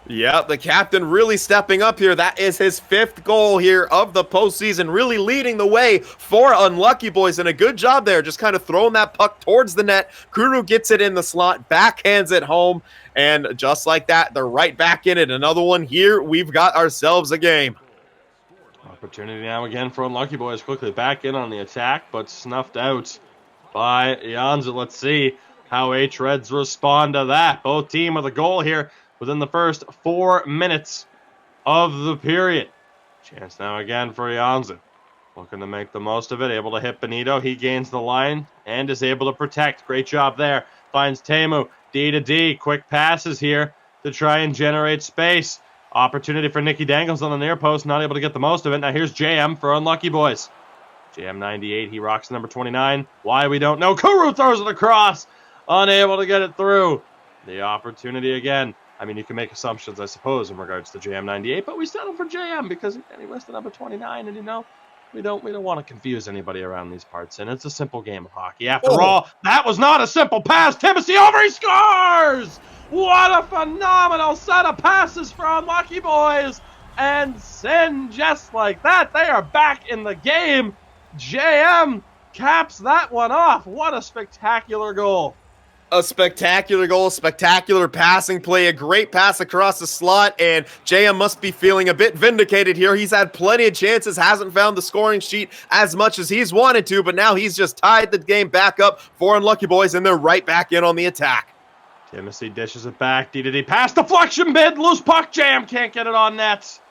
Yeah, the captain really stepping up here. That is his 5th goal here of the postseason, really leading the way for Unlucky Boys, and a good job there, just kind of throwing that puck towards the net. Kuru gets it in the slot, backhands it home, and just like that, they're right back in it. Another one here. We've got ourselves a game. Opportunity now again for Unlucky Boys, quickly back in on the attack, but snuffed out by Janza. Let's see how hREDS respond to that. Both team with a goal here within the first 4 minutes of the period. Chance now again for Janza. Looking to make the most of it. Able to hit Benito. He gains the line and is able to protect. Great job there. Finds Teemu. D to D. Quick passes here to try and generate space. Opportunity for Nicky Dangles on the near post. Not able to get the most of it. Now here's JM for Unlucky Boys. JM 98. He rocks number 29. Why, we don't know. Kuru throws it across. Unable to get it through. The opportunity again. I mean, you can make assumptions, I suppose, in regards to JM 98, but we settle for JM because he listed number 29, and we don't want to confuse anybody around these parts, and it's a simple game of hockey. After all, that was not a simple pass. Timothy over, he scores! What a phenomenal set of passes for Unlucky Boys, and Sin, just like that, they are back in the game. JM caps that one off. What a spectacular goal. A spectacular goal, spectacular passing play, a great pass across the slot, and JM must be feeling a bit vindicated here. He's had plenty of chances, hasn't found the scoring sheet as much as he's wanted to, but now he's just tied the game back up for Unlucky Boys, and they're right back in on the attack. Timothy dishes it back, D-to-D pass, deflection bid, loose puck, JM can't get it on net.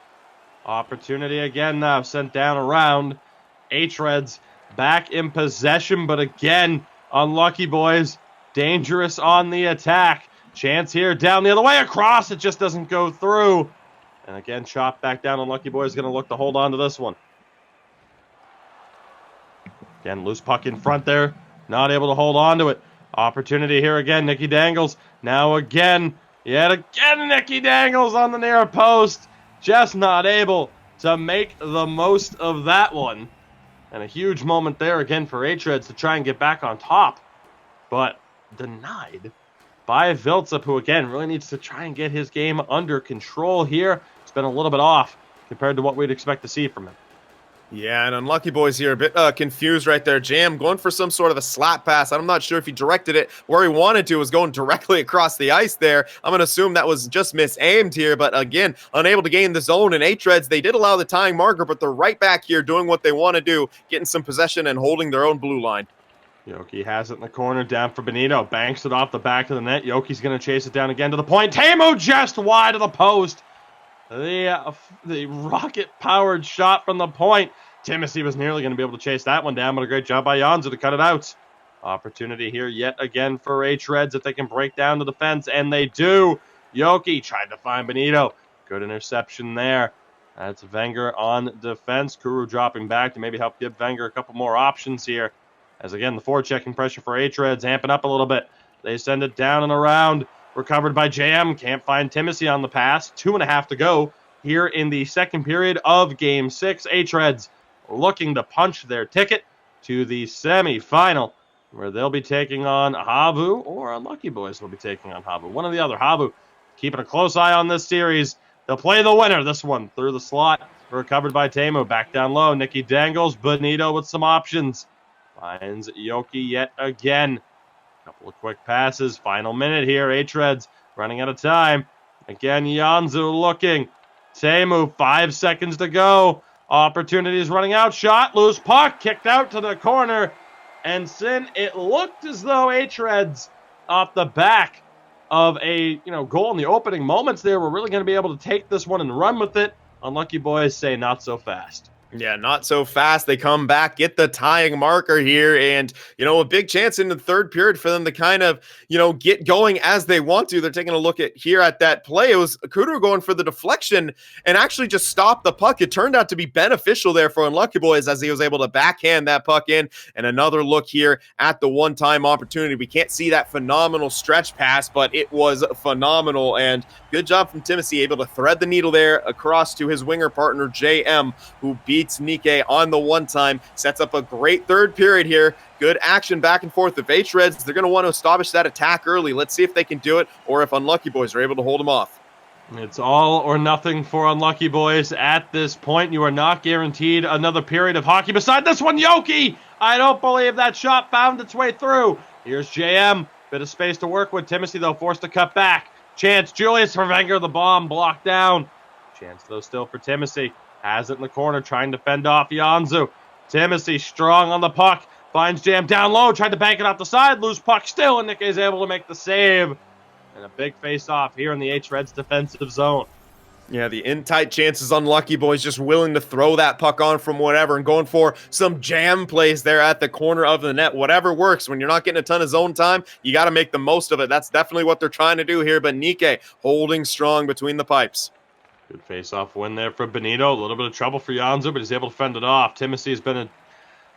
Opportunity again now, sent down around. hREDS back in possession, but again, Unlucky Boys dangerous on the attack. Chance here down the other way across. It just doesn't go through. And again, chopped back down. Unlucky Boys going to look to hold on to this one. Again, loose puck in front there. Not able to hold on to it. Opportunity here again. Nicky Dangles. Now again. Yet again, Nicky Dangles on the near post. Just not able to make the most of that one. And a huge moment there again for hREDS to try and get back on top. But denied by Viltsup, who again really needs to try and get his game under control here. It's been a little bit off compared to what we'd expect to see from him. Yeah, and Unlucky Boys here a bit confused right there. Jam going for some sort of a slap pass. I'm not sure if he directed it where he wanted to. It was going directly across the ice there. I'm going to assume that was just misaimed here, but again, unable to gain the zone. And hREDS, they did allow the tying marker, but they're right back here doing what they want to do, getting some possession and holding their own blue line. Yoki has it in the corner, down for Benito. Banks it off the back of the net. Yoki's going to chase it down again to the point. Teemu just wide of the post. The rocket-powered shot from the point. Timothy was nearly going to be able to chase that one down, but a great job by Janza to cut it out. Opportunity here yet again for hREDS if they can break down the defense, and they do. Yoki tried to find Benito. Good interception there. That's Wenger on defense. Kuru dropping back to maybe help give Wenger a couple more options here. As again, the forechecking pressure for hREDS amping up a little bit. They send it down and around. Recovered by JM. Can't find Timothy on the pass. 2.5 to go here in the second period of Game 6. hREDS looking to punch their ticket to the semifinal, where they'll be taking on Havu, or Unlucky Boys will be taking on Havu. One or the other. Havu keeping a close eye on this series. They'll play the winner. This one through the slot. Recovered by Teemu. Back down low. Nikki dangles. Benito with some options. Finds Yoki yet again. Couple of quick passes. Final minute here. hREDS running out of time. Again, Janzu looking. Teemu, 5 seconds to go. Opportunities running out. Shot. Loose puck. Kicked out to the corner. And Sin, it looked as though hREDS, off the back of a goal in the opening moments there, were really going to be able to take this one and run with it. Unlucky Boys say not so fast. Yeah, not so fast. They come back, get the tying marker here, and, a big chance in the third period for them to kind of, get going as they want to. They're taking a look at that play. It was Kuru going for the deflection and actually just stopped the puck. It turned out to be beneficial there for Unlucky Boys as he was able to backhand that puck in. And another look here at the one-time opportunity. We can't see that phenomenal stretch pass, but it was phenomenal. And good job from Timothy, able to thread the needle there across to his winger partner, JM, who beats Nikke on the one-time, sets up a great third period here. Good action back and forth. If hREDS, they're going to want to establish that attack early. Let's see if they can do it, or if Unlucky Boys are able to hold them off. It's all or nothing for Unlucky Boys at this point. You are not guaranteed another period of hockey. Beside this one, Yoki! I don't believe that shot found its way through. Here's JM. Bit of space to work with. Timothy, though, forced to cut back. Chance. Julius for Wenger. The bomb blocked down. Chance, though, still for Timothy. Has it in the corner, trying to fend off Janzu. Timothy strong on the puck. Finds Jam down low, tried to bank it off the side. Loose puck still, and Nikke is able to make the save. And a big face-off here in the hREDS defensive zone. Yeah, the in-tight chances. Unlucky Boys just willing to throw that puck on from whatever and going for some jam plays there at the corner of the net. Whatever works. When you're not getting a ton of zone time, you got to make the most of it. That's definitely what they're trying to do here. But Nikke holding strong between the pipes. Good face-off win there for Benito. A little bit of trouble for Janzu, but he's able to fend it off. Timothy has been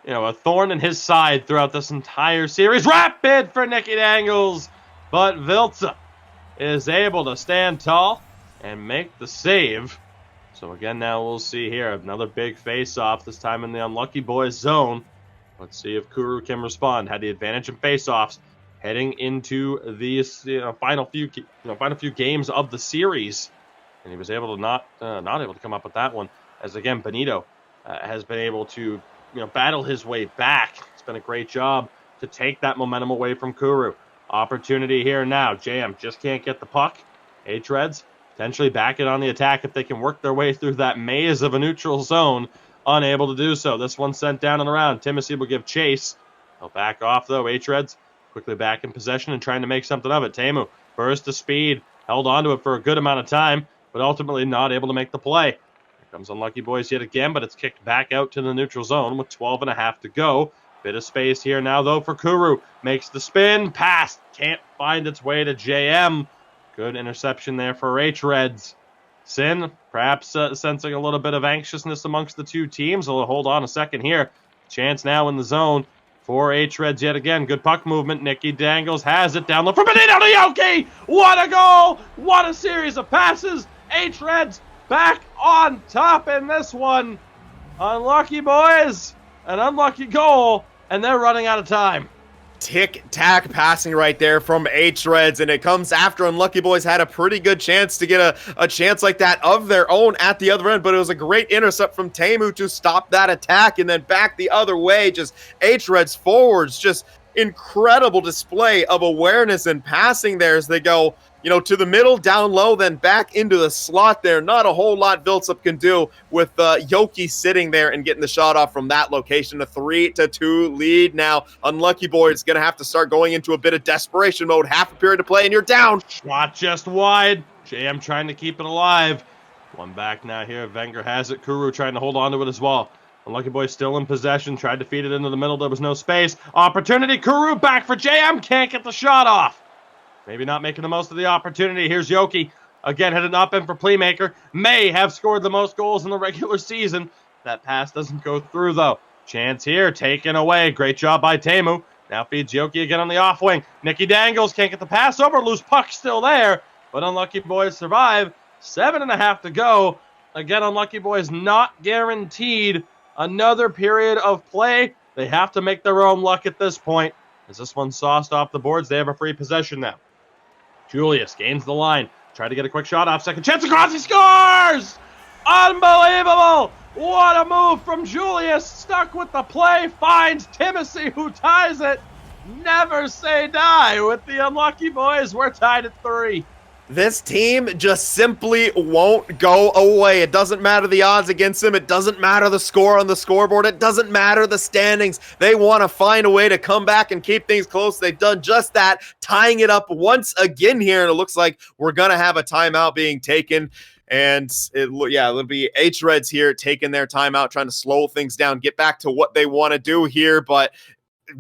a thorn in his side throughout this entire series. Rapid for Nikki Dangles, but Viltza is able to stand tall and make the save. So again, now we'll see here another big face-off, this time in the Unlucky Boys zone. Let's see if Kuru can respond. Had the advantage in face-offs heading into these final few games of the series. And he was able to not able to come up with that one, as again Benito has been able to battle his way back. It's been a great job to take that momentum away from Kuru. Opportunity here now. Jam just can't get the puck. hREDS potentially back it on the attack if they can work their way through that maze of a neutral zone. Unable to do so. This one sent down and around. Timothy will give chase. He'll back off though. hREDS quickly back in possession and trying to make something of it. Teemu burst to speed, held onto it for a good amount of time, but ultimately not able to make the play. Here comes Unlucky Boys yet again, but it's kicked back out to the neutral zone with 12.5 to go. Bit of space here now, though, for Kuru. Makes the spin, pass, can't find its way to JM. Good interception there for hREDS. Sin, perhaps sensing a little bit of anxiousness amongst the two teams. He'll hold on a second here. Chance now in the zone for hREDS yet again. Good puck movement. Nikki Dangles has it down low for Benito to Yoki. What a goal! What a series of passes! hREDS back on top in this one. Unlucky Boys, an unlucky goal, and they're running out of time. Tick-tack passing right there from hREDS, and it comes after Unlucky Boys had a pretty good chance to get a chance like that of their own at the other end, but it was a great intercept from Teemu to stop that attack, and then back the other way, just hREDS forwards, just incredible display of awareness and passing there as they go to the middle, down low, then back into the slot there. Not a whole lot Viltsup can do with Yoki sitting there and getting the shot off from that location. A 3-2 lead now. Unlucky Boys going to have to start going into a bit of desperation mode. Half a period to play, and you're down. Shot just wide. JM trying to keep it alive. One back now here. Wenger has it. Kuru trying to hold on to it as well. Unlucky Boys still in possession. Tried to feed it into the middle. There was no space. Opportunity. Kuru back for JM. Can't get the shot off. Maybe not making the most of the opportunity. Here's Yoki. Again, headed up in for playmaker. May have scored the most goals in the regular season. That pass doesn't go through, though. Chance here, taken away. Great job by Teemu. Now feeds Yoki again on the off wing. Nikki Dangles can't get the pass over. Loose puck still there. But Unlucky Boys survive. 7.5 to go. Again, Unlucky Boys not guaranteed another period of play. They have to make their own luck at this point. As this one's sauced off the boards, they have a free possession now. Julius gains the line. Try to get a quick shot off. Second chance across. He scores! Unbelievable! What a move from Julius. Stuck with the play. Finds Timothy, who ties it. Never say die with the Unlucky Boys. We're tied at 3. This team just simply won't go away. It doesn't matter the odds against them. It doesn't matter the score on the scoreboard. It doesn't matter the standings. They want to find a way to come back and keep things close. They've done just that, tying it up once again here. And it looks like we're going to have a timeout being taken. And it'll be hREDS here taking their timeout, trying to slow things down, get back to what they want to do here. But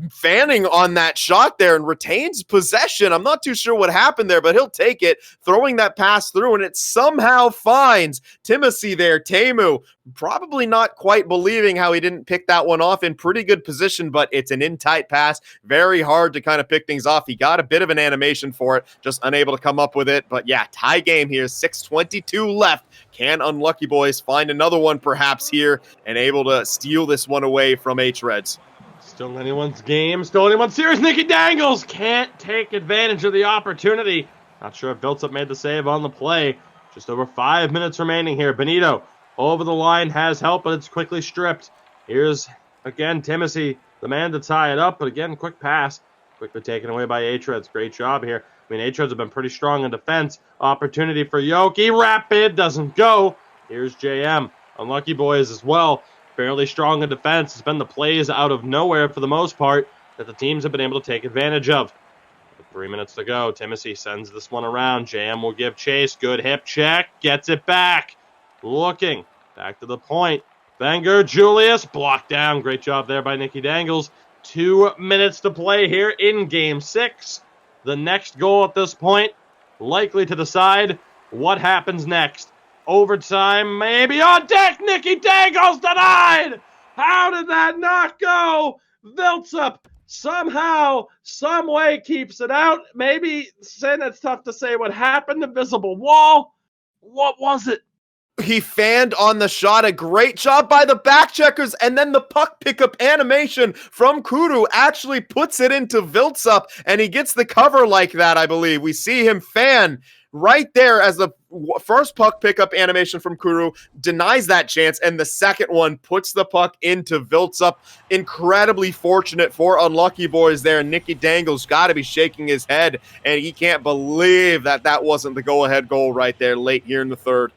fanning on that shot there and retains possession. I'm not too sure what happened there, but he'll take it, throwing that pass through, and it somehow finds Timothy there. Teemu probably not quite believing how he didn't pick that one off in pretty good position, but it's an in-tight pass. Very hard to kind of pick things off. He got a bit of an animation for it, just unable to come up with it. But yeah, tie game here, 6:22 left. Can Unlucky Boys find another one perhaps here and able to steal this one away from hREDS? Still anyone's game, still anyone's series. Nicky Dangles can't take advantage of the opportunity. Not sure if Viltsup made the save on the play. Just over 5 minutes remaining here. Benito over the line has help, but it's quickly stripped. Here's, again, Timothy, the man to tie it up. But again, quick pass. Quickly taken away by hREDS. Great job here. I mean, hREDS have been pretty strong in defense. Opportunity for Yoki. Rapid doesn't go. Here's JM. Unlucky Boys as well. Fairly strong in defense. It's been the plays out of nowhere for the most part that the teams have been able to take advantage of. With 3 minutes to go, Timothy sends this one around. JM will give chase. Good hip check. Gets it back. Looking. Back to the point. Wenger, Julius, blocked down. Great job there by Nicky Dangles. 2 minutes to play here in Game 6. The next goal at this point, likely to decide what happens next. Overtime, maybe on deck. Nicky Dangles denied. How did that not go? Viltsup somehow, some way keeps it out. Maybe, Sin, it's tough to say what happened. Invisible wall. What was it? He fanned on the shot. A great job by the back checkers, and then the puck pickup animation from Kuru actually puts it into Viltsup, and he gets the cover like that, I believe. We see him fan right there as the first puck pickup animation from Kuru denies that chance, and the second one puts the puck into Viltsup. Incredibly fortunate for Unlucky Boys there. Nicky Dangles got to be shaking his head, and he can't believe that that wasn't the go-ahead goal right there late here in the third.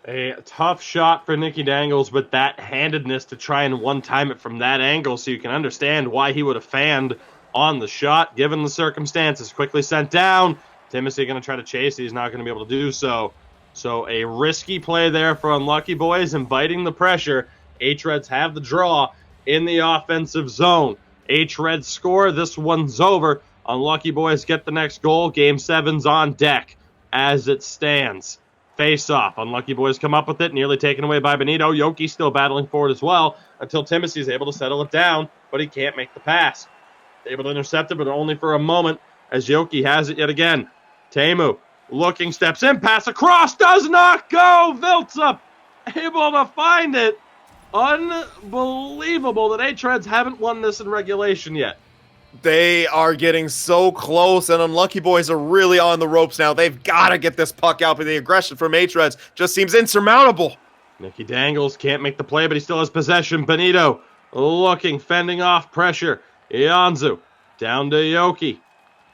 A tough shot for Nicky Dangles, but that handedness to try and one-time it from that angle, so you can understand why he would have fanned on the shot, given the circumstances. Quickly sent down. Timothy going to try to chase. He's not going to be able to do so. So a risky play there for Unlucky Boys, inviting the pressure. hREDS have the draw in the offensive zone. hREDS score. This one's over. Unlucky Boys get the next goal. Game 7's on deck as it stands. Face off. Unlucky Boys come up with it. Nearly taken away by Benito. Yoki still battling for it as well until Timothy's able to settle it down, but he can't make the pass. Able to intercept it, but only for a moment as Yoki has it yet again. Teemu looking, steps in, pass across, does not go. Viltsup able to find it. Unbelievable that hREDS haven't won this in regulation yet. They are getting so close, and Unlucky Boys are really on the ropes now. They've got to get this puck out, but the aggression from hREDS just seems insurmountable. Nicky Dangles can't make the play, but he still has possession. Benito looking, fending off pressure. Ianzu down to Yoki.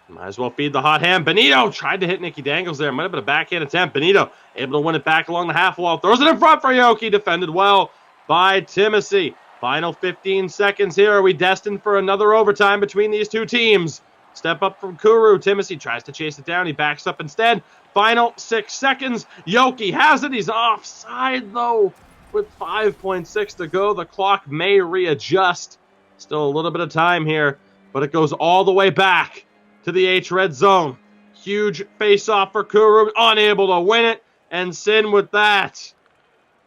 Might as well feed the hot hand. Benito tried to hit Nicky Dangles there. Might have been a backhand attempt. Benito able to win it back along the half wall. Throws it in front for Yoki. Defended well by Timothy. Final 15 seconds here. Are we destined for another overtime between these two teams? Step up from Kuru. Timothy tries to chase it down. He backs up instead. Final 6 seconds. Yoki has it. He's offside, though. With 5.6 to go, the clock may readjust. Still a little bit of time here, but it goes all the way back to the hREDS zone. Huge face-off for Kuru. Unable to win it. And Sin with that.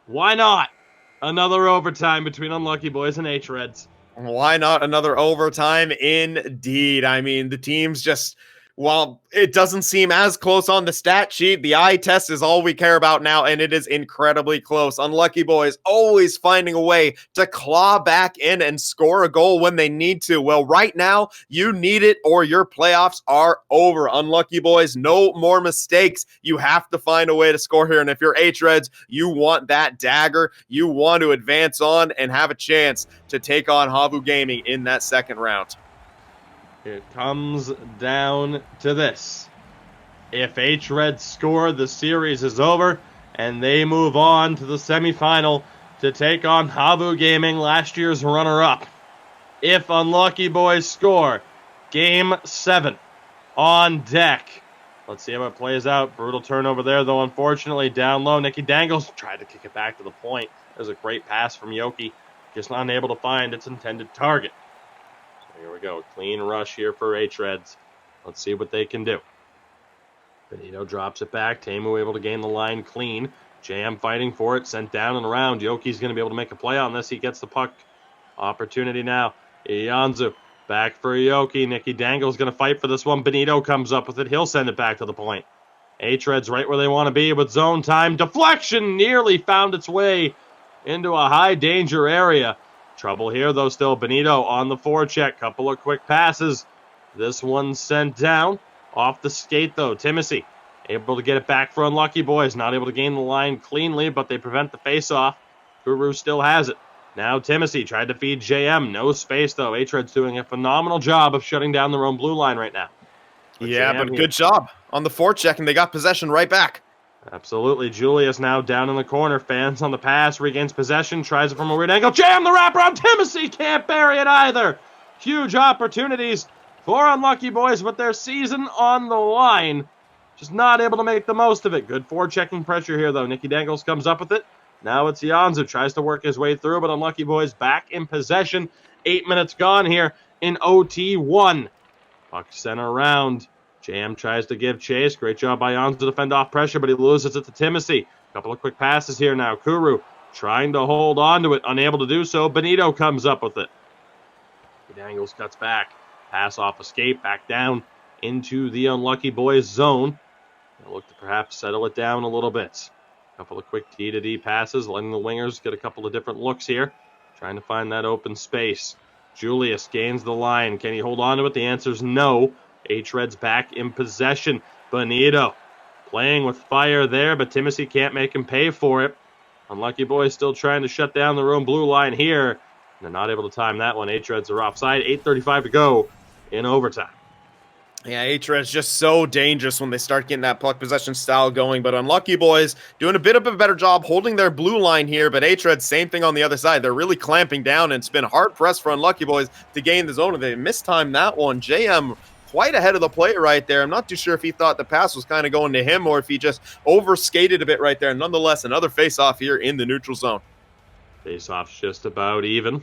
Why not? Another overtime between Unlucky Boys and hREDS. Why not another overtime? Indeed. I mean, the teams just While it doesn't seem as close on the stat sheet, the eye test is all we care about now, and it is incredibly close. Unlucky boys always finding a way to claw back in and score a goal when they need to. Well, right now, you need it or your playoffs are over. Unlucky boys, no more mistakes. You have to find a way to score here, and if you're hREDS, you want that dagger. You want to advance on and have a chance to take on Havu Gaming in that second round. It comes down to this. If hREDS score, the series is over, and they move on to the semifinal to take on Havu Gaming, last year's runner-up. If Unlucky Boys score, Game 7 on deck. Let's see how it plays out. Brutal turnover there, though, unfortunately. Down low, Nicky Dangles tried to kick it back to the point. There's a great pass from Yoki, just not able to find its intended target. Here we go. Clean rush here for hREDS. Let's see what they can do. Benito drops it back. Teemu able to gain the line clean. Jam fighting for it. Sent down and around. Yoki's going to be able to make a play on this. He gets the puck. Opportunity now. Ianzu back for Yoki. Nicky Dangle's going to fight for this one. Benito comes up with it. He'll send it back to the point. hREDS right where they want to be with zone time. Deflection nearly found its way into a high danger area. Trouble here, though, still. Benito on the forecheck. Couple of quick passes. This one sent down. Off the skate, though. Timothy able to get it back for Unlucky Boys. Not able to gain the line cleanly, but they prevent the face-off. Guru still has it. Now Timothy tried to feed JM. No space, though. hREDS doing a phenomenal job of shutting down their own blue line right now. Yeah, but good job on the forecheck, and they got possession right back. Absolutely. Julius now down in the corner. Fans on the pass. Regains possession. Tries it from a weird angle. Jam the wraparound. Timothy can't bury it either. Huge opportunities for Unlucky Boys with their season on the line. Just not able to make the most of it. Good forechecking pressure here, though. Nicky Dangles comes up with it. Now it's Janzu. Tries to work his way through, but Unlucky Boys back in possession. 8 minutes gone here in OT1. Puck sent around. Jam tries to give chase. Great job by Janzu to defend off pressure, but he loses it to Timothy. Couple of quick passes here now. Kuru trying to hold on to it. Unable to do so. Benito comes up with it. Dangles cuts back. Pass off escape. Back down into the Unlucky Boys zone. They'll look to perhaps settle it down a little bit. Couple of quick D-to-D passes, letting the wingers get a couple of different looks here. Trying to find that open space. Julius gains the line. Can he hold on to it? The answer is no. hREDS back in possession. Benito playing with fire there, but Timothy can't make him pay for it. Unlucky Boys still trying to shut down their own blue line here. They're not able to time that one. hREDS are offside. 8:35 to go in overtime. Yeah, hREDS just so dangerous when they start getting that puck possession style going, but Unlucky Boys doing a bit of a better job holding their blue line here, but hREDS, same thing on the other side. They're really clamping down, and it's been hard-pressed for Unlucky Boys to gain the zone, and they mistimed that one. JM quite ahead of the play right there. I'm not too sure if he thought the pass was kind of going to him or if he just overskated a bit right there. Nonetheless, another face-off here in the neutral zone. Face-off's just about even. A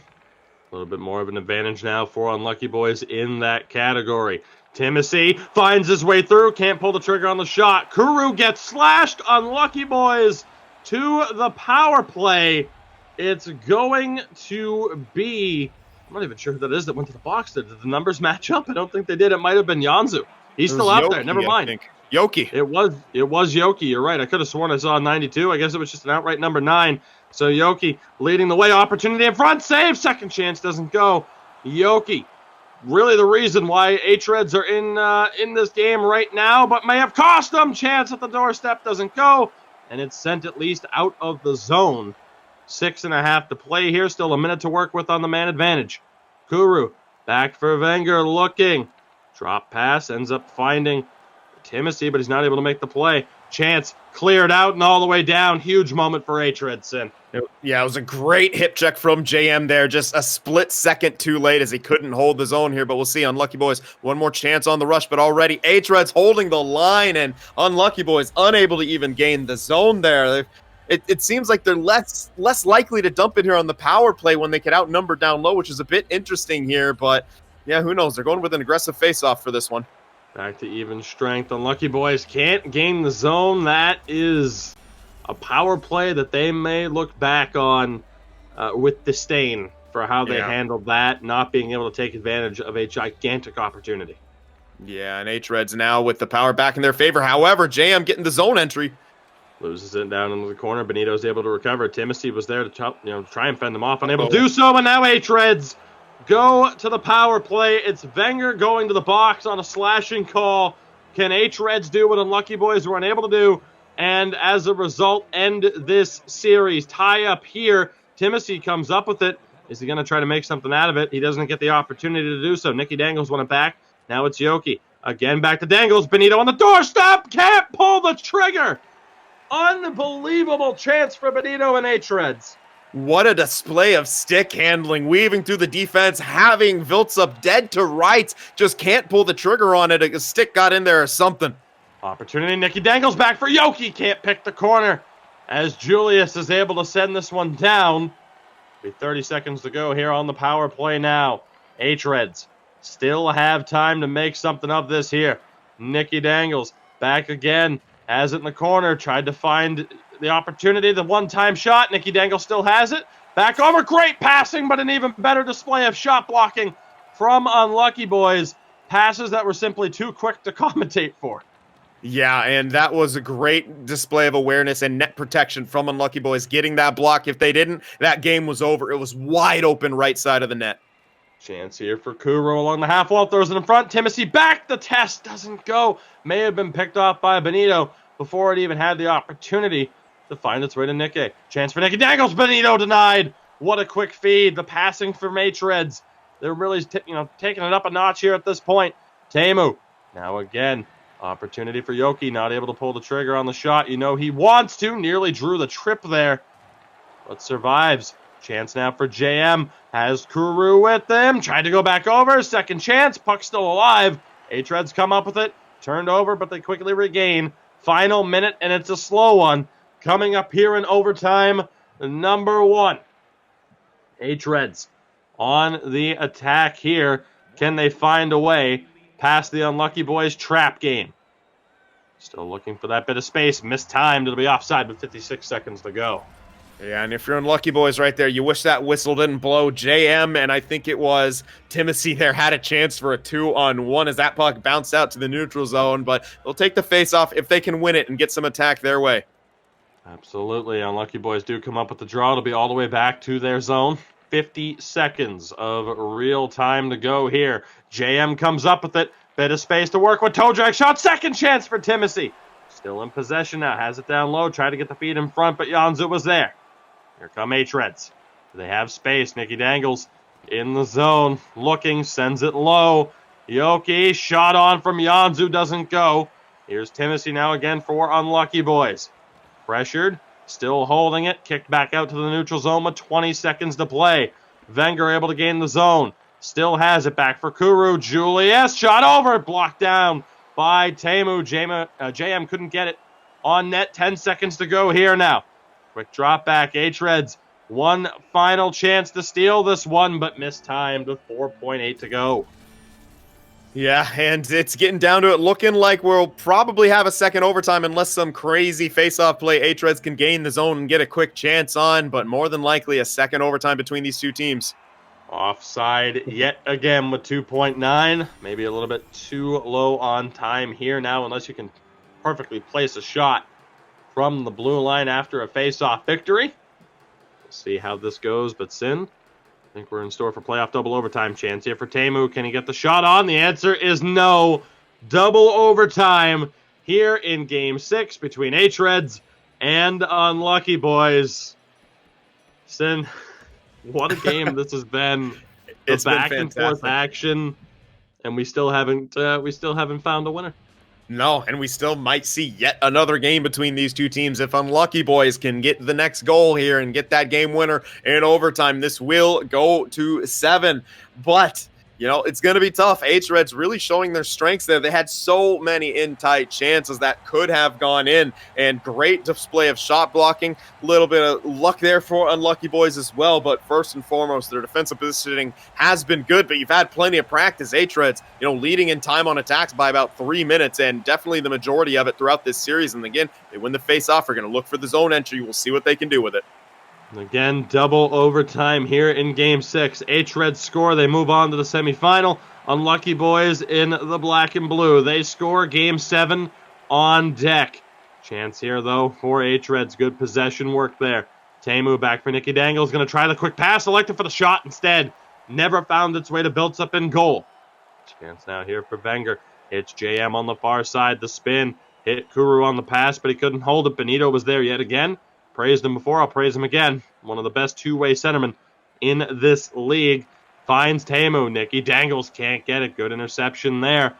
little bit more of an advantage now for Unlucky Boys in that category. Timothy finds his way through, can't pull the trigger on the shot. Kuru gets slashed. Unlucky Boys to the power play. It's going to be, I'm not even sure who that is that went to the box there. Did the numbers match up? I don't think they did. It might have been Janzu. He's still out there. Never mind. Yoki. It was Yoki. You're right. I could have sworn I saw 92. I guess it was just an outright number 9. So Yoki leading the way. Opportunity in front. Save. Second chance doesn't go. Yoki, really the reason why hREDS are in this game right now, but may have cost them. Chance at the doorstep doesn't go, and it's sent at least out of the zone. 6.5 to play here. Still a minute to work with on the man advantage. Kuru back for Wenger looking. Drop pass ends up finding Timothy, but he's not able to make the play. Chance cleared out and all the way down. Huge moment for hREDS, Sin. Yeah, it was a great hip check from JM there. Just a split second too late as he couldn't hold the zone here, but we'll see. Unlucky Boys, one more chance on the rush, but already hREDS holding the line, and Unlucky Boys unable to even gain the zone there. It seems like they're less likely to dump it here on the power play when they get outnumbered down low, which is a bit interesting here, but yeah, who knows? They're going with an aggressive face-off for this one. Back to even strength. Unlucky Boys can't gain the zone. That is a power play that they may look back on with disdain for how they handled that, not being able to take advantage of a gigantic opportunity. Yeah, and hREDS now with the power back in their favor. However, JM getting the zone entry. Loses it down into the corner. Benito's able to recover. Timothy was there to try and fend them off. Unable to do so, and now hREDS go to the power play. It's Wenger going to the box on a slashing call. Can hREDS do what Unlucky Boys were unable to do? And as a result, end this series. Tie up here. Timothy comes up with it. Is he going to try to make something out of it? He doesn't get the opportunity to do so. Nicky Dangles won it back. Now it's Yoki. Again, back to Dangles. Benito on the doorstep. Can't pull the trigger. Unbelievable chance for Benito and hREDS. What a display of stick handling, weaving through the defense, having Viltsup dead to rights. Just can't pull the trigger on it. A stick got in there or something. Opportunity. Nicky Dangles back for Yoki. Can't pick the corner as Julius is able to send this one down. Be 30 seconds to go here on the power play now. hREDS still have time to make something of this here. Nicky Dangles back again. Has it in the corner. Tried to find the opportunity. The one-time shot. Nicky Dangles still has it. Back over. Great passing, but an even better display of shot blocking from Unlucky Boys. Passes that were simply too quick to commentate for. Yeah, and that was a great display of awareness and net protection from Unlucky Boys getting that block. If they didn't, that game was over. It was wide open right side of the net. Chance here for Kuro along the half wall. Throws it in front. Timothy back. The test doesn't go. May have been picked off by Benito before it even had the opportunity to find its way to Nicky. Chance for Nicky Dangles. Benito denied. What a quick feed. The passing from hREDS. They're really taking it up a notch here at this point. Teemu. Now again. Opportunity for Yoki. Not able to pull the trigger on the shot. You know he wants to. Nearly drew the trip there. But survives. Chance now for JM. Has Kuru with him. Tried to go back over. Second chance. Puck still alive. hREDS come up with it. Turned over, but they quickly regain. Final minute, and it's a slow one. Coming up here in overtime, number 1. hREDS on the attack here. Can they find a way past the Unlucky Boys trap game? Still looking for that bit of space. Mistimed. It'll be offside with 56 seconds to go. Yeah, and if you're Unlucky Boys right there, you wish that whistle didn't blow. JM, and I think it was Timothy there, had a chance for a 2-on-1 as that puck bounced out to the neutral zone, but they'll take the face-off if they can win it and get some attack their way. Absolutely. Unlucky Boys do come up with the draw. It'll be all the way back to their zone. 50 seconds of real time to go here. JM comes up with it. Bit of space to work with. Toe drag shot. Second chance for Timothy. Still in possession now. Has it down low. Tried to get the feed in front, but Janzu was there. Here come hREDS. They have space. Nicky Dangles in the zone. Looking. Sends it low. Yoki. Shot on from Janzu. Doesn't go. Here's Timothy now again for Unlucky Boys. Pressured. Still holding it. Kicked back out to the neutral zone with 20 seconds to play. Wenger able to gain the zone. Still has it back for Kuru. Julius. Shot over. Blocked down by Teemu. JM couldn't get it on net. 10 seconds to go here now. Quick drop back. hREDS. One final chance to steal this one, but mistimed with 4.8 to go. Yeah, and it's getting down to it, looking like we'll probably have a second overtime unless some crazy face-off play hREDS can gain the zone and get a quick chance on, but more than likely a second overtime between these two teams. Offside yet again with 2.9. Maybe a little bit too low on time here now, unless you can perfectly place a shot from the blue line after a face-off victory. We'll see how this goes, but Sin, I think we're in store for playoff double overtime chance here for Teemu. Can he get the shot on? The answer is no. Double overtime here in Game 6 between hREDS and Unlucky Boys. Sin, what a game this has been. It's back been and forth action, and we still haven't found a winner. No, and we still might see yet another game between these two teams. If Unlucky Boys can get the next goal here and get that game winner in overtime, this will go to 7. But, you know, it's going to be tough. hREDS really showing their strengths there. They had so many in-tight chances that could have gone in, and great display of shot blocking. A little bit of luck there for Unlucky Boys as well, but first and foremost, their defensive positioning has been good, but you've had plenty of practice. hREDS, you know, leading in time on attacks by about 3 minutes, and definitely the majority of it throughout this series. And again, they win the face-off. We're going to look for the zone entry. We'll see what they can do with it. Again, double overtime here in Game 6. hREDS score. They move on to the semifinal. Unlucky boys in the black and blue. They score game 7 on deck. Chance here, though, for hREDS. Good possession work there. Teemu back for Nicky Dangles. Going to try the quick pass. Elected for the shot instead. Never found its way to Biltsup in goal. Chance now here for Wenger. Hits JM on the far side. The spin. Hit Kuru on the pass, but he couldn't hold it. Benito was there yet again. Praised him before. I'll praise him again. One of the best two-way centermen in this league. Finds Teemu. Nicky Dangles can't get it. Good interception there.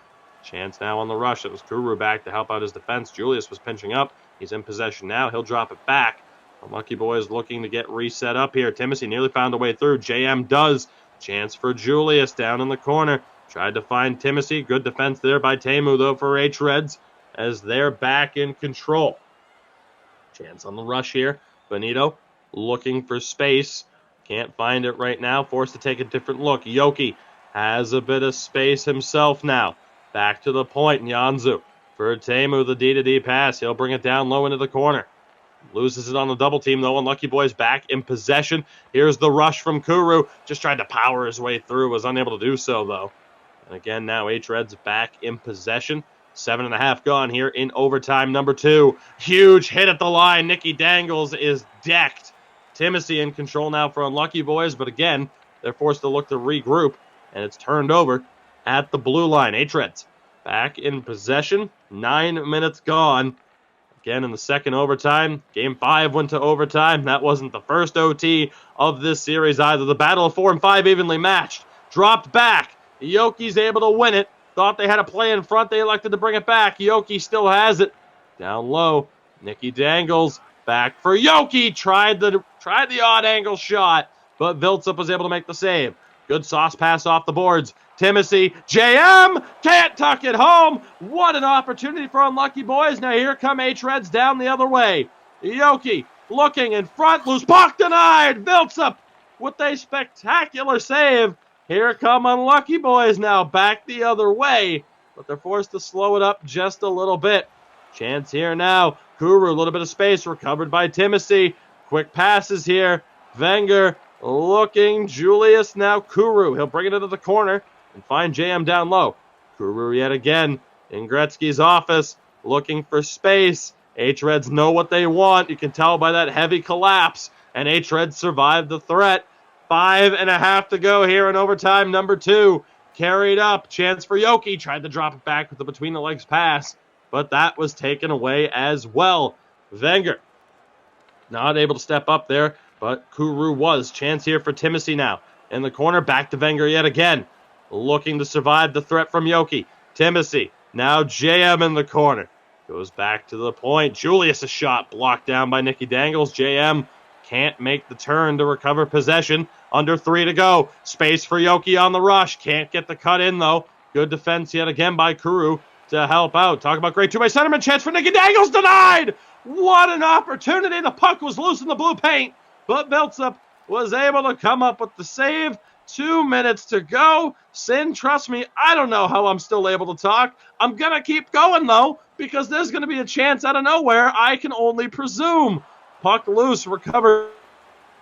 Chance now on the rush. It was Kuru back to help out his defense. Julius was pinching up. He's in possession now. He'll drop it back. Unlucky boys looking to get reset up here. Timothy nearly found a way through. JM does. Chance for Julius down in the corner. Tried to find Timothy. Good defense there by Teemu, though, for hREDS as they're back in control. Chance on the rush here. Benito looking for space. Can't find it right now. Forced to take a different look. Yoki has a bit of space himself now. Back to the point. Nyanzu for Teemu. The D-to-D pass. He'll bring it down low into the corner. Loses it on the double team, though. Unlucky boys back in possession. Here's the rush from Kuru. Just tried to power his way through. Was unable to do so, though. And again, now hREDS back in possession. 7.5 gone here in overtime number 2. Huge hit at the line. Nicky Dangles is decked. Timothy in control now for Unlucky Boys, but again, they're forced to look to regroup, and it's turned over at the blue line. hREDS back in possession. 9 minutes gone. Again, in the second overtime. Game 5 went to overtime. That wasn't the first OT of this series either. The battle of 4 and 5 evenly matched. Dropped back. Yoki's able to win it. Thought they had a play in front. They elected to bring it back. Yoki still has it. Down low. Nicky Dangles back for Yoki. Tried the odd angle shot, but Viltsup was able to make the save. Good sauce pass off the boards. Timothy, JM can't tuck it home. What an opportunity for Unlucky Boys. Now here come hREDS down the other way. Yoki looking in front. Loose puck denied. Viltsup with a spectacular save. Here come Unlucky Boys now back the other way, but they're forced to slow it up just a little bit. Chance here now. Kuru, a little bit of space, recovered by Timothy. Quick passes here. Wenger looking. Julius now. Kuru, he'll bring it into the corner and find JM down low. Kuru yet again in Gretzky's office, looking for space. hREDS know what they want. You can tell by that heavy collapse, and hREDS survived the threat. 5.5 to go here in overtime number 2. Carried up. Chance for Yoki. Tried to drop it back with the between-the-legs pass, but that was taken away as well. Wenger not able to step up there, but Kuru was. Chance here for Timothy now. In the corner, back to Wenger yet again. Looking to survive the threat from Yoki. Timothy, now JM in the corner. Goes back to the point. Julius a shot blocked down by Nicky Dangles. JM can't make the turn to recover possession. Under 3 to go. Space for Yoki on the rush. Can't get the cut in, though. Good defense yet again by Kuru to help out. Talk about great two-way centerman. Chance for Nicky Dangles. Denied! What an opportunity. The puck was loose in the blue paint, but Viltsup was able to come up with the save. 2 minutes to go. Sin, trust me, I don't know how I'm still able to talk. I'm going to keep going, though, because there's going to be a chance out of nowhere. I can only presume. Puck loose, recovered.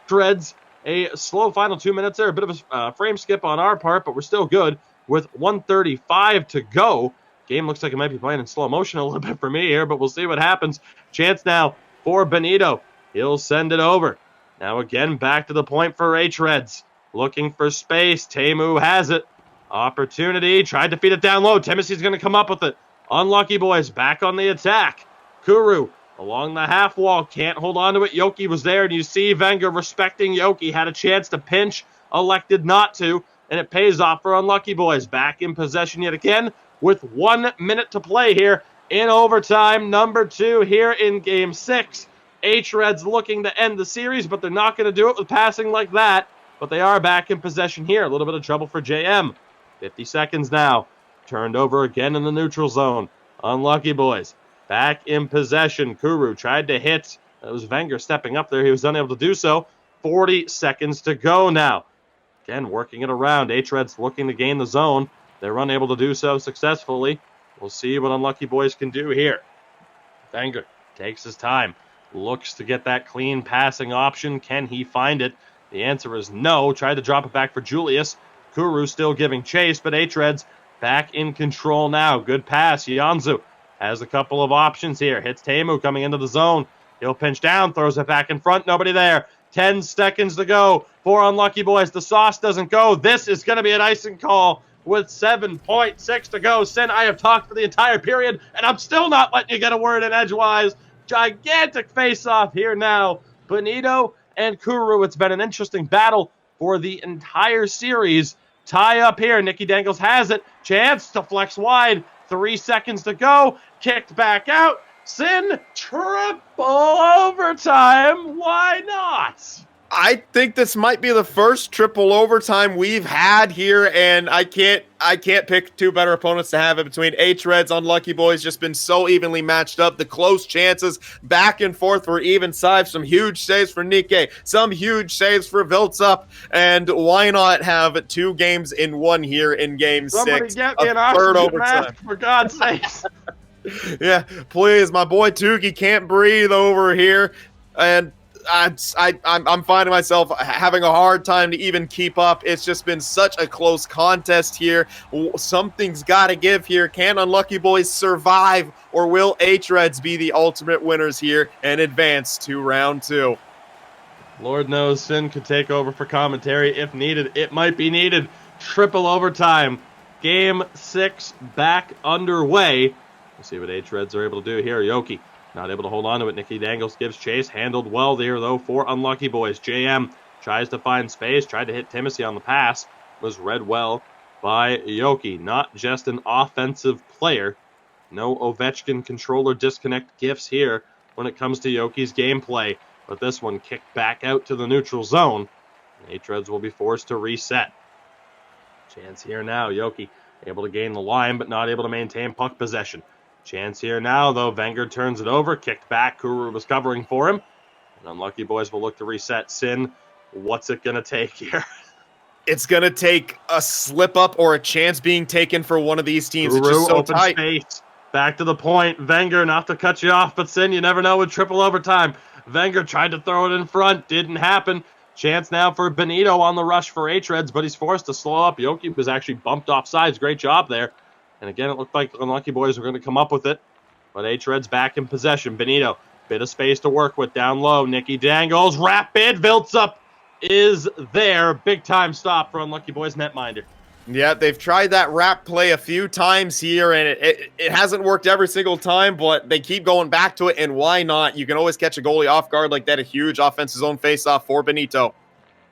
hREDS. A slow final 2 minutes there. A bit of a frame skip on our part, but we're still good with 1:35 to go. Game looks like it might be playing in slow motion a little bit for me here, but we'll see what happens. Chance now for Benito. He'll send it over. Now again back to the point for hREDS. Looking for space. Teemu has it. Opportunity. Tried to feed it down low. Timothy's going to come up with it. Unlucky Boys back on the attack. Kuru along the half wall. Can't hold on to it. Yoki was there, and you see Wenger respecting Yoki. Had a chance to pinch. Elected not to. And it pays off for Unlucky Boys. Back in possession yet again with 1 minute to play here in overtime number 2 here in Game 6. hREDS looking to end the series, but they're not going to do it with passing like that. But they are back in possession here. A little bit of trouble for JM. 50 seconds now. Turned over again in the neutral zone. Unlucky Boys back in possession. Kuru tried to hit. It was Wenger stepping up there. He was unable to do so. 40 seconds to go now. Again, working it around. hREDS looking to gain the zone. They're unable to do so successfully. We'll see what Unlucky Boys can do here. Wenger takes his time. Looks to get that clean passing option. Can he find it? The answer is no. Tried to drop it back for Julius. Kuru still giving chase, but hREDS back in control now. Good pass. Yanzu has a couple of options here. Hits Teemu coming into the zone. He'll pinch down, throws it back in front. Nobody there. 10 seconds to go. 4 unlucky boys. The sauce doesn't go. This is going to be an icing call with 7.6 to go. Sin, I have talked for the entire period, and I'm still not letting you get a word in edgewise. Gigantic face-off here now. Benito and Kuru. It's been an interesting battle for the entire series. Tie up here. Nicky Dangles has it. Chance to flex wide. 3 seconds to go. Kicked back out. Sin, triple overtime. Why not? I think this might be the first triple overtime we've had here, and I can't pick two better opponents to have it between. hREDS, Unlucky Boys, just been so evenly matched up. The close chances back and forth were even sides. Some huge saves for Nikke, some huge saves for Viltsup, and why not have 2 games in one here in Game 6? Somebody get me an third oxygen overtime. mask, for God's sakes. Yeah, please, my boy Tuki can't breathe over here, and I'm finding myself having a hard time to even keep up. It's just been such a close contest here. Something's got to give here. Can Unlucky Boys survive, or will hREDS be the ultimate winners here and advance to round 2? Lord knows Sin could take over for commentary if needed. It might be needed. Triple overtime. Game 6 back underway. We'll see what hREDS are able to do here. Yoki not able to hold on to it. Nicky Dangles gives chase. Handled well there, though, for Unlucky Boys. JM tries to find space. Tried to hit Timothy on the pass. Was read well by Yoki. Not just an offensive player. No Ovechkin controller disconnect gifts here when it comes to Yoki's gameplay. But this one kicked back out to the neutral zone. hREDS will be forced to reset. Chance here now. Yoki able to gain the line, but not able to maintain puck possession. Chance here now, though. Wenger turns it over. Kicked back. Kuru was covering for him. And Unlucky Boys will look to reset. Sin, what's it going to take here? It's going to take a slip-up or a chance being taken for one of these teams. Kuru, it's just so open tight. Space. Back to the point. Wenger, not to cut you off, but Sin, you never know with triple overtime. Wenger tried to throw it in front. Didn't happen. Chance now for Benito on the rush for hREDS, but he's forced to slow up. Yoki was actually bumped off sides. Great job there. And again, it looked like the Unlucky Boys were going to come up with it. But hREDS back in possession. Benito, bit of space to work with down low. Nicky Dangles, rapid. Viltsup is there. Big time stop for Unlucky Boys netminder. Yeah, they've tried that wrap play a few times here, and it hasn't worked every single time, but they keep going back to it, and why not? You can always catch a goalie off guard like that. A huge offensive zone faceoff for Benito.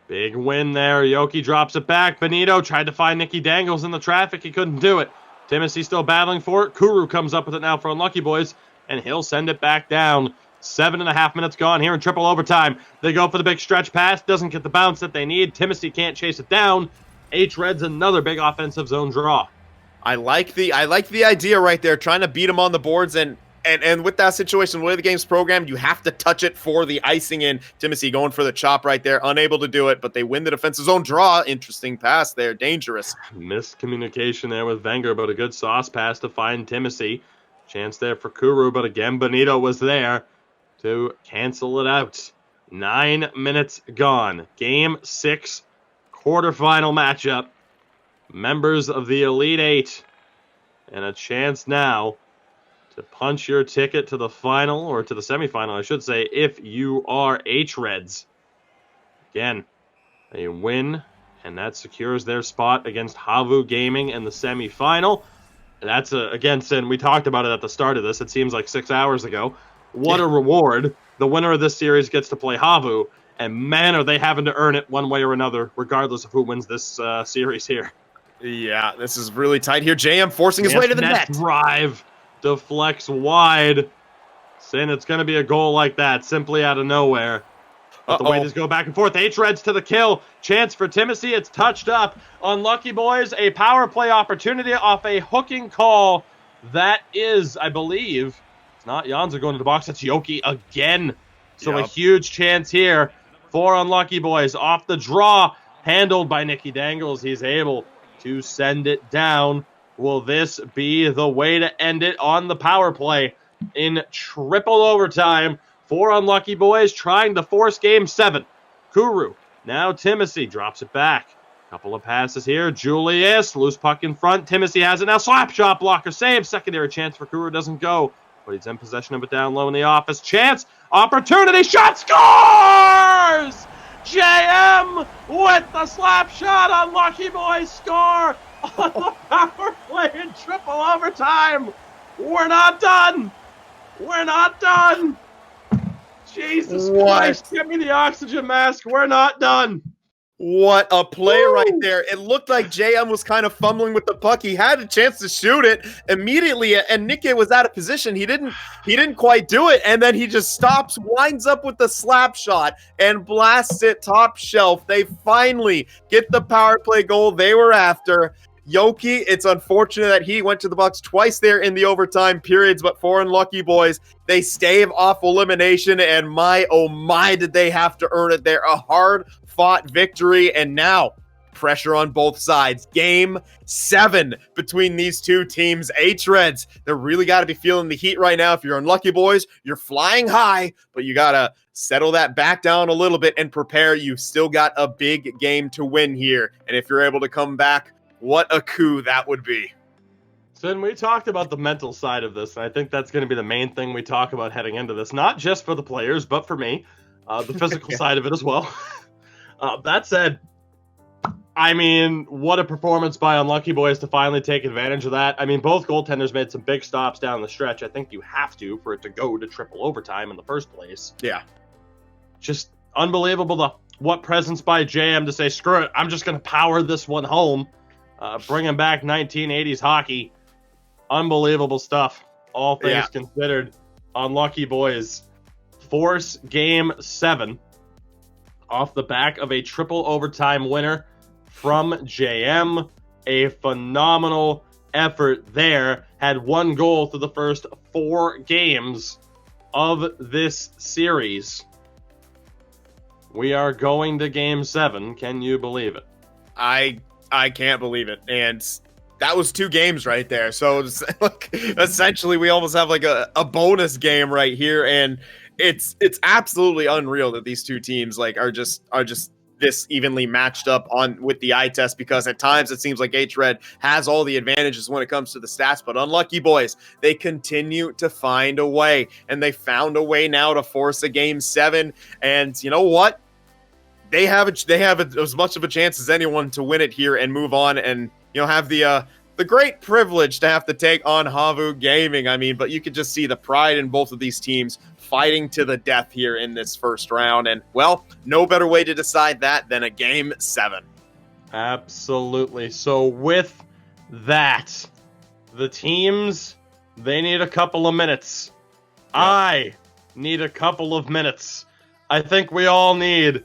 Big win there. Yoki drops it back. Benito tried to find Nicky Dangles in the traffic. He couldn't do it. Timothy still battling for it. Kuru comes up with it now for Unlucky Boys, and he'll send it back down. 7.5 minutes gone here in triple overtime. They go for the big stretch pass. Doesn't get the bounce that they need. Timothy can't chase it down. hREDS another big offensive zone draw. I like the idea right there, trying to beat him on the boards, and with that situation, the way the game's programmed, you have to touch it for the icing in. Timothy going for the chop right there, unable to do it, but they win the defensive zone draw. Interesting pass there, dangerous. Miscommunication there with Wenger, but a good sauce pass to find Timothy. Chance there for Kuru, but again, Benito was there to cancel it out. 9 minutes gone. Game 6, quarterfinal matchup. Members of the Elite 8. And a chance now to punch your ticket to the final, or to the semifinal, I should say, if you are hREDS. Again, they win, and that secures their spot against Havu Gaming in the semifinal. And that's, again, Sin, we talked about it at the start of this. It seems like 6 hours ago. What a reward. The winner of this series gets to play Havu, and man, are they having to earn it one way or another, regardless of who wins this series here. Yeah, this is really tight here. JM forcing his way to the net. Drive. Deflects wide. Saying it's going to be a goal like that, simply out of nowhere. But the way this go back and forth. hREDS to the kill. Chance for Timothy. It's touched up. Unlucky Boys, a power play opportunity off a hooking call. That is, I believe, it's not Janza going to the box. It's Yoki again. So a huge chance here for Unlucky Boys. Off the draw. Handled by Nicky Dangles. He's able to send it down. Will this be the way to end it on the power play in triple overtime for Unlucky Boys, trying to force Game 7? Kuru, now Timothy drops it back. Couple of passes here. Julius, loose puck in front. Timothy has it now. Slap shot, blocker save. Secondary chance for Kuru, doesn't go. But he's in possession of it down low in the office. Chance, opportunity, shot, scores! JM with the slap shot. Unlucky boys score on the power play in triple overtime. We're not done. We're not done. Jesus Christ, give me the oxygen mask. We're not done. What a play right there. It looked like JM was kind of fumbling with the puck. He had a chance to shoot it immediately, and Nikke was out of position. He didn't quite do it, and then he just stops, winds up with the slap shot, and blasts it top shelf. They finally get the power play goal they were after. Yoki, it's unfortunate that he went to the Bucks twice there in the overtime periods, but for Unlucky Boys, they stave off elimination, and my, oh my, did they have to earn it there. A hard-fought victory, and now pressure on both sides. Game 7 between these two teams. hREDS, they really got to be feeling the heat right now. If you're Unlucky Boys, you're flying high, but you got to settle that back down a little bit and prepare. You still got a big game to win here, and if you're able to come back, what a coup that would be. Finn, we talked about the mental side of this, and I think that's going to be the main thing we talk about heading into this, not just for the players, but for me, the physical side of it as well. That said, I mean, what a performance by Unlucky Boys to finally take advantage of that. I mean, both goaltenders made some big stops down the stretch. I think you have to for it to go to triple overtime in the first place. Yeah. Just unbelievable what presence by JM to say, screw it, I'm just going to power this one home. Bringing back 1980s hockey. Unbelievable stuff. All things considered. Unlucky Boys force Game 7 off the back of a triple overtime winner from JM. A phenomenal effort there. Had one goal through the first 4 games of this series. We are going to Game 7. Can you believe it? I can't believe it. And that was 2 games right there. So it's like, essentially we almost have like a bonus game right here. And it's absolutely unreal that these two teams like are just this evenly matched up on with the eye test, because at times it seems like hRED has all the advantages when it comes to the stats, but Unlucky Boys, they continue to find a way, and they found a way now to force a Game 7. And you know what? They have as much of a chance as anyone to win it here and move on, and have the great privilege to have to take on Havu Gaming. I mean, but you could just see the pride in both of these teams fighting to the death here in this first round, and well, no better way to decide that than a Game 7. Absolutely. So with that, the teams, they need a couple of minutes. Yep. I need a couple of minutes. I think we all need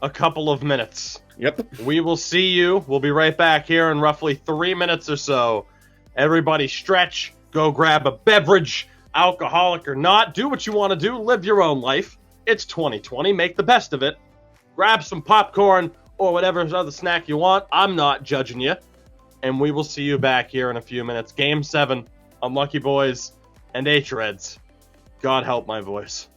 a couple of minutes. Yep. We will see you. We'll be right back here in roughly 3 minutes or so. Everybody stretch, go grab a beverage, alcoholic or not. Do what you want to do. Live your own life. It's 2020. Make the best of it. Grab some popcorn or whatever other snack you want. I'm not judging you. And we will see you back here in a few minutes. Game 7, Unlucky Boys and hREDS. God help my voice.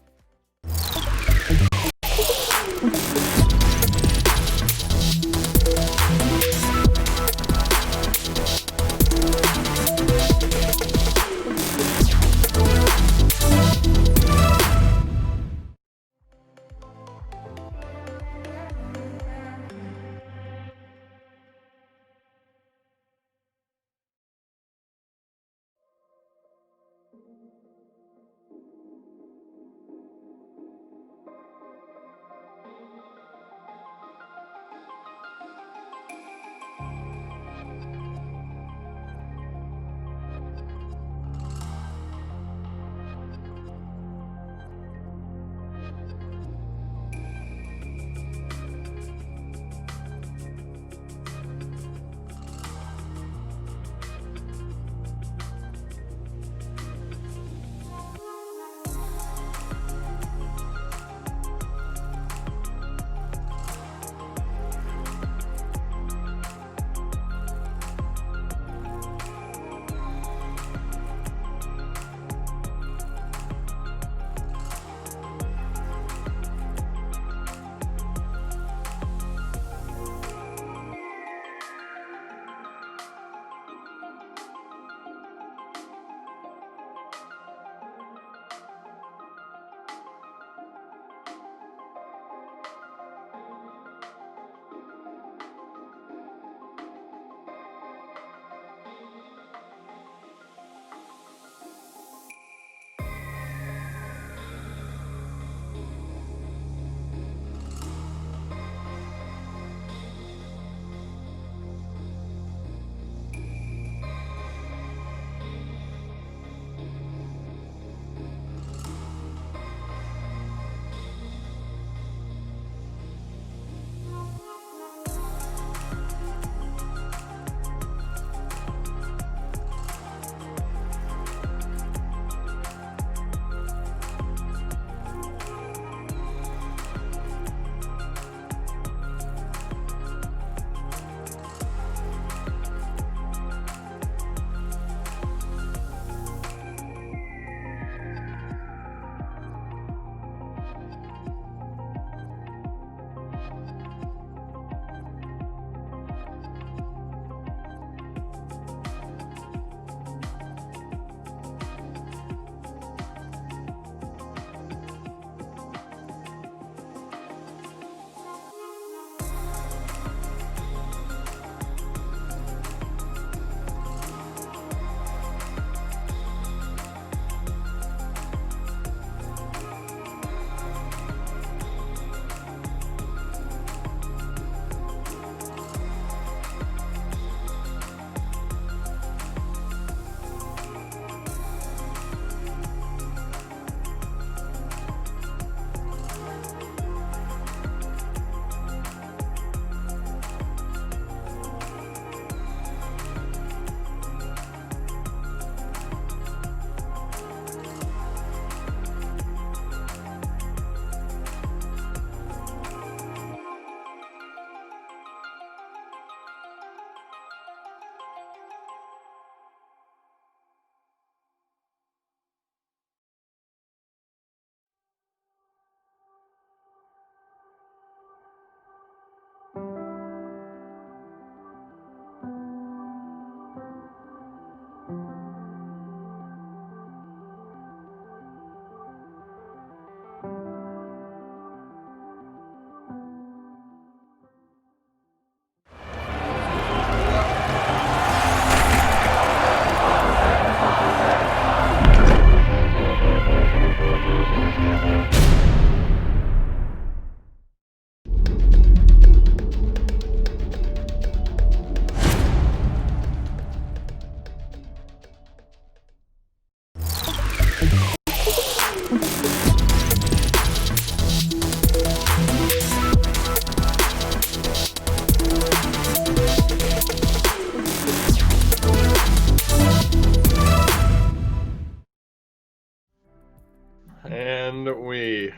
And we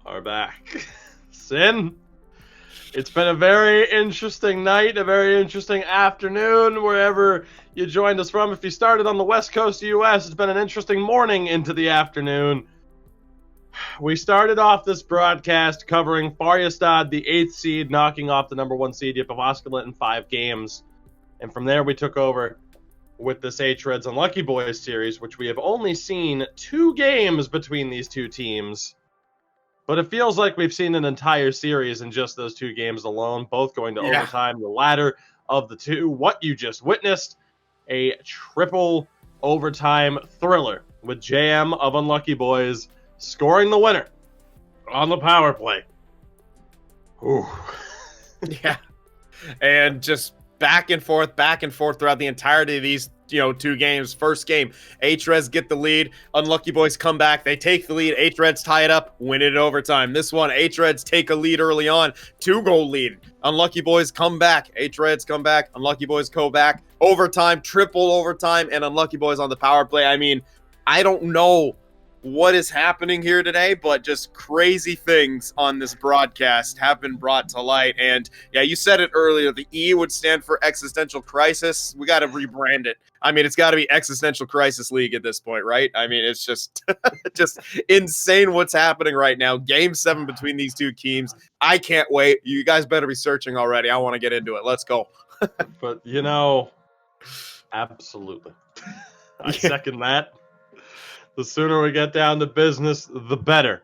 are back. Sin, it's been a very interesting night, a very interesting afternoon, wherever you joined us from. If you started on the west coast of the U.S., it's been an interesting morning into the afternoon. We started off this broadcast covering Färjestad, the 8th seed, knocking off the number 1 seed, Jyväskylä, in 5 games. And from there, we took over with this hREDS Unlucky Boys series, which we have only seen 2 games between these two teams. But it feels like we've seen an entire series in just those 2 games alone, both going to overtime. The latter of the 2, what you just witnessed, a triple overtime thriller with JM of Unlucky Boys scoring the winner on the power play. Ooh. Yeah. And just back and forth throughout the entirety of these 2 games. First game, hREDS get the lead. Unlucky Boys come back. They take the lead. hREDS tie it up, win it in overtime. This one, hREDS take a lead early on. 2-goal lead. Unlucky Boys come back. hREDS come back. Unlucky Boys go back. Overtime, triple overtime, and Unlucky Boys on the power play. I mean, I don't know what is happening here today, but just crazy things on this broadcast have been brought to light. And yeah, you said it earlier, the E would stand for existential crisis. We got to rebrand it. I mean, it's got to be Existential Crisis League at this point, right? I mean, it's just just insane what's happening right now. Game 7 between these 2 teams. I can't wait. You guys better be searching already. I want to get into it. Let's go. But absolutely. I second that. The sooner we get down to business, the better.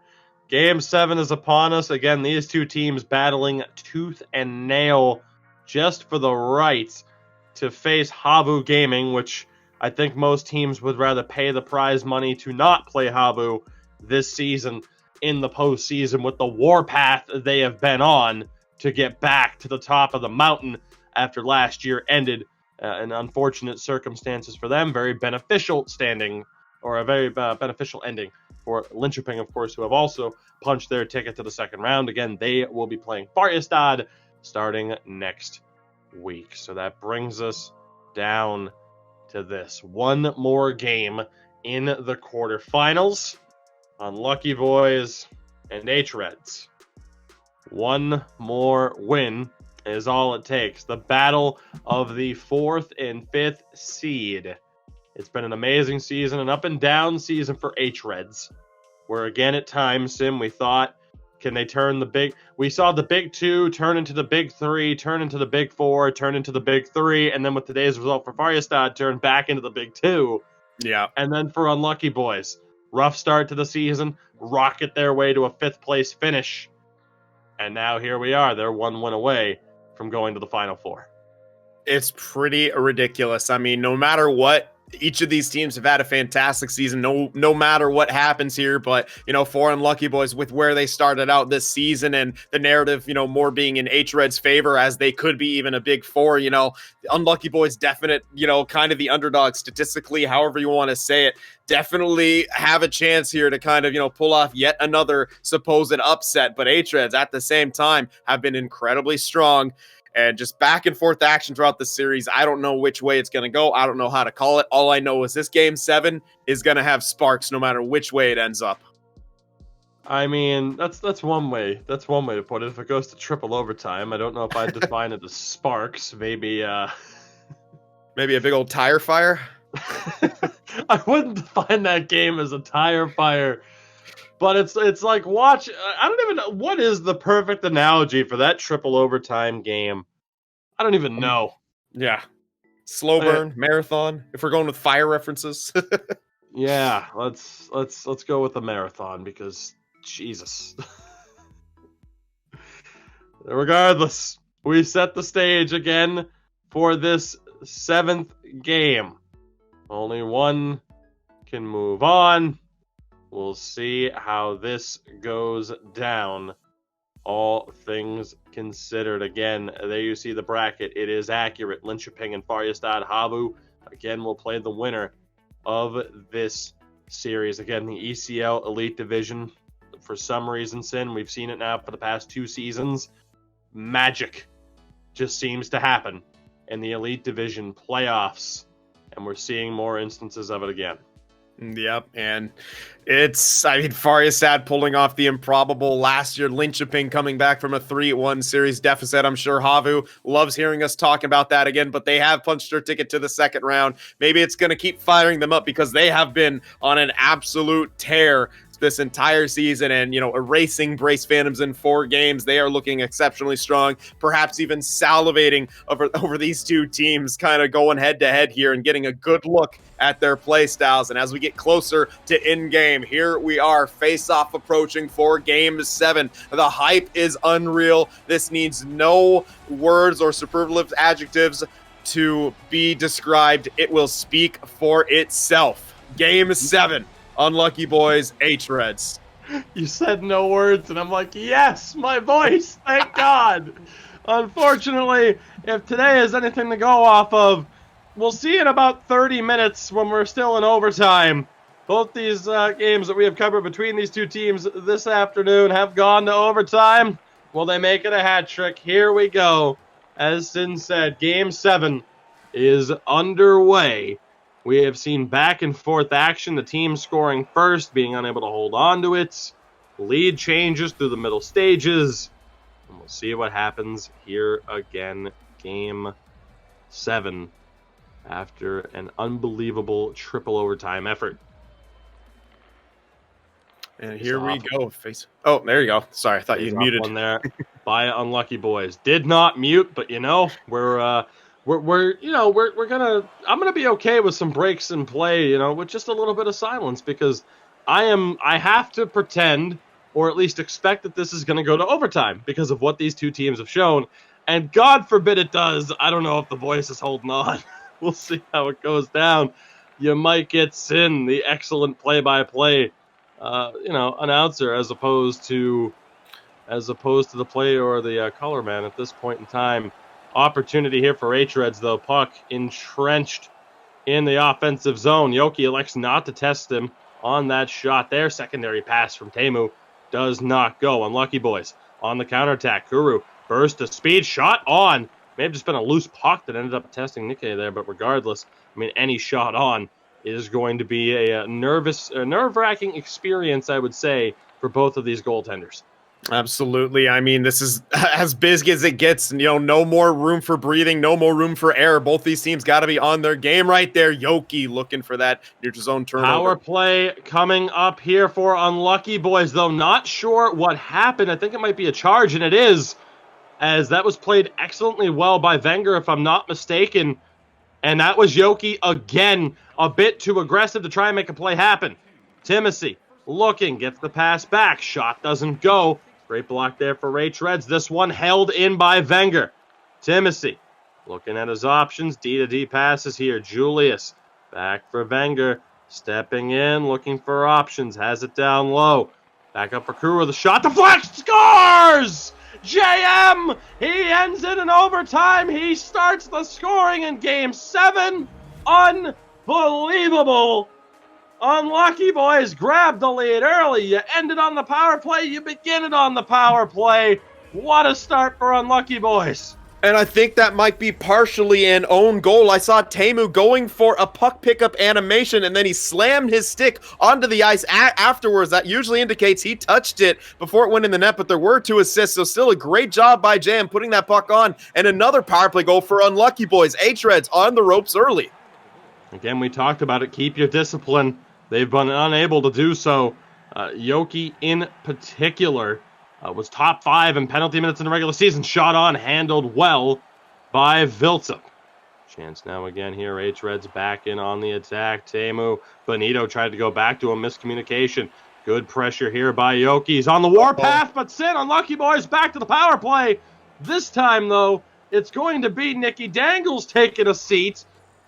Game 7 is upon us. Again, these 2 teams battling tooth and nail just for the right to face Havu Gaming, which I think most teams would rather pay the prize money to not play Havu this season in the postseason with the warpath they have been on to get back to the top of the mountain after last year ended in unfortunate circumstances for them. Very beneficial standing, or a very beneficial ending for Linköping, of course, who have also punched their ticket to the second round. Again, they will be playing Färjestad starting next week. So that brings us down to this. One more game in the quarterfinals. Unlucky Boys and hREDS. One more win is all it takes. The battle of the 4th and 5th seed. It's been an amazing season, an up and down season for hREDS, where again at times, Sim, we thought, can they turn the big... We saw the big 2 turn into the big 3, turn into the big 4, turn into the big 3, and then with today's result for Färjestad, turn back into the big 2. Yeah. And then for Unlucky Boys, rough start to the season, rocket their way to a 5th place finish. And now here we are. They're 1 win away from going to the Final Four. It's pretty ridiculous. I mean, no matter what, each of these teams have had a fantastic season, no matter what happens here. But, for Unlucky Boys, with where they started out this season and the narrative, more being in hRED's favor as they could be even a big 4, Unlucky Boys definite, kind of the underdog statistically, however you want to say it, definitely have a chance here to kind of, pull off yet another supposed upset. But hREDs at the same time have been incredibly strong. And just back and forth action throughout the series. I don't know which way it's going to go. I don't know how to call it. All I know is this game 7 is going to have sparks no matter which way it ends up. I mean, that's one way. That's one way to put it. If it goes to triple overtime, I don't know if I'd define it as sparks. Maybe maybe a big old tire fire. I wouldn't define that game as a tire fire. But it's like watch. I don't even know what is the perfect analogy for that triple overtime game. I don't even know. Yeah, slow burn marathon. If we're going with fire references. Yeah, let's go with the marathon because Jesus. Regardless, we set the stage again for this 7th game. Only one can move on. We'll see how this goes down. All things considered. Again, there you see the bracket. It is accurate. Linköping and Färjestad. Havu, again, will play the winner of this series. Again, the ECL Elite Division. For some reason, Sin, we've seen it now for the past 2 seasons. Magic just seems to happen in the Elite Division playoffs. And we're seeing more instances of it again. Yep, and Färjestad pulling off the improbable last year. Linköping coming back from a 3-1 series deficit. I'm sure Havu loves hearing us talk about that again, but they have punched their ticket to the second round. Maybe it's going to keep firing them up because they have been on an absolute tear this entire season and, erasing Brace Phantoms in 4 games. They are looking exceptionally strong, perhaps even salivating over these two teams, kind of going head to head here and getting a good look at their play styles. And as we get closer to in-game, here we are, face-off approaching for Game 7. The hype is unreal. This needs no words or superlative adjectives to be described. It will speak for itself. Game 7. Unlucky boys, hREDS. You said no words, and I'm like, yes, my voice, thank God. Unfortunately, if today is anything to go off of, we'll see in about 30 minutes when we're still in overtime. Both these games that we have covered between these two teams this afternoon have gone to overtime. Will they make it a hat trick? Here we go. As Sin said, Game 7 is underway. We have seen back and forth action, the team scoring first, being unable to hold on to it. Lead changes through the middle stages. And we'll see what happens here again. Game 7 after an unbelievable triple overtime effort. And here we go. Oh, there you go. Sorry, I thought you muted. One there by Unlucky Boys. Did not mute, but I'm gonna be okay with some breaks in play, with just a little bit of silence, because I have to pretend, or at least expect, that this is gonna go to overtime because of what these two teams have shown. And God forbid it does. I don't know if the voice is holding on. We'll see how it goes down. You might get Sin, the excellent play-by-play announcer, as opposed to the player or the color man at this point in time. Opportunity here for hREDS, though. Puck entrenched in the offensive zone. Yoki elects not to test him on that shot there. Secondary pass from Teemu does not go. Unlucky Boys on the counterattack. Kuru burst to speed. Shot on. May have just been a loose puck that ended up testing Nikkei there, but regardless, any shot on is going to be a nerve-wracking experience, I would say, for both of these goaltenders. Absolutely. This is as big as it gets. No more room for breathing, no more room for error. Both these teams got to be on their game right there. Yoki looking for that neutral zone turnover. Power play coming up here for Unlucky Boys, though. Not sure what happened. I think it might be a charge, and it is, as that was played excellently well by Wenger, if I'm not mistaken. And that was Yoki again, a bit too aggressive to try and make a play happen. Timothy looking, gets the pass back. Shot doesn't go. Great block there for hREDS. This one held in by Wenger. Timothy looking at his options. D-to-D passes here. Julius back for Wenger. Stepping in, looking for options. Has it down low. Back up for Kuru. The shot deflects. Scores! JM! He ends it in overtime. He starts the scoring in Game 7. Unbelievable. Unlucky Boys grab the lead early. You end it on the power play. You begin it on the power play. What a start for Unlucky Boys. And I think that might be partially an own goal. I saw Teemu going for a puck pickup animation, and then he slammed his stick onto the ice afterwards. That usually indicates he touched it before it went in the net, but there were 2 assists, so still a great job by JM putting that puck on. And another power play goal for Unlucky Boys. hREDS on the ropes early. Again, we talked about it. Keep your discipline. They've been unable to do so. Yoki in particular was top 5 in penalty minutes in the regular season. Shot on, handled well by Vilta. Chance now again here. hREDS back in on the attack. Teemu Benito tried to go back to him. Miscommunication. Good pressure here by Yoki. He's on the warpath, but Sin, Unlucky Boys back to the power play. This time, though, it's going to be Nicky Dangles taking a seat.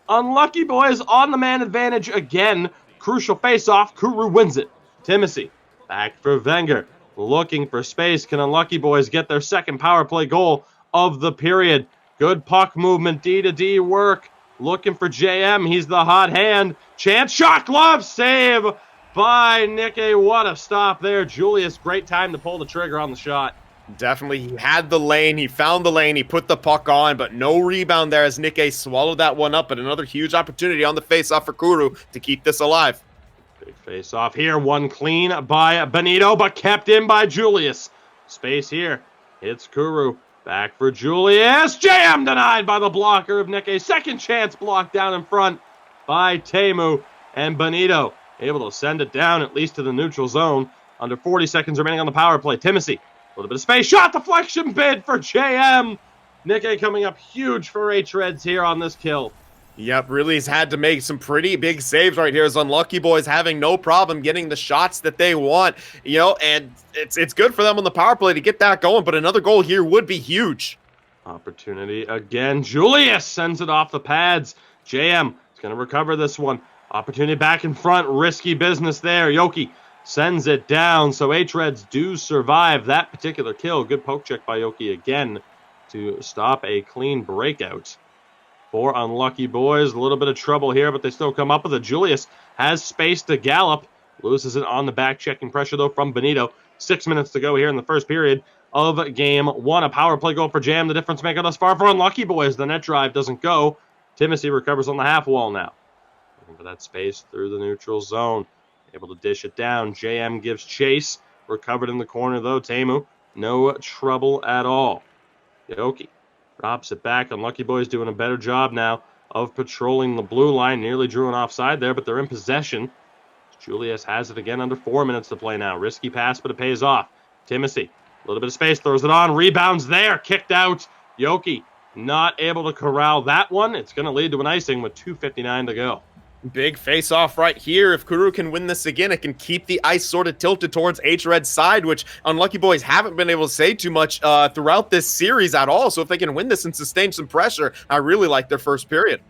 Unlucky Boys on the man advantage again. Crucial face-off. Kuru wins it. Timothy back for Wenger. Looking for space. Can Unlucky Boys get their second power play goal of the period? Good puck movement. D-to-D work. Looking for JM. He's the hot hand. Chance shot. Glove save by Nicky. What a stop there. Julius, great time to pull the trigger on the shot. Definitely, he had the lane, he found the lane, he put the puck on, but no rebound there as Nikkei swallowed that one up, but another huge opportunity on the face-off for Kuru to keep this alive. Big face off here. One clean by Benito, but kept in by Julius. Space here. Hits Kuru. Back for Julius. JM denied by the blocker of Nick. A second chance blocked down in front by Teemu. And Benito able to send it down at least to the neutral zone. Under 40 seconds remaining on the power play. Timothy, a little bit of space. Shot deflection bid for JM. Nick coming up huge for hREDS here on this kill. Yep, really has had to make some pretty big saves right here as Unlucky Boys having no problem getting the shots that they want, you know, and it's good for them on the power play to get that going, but another goal here would be huge. Opportunity again. Julius sends it off the pads. JM is going to recover this one. Opportunity back in front. Risky business there. Yoki sends it down, so hREDS do survive that particular kill. Good poke check by Yoki again to stop a clean breakout. For Unlucky Boys, a little bit of trouble here, but they still come up with it. Julius has space to gallop. Loses it on the back, checking pressure, though, from Benito. 6 minutes to go here in the first period of game one. A power play goal for Jam, the difference maker thus far for Unlucky Boys. The net drive doesn't go. Timothy recovers on the half wall now. Looking for that space through the neutral zone. Able to dish it down. JM gives chase. Recovered in the corner, though. Teemu, no trouble at all. Yoki drops it back. Unlucky Boys doing a better job now of patrolling the blue line. Nearly drew an offside there, but they're in possession. Julius has it again under 4 minutes to play now. Risky pass, but it pays off. Timothy, a little bit of space, throws it on. Rebounds there, kicked out. Yoki not able to corral that one. It's going to lead to an icing with 2:59 to go. Big face-off right here. If Kuru can win this again, it can keep the ice sort of tilted towards hRED's side, which Unlucky Boys haven't been able to say too much throughout this series at all. So if they can win this and sustain some pressure, I really like their first period.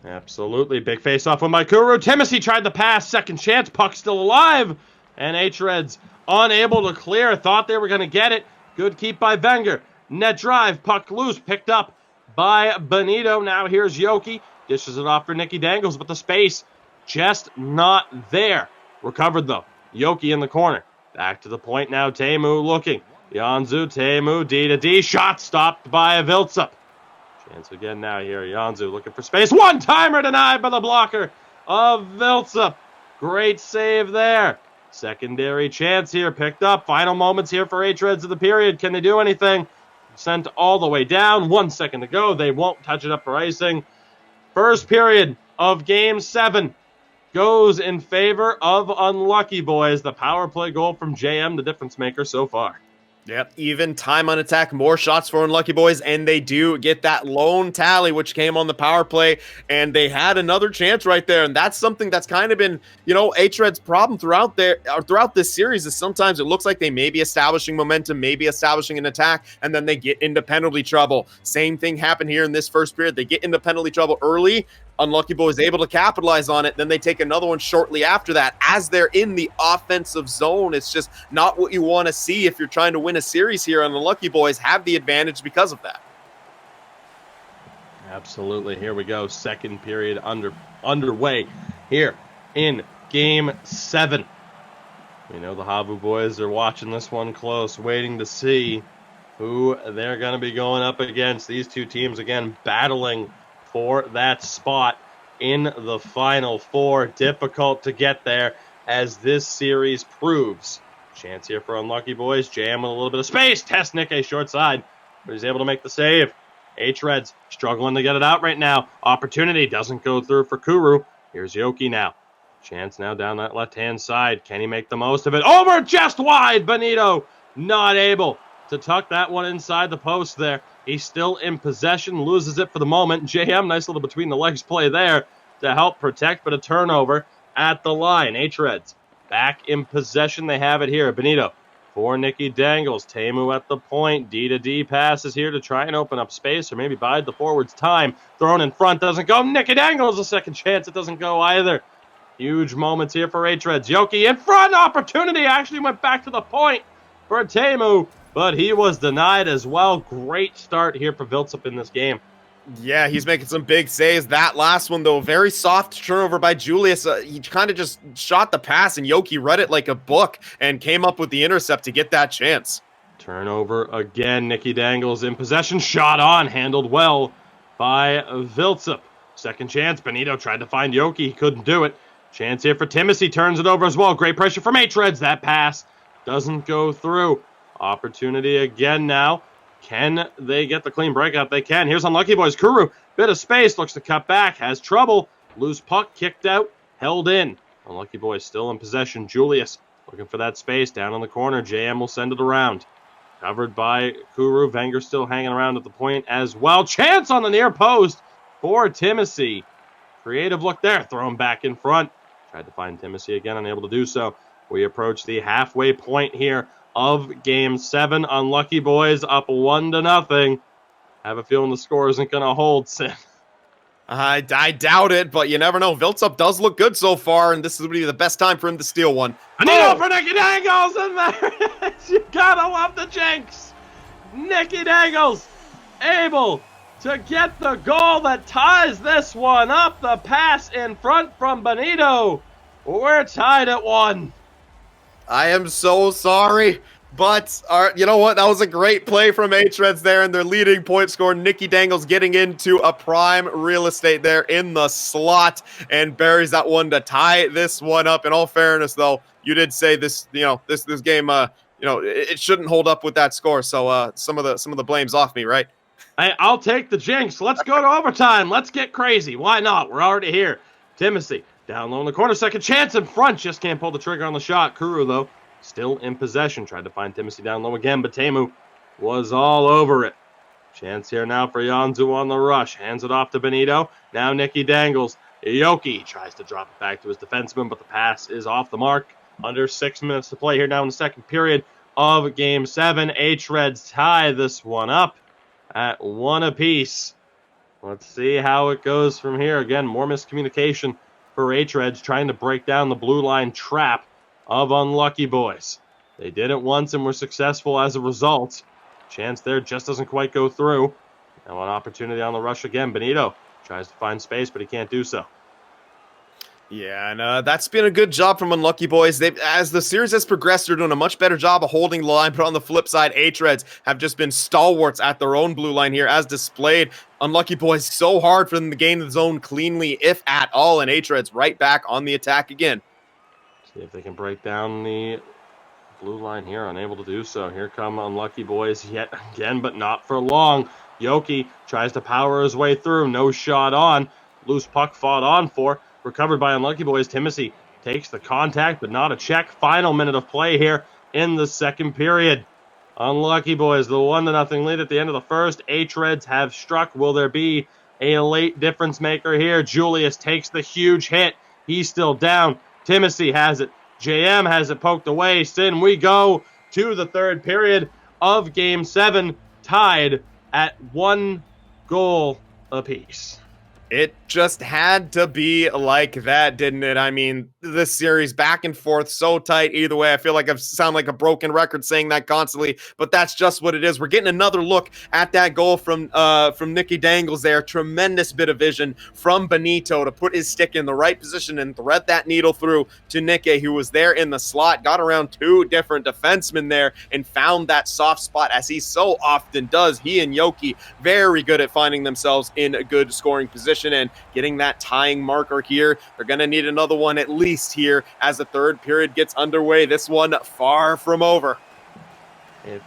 Absolutely. Big face-off with Kuru. Timothy tried the pass. Second chance. Puck still alive. And hRED's unable to clear. Thought they were going to get it. Good keep by Wenger. Net drive. Puck loose. Picked up by Benito. Now here's Yoki. Dishes it off for Nicky Dangles, but the space just not there. Recovered, though. Yoki in the corner. Back to the point now. Teemu looking. Janzu, Teemu, D-to-D. Shot stopped by Viltsup. Chance again now here. Janzu looking for space. One-timer denied by the blocker of Viltsup. Great save there. Secondary chance here picked up. Final moments here for hREDS of the period. Can they do anything? Sent all the way down. 1 second to go. They won't touch it up for icing. First period of Game 7 goes in favor of Unlucky Boys. The power play goal from JM, the difference maker so far. Yep, even time on attack, more shots for Unlucky Boys, and they do get that lone tally, which came on the power play, and they had another chance right there, and that's something that's kind of been, you know, hRED's problem throughout this series is sometimes it looks like they may be establishing momentum, maybe establishing an attack, and then they get into penalty trouble. Same thing happened here in this first period. They get into penalty trouble early. Unlucky Boys able to capitalize on it. Then they take another one shortly after that. As they're in the offensive zone, it's just not what you want to see if you're trying to win a series here. And Unlucky Boys have the advantage because of that. Absolutely. Here we go. Second period underway here in Game 7. We know the Havu boys are watching this one close, waiting to see who they're going to be going up against. These two teams, again, battling for that spot in the Final Four. Difficult to get there, as this series proves. Chance here for Unlucky Boys. Jam with a little bit of space. Test Nick A short side, but he's able to make the save. hREDS struggling to get it out right now. Opportunity doesn't go through for Kuru. Here's Yoki now. Chance now down that left-hand side. Can he make the most of it? Over just wide. Benito not able to tuck that one inside the post there. He's still in possession, loses it for the moment. JM, nice little between the legs play there to help protect, but a turnover at the line. hREDS back in possession. They have it here. Benito for Nicky Dangles. Teemu at the point. D-to-D passes here to try and open up space or maybe bide the forward's time. Thrown in front, doesn't go. Nicky Dangles a second chance. It doesn't go either. Huge moments here for hREDS. Yoki in front. Opportunity actually went back to the point for Teemu, but he was denied as well. Great start here for Viltsup in this game. Yeah, he's making some big saves. That last one, though, very soft turnover by Julius. He kind of just shot the pass, and Yoki read it like a book and came up with the intercept to get that chance. Turnover again. Nicky Dangles in possession. Shot on. Handled well by Viltsup. Second chance. Benito tried to find Yoki. He couldn't do it. Chance here for Timothy, turns it over as well. Great pressure from hREDS. That pass doesn't go through. Opportunity again now. Can they get the clean breakout? They can. Here's Unlucky Boys. Kuru, bit of space, looks to cut back, has trouble. Loose puck, kicked out, held in. Unlucky Boys still in possession. Julius looking for that space down in the corner. JM will send it around. Covered by Kuru. Wenger still hanging around at the point as well. Chance on the near post for Timothy. Creative look there. Throw him back in front. Tried to find Timothy again, unable to do so. We approach the halfway point here of Game 7. Unlucky Boys up 1-0. Have a feeling the score isn't going to hold, Sin. I doubt it, but you never know. Viltsup does look good so far, and this would be the best time for him to steal one. Anito for Nicky Dangles in there. You gotta love the jinx. Nicky Dangles able to get the goal that ties this one up. The pass in front from Benito. We're tied at 1. I am so sorry, but you know what? That was a great play from hREDS there, and their leading point scorer, Nicky Dangles, getting into a prime real estate there in the slot and buries that one to tie this one up. In all fairness, though, you did say this, this game, it shouldn't hold up with that score. So some of the blame's off me, right? I'll take the jinx. Let's go to overtime. Let's get crazy. Why not? We're already here. Timothy down low in the corner. Second chance in front. Just can't pull the trigger on the shot. Kuru, though, still in possession. Tried to find Timothy down low again, but Teemu was all over it. Chance here now for Yanzu on the rush. Hands it off to Benito. Now Nicky Dangles. Yoki tries to drop it back to his defenseman, but the pass is off the mark. Under 6 minutes to play here now in the second period of Game 7. hREDS tie this one up at 1 apiece. Let's see how it goes from here. Again, more miscommunication for hREDS, trying to break down the blue line trap of Unlucky Boys. They did it once and were successful as a result. Chance there just doesn't quite go through. Now an opportunity on the rush again. Benito tries to find space, but he can't do so. Yeah, and that's been a good job from Unlucky Boys. As the series has progressed, they're doing a much better job of holding the line. But on the flip side, hREDS have just been stalwarts at their own blue line here, as displayed. Unlucky Boys, so hard for them to gain the zone cleanly, if at all, and hREDS right back on the attack again. See if they can break down the blue line here. Unable to do so. Here come Unlucky Boys yet again, but not for long. Yoki tries to power his way through. No shot on. Loose puck fought on for. Recovered by Unlucky Boys. Timothy takes the contact, but not a check. Final minute of play here in the second period. Unlucky Boys, the 1-0 lead at the end of the first. hREDS have struck. Will there be a late difference maker here? Julius takes the huge hit. He's still down. Timothy has it. JM has it poked away. Sin, we go to the third period of Game 7, tied at 1 goal apiece. It just had to be like that, didn't it? I mean, this series back and forth, so tight either way. I feel like I sound like a broken record saying that constantly, but that's just what it is. We're getting another look at that goal from Nicky Dangles there. Tremendous bit of vision from Benito to put his stick in the right position and thread that needle through to Nicky, who was there in the slot, got around 2 different defensemen there and found that soft spot, as he so often does. He and Yoki very good at finding themselves in a good scoring position and getting that tying marker here. They're going to need another one at least here as the third period gets underway. This one far from over. If,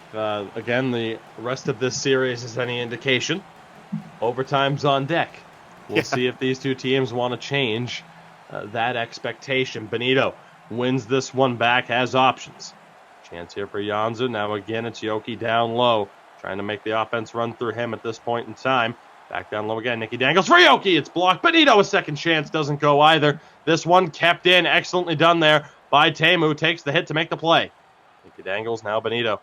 again, the rest of this series is any indication, overtime's on deck. We'll see if these two teams want to change that expectation. Benito wins this one back, has options. Chance here for Yanzu. Now again, it's Yoki down low, trying to make the offense run through him at this point in time. Back down low again. Nicky Dangles for Yoki. It's blocked. Benito, a second chance. Doesn't go either. This one kept in. Excellently done there by Teemu. Takes the hit to make the play. Nicky Dangles, now Benito.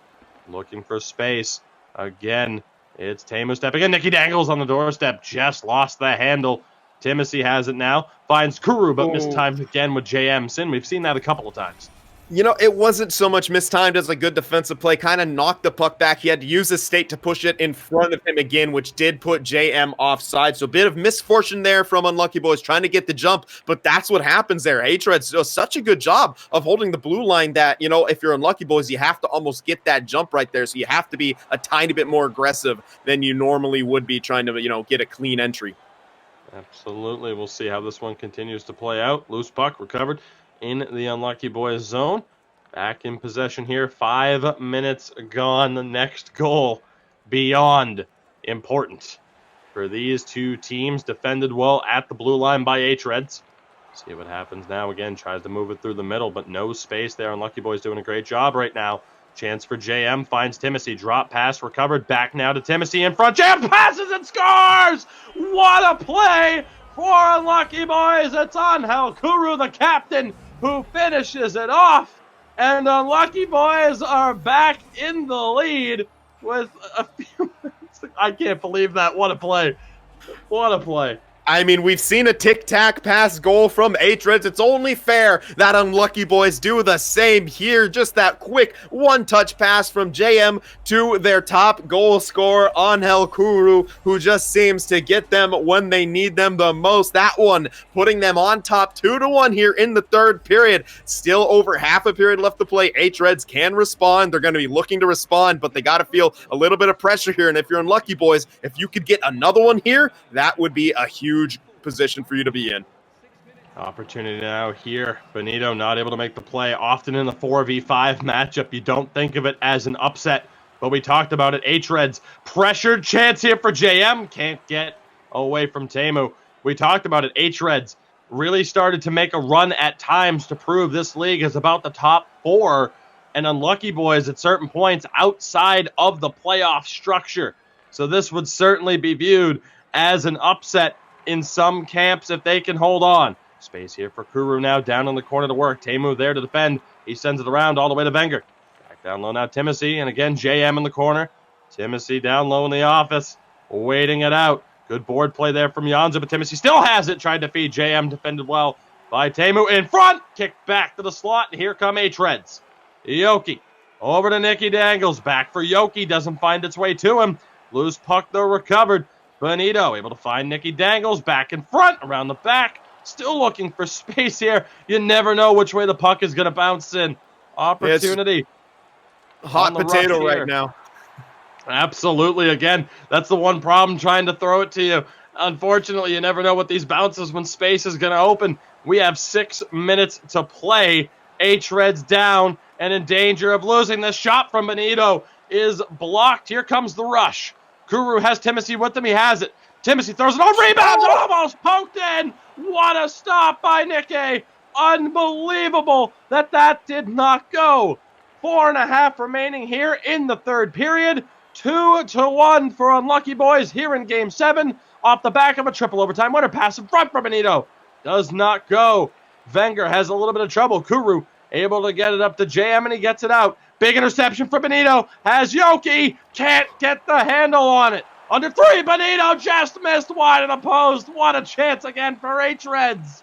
Looking for space. Again, it's Teemu stepping in. Nicky Dangles on the doorstep. Just lost the handle. Timothy has it now. Finds Kuru, but mistimed again with JM. Sin, we've seen that a couple of times. You know, it wasn't so much mistimed as a good defensive play. Kind of knocked the puck back. He had to use his skate to push it in front of him again, which did put JM offside. So a bit of misfortune there from Unlucky Boys trying to get the jump, but that's what happens there. hREDS does such a good job of holding the blue line that, you know, if you're Unlucky Boys, you have to almost get that jump right there. So you have to be a tiny bit more aggressive than you normally would be trying to, you know, get a clean entry. Absolutely. We'll see how this one continues to play out. Loose puck recovered in the unlucky boys zone. Back in possession here. 5 minutes gone. The next goal beyond important for these two teams. Defended well at the blue line by hREDS. See what happens now. Again, tries to move it through the middle, but no space there. Unlucky boys doing a great job right now. Chance for JM, finds Timothy. Drop pass recovered. Back now to Timothy in front. JM passes and scores! What a play for Unlucky Boys. It's Angel Kuru, the captain, who finishes it off. And Unlucky Boys are back in the lead with a few minutes. I can't believe that. What a play. What a play. I mean, we've seen a tic-tac pass goal from hREDS. It's only fair that Unlucky Boys do the same here. Just that quick one-touch pass from JM to their top goal scorer, Angel Kuru, who just seems to get them when they need them the most. That one putting them on top 2-1 here in the third period. Still over half a period left to play. hREDS can respond. They're going to be looking to respond, but they got to feel a little bit of pressure here. And if you're Unlucky Boys, if you could get another one here, that would be a huge position for you to be in. Opportunity now here. Benito not able to make the play. Often in the 4v5 matchup, you don't think of it as an upset, but we talked about it. hREDS pressured chance here for JM. Can't get away from Teemu. We talked about it. hREDS really started to make a run at times to prove this league is about the top 4, and Unlucky Boys at certain points outside of the playoff structure. So this would certainly be viewed as an upset in some camps if they can hold on. Space here for Kuru now down in the corner to work. Teemu there to defend. He sends it around all the way to Wenger. Back down low now Timothy, and again JM in the corner. Timothy down low in the office, waiting it out. Good board play there from Janzu, but Timothy still has it. Tried to feed JM, defended well by Teemu in front. Kicked back to the slot, and here come hREDS. Yoki over to Nicky Dangles. Back for Yoki, doesn't find its way to him. Loose puck though recovered. Benito able to find Nicky Dangles back in front, around the back. Still looking for space here. You never know which way the puck is going to bounce in. Opportunity. Hot potato right now. Absolutely. Again, that's the one problem trying to throw it to you. Unfortunately, you never know what these bounces when space is going to open. We have 6 minutes to play. hREDS down and in danger of losing. This shot from Benito is blocked. Here comes the rush. Kuru has Timothy with him. He has it. Timothy throws it on rebound. Almost poked in. What a stop by Nicky. Unbelievable that did not go. 4.5 remaining here in the third period. 2-1 for Unlucky Boys here in Game 7. Off the back of a triple overtime winner. Pass in front for Benito. Does not go. Wenger has a little bit of trouble. Kuru able to get it up to JM, and he gets it out. Big interception for Benito. Has Yoki. Can't get the handle on it. Under 3, Benito just missed wide of the post. What a chance again for hREDS.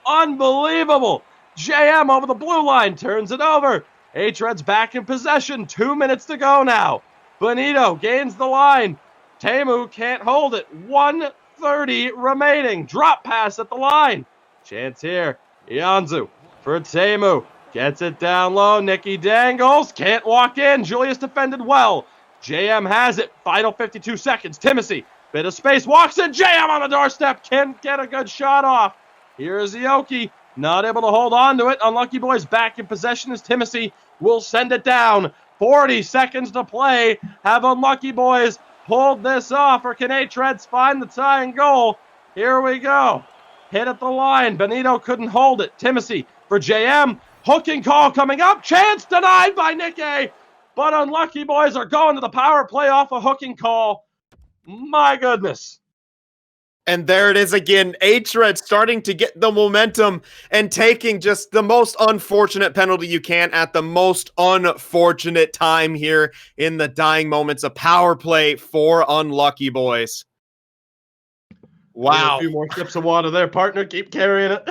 Unbelievable. JM over the blue line. Turns it over. hREDS back in possession. 2 minutes to go now. Benito gains the line. Teemu can't hold it. 1:30 remaining. Drop pass at the line. Chance here. Janzu for Teemu. Gets it down low. Nicky Dangles. Can't walk in. Julius defended well. JM has it. Final 52 seconds. Timothy. Bit of space. Walks in. JM on the doorstep. Can't get a good shot off. Here's Yoki. Not able to hold on to it. Unlucky Boys back in possession as Timothy will send it down. 40 seconds to play. Have Unlucky Boys pulled this off, or can hREDS find the tying goal? Here we go. Hit at the line. Benito couldn't hold it. Timothy for JM. Hooking call coming up. Chance denied by Nicky. But Unlucky Boys are going to the power play off a hooking call. My goodness. And there it is again. hREDS starting to get the momentum and taking just the most unfortunate penalty you can at the most unfortunate time here in the dying moments. A power play for Unlucky Boys. Wow. A few more sips of water there, partner. Keep carrying it.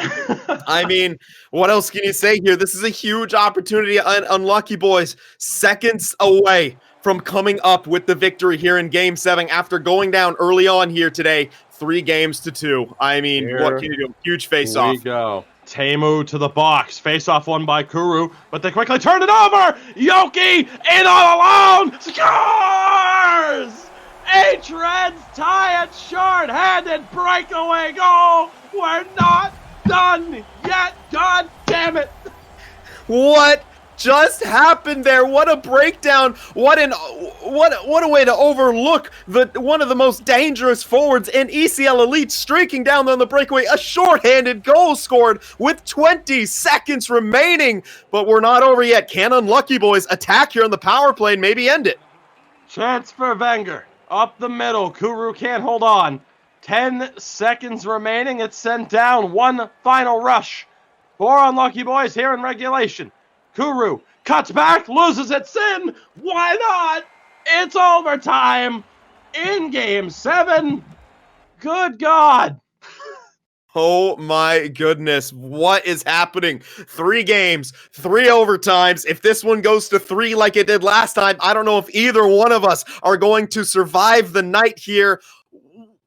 I mean, what else can you say here? This is a huge opportunity. Unlucky Boys, seconds away from coming up with the victory here in Game 7 after going down early on here today, 3-2. I mean, what can you do? Huge face-off. Here we go. Teemu to the box. Face-off won by Kuru, but they quickly turn it over. Yoki in all alone. Scores! hREDS tie it short-handed breakaway goal. We're not done yet. God damn it. What just happened there? What a breakdown. What a way to overlook one of the most dangerous forwards in ECL Elite, streaking down on the breakaway. A shorthanded goal scored with 20 seconds remaining. But we're not over yet. Can Unlucky Boys attack here on the power play and maybe end it? Chance for Wenger. Up the middle. Kuru can't hold on. 10 seconds remaining. It's sent down. One final rush for Unlucky Boys here in regulation. Kuru cuts back, loses it. Sin. Why not? It's overtime in Game 7. Good God. Oh my goodness, what is happening? 3 games, 3 overtimes. If this one goes to 3 like it did last time, I don't know if either one of us are going to survive the night here.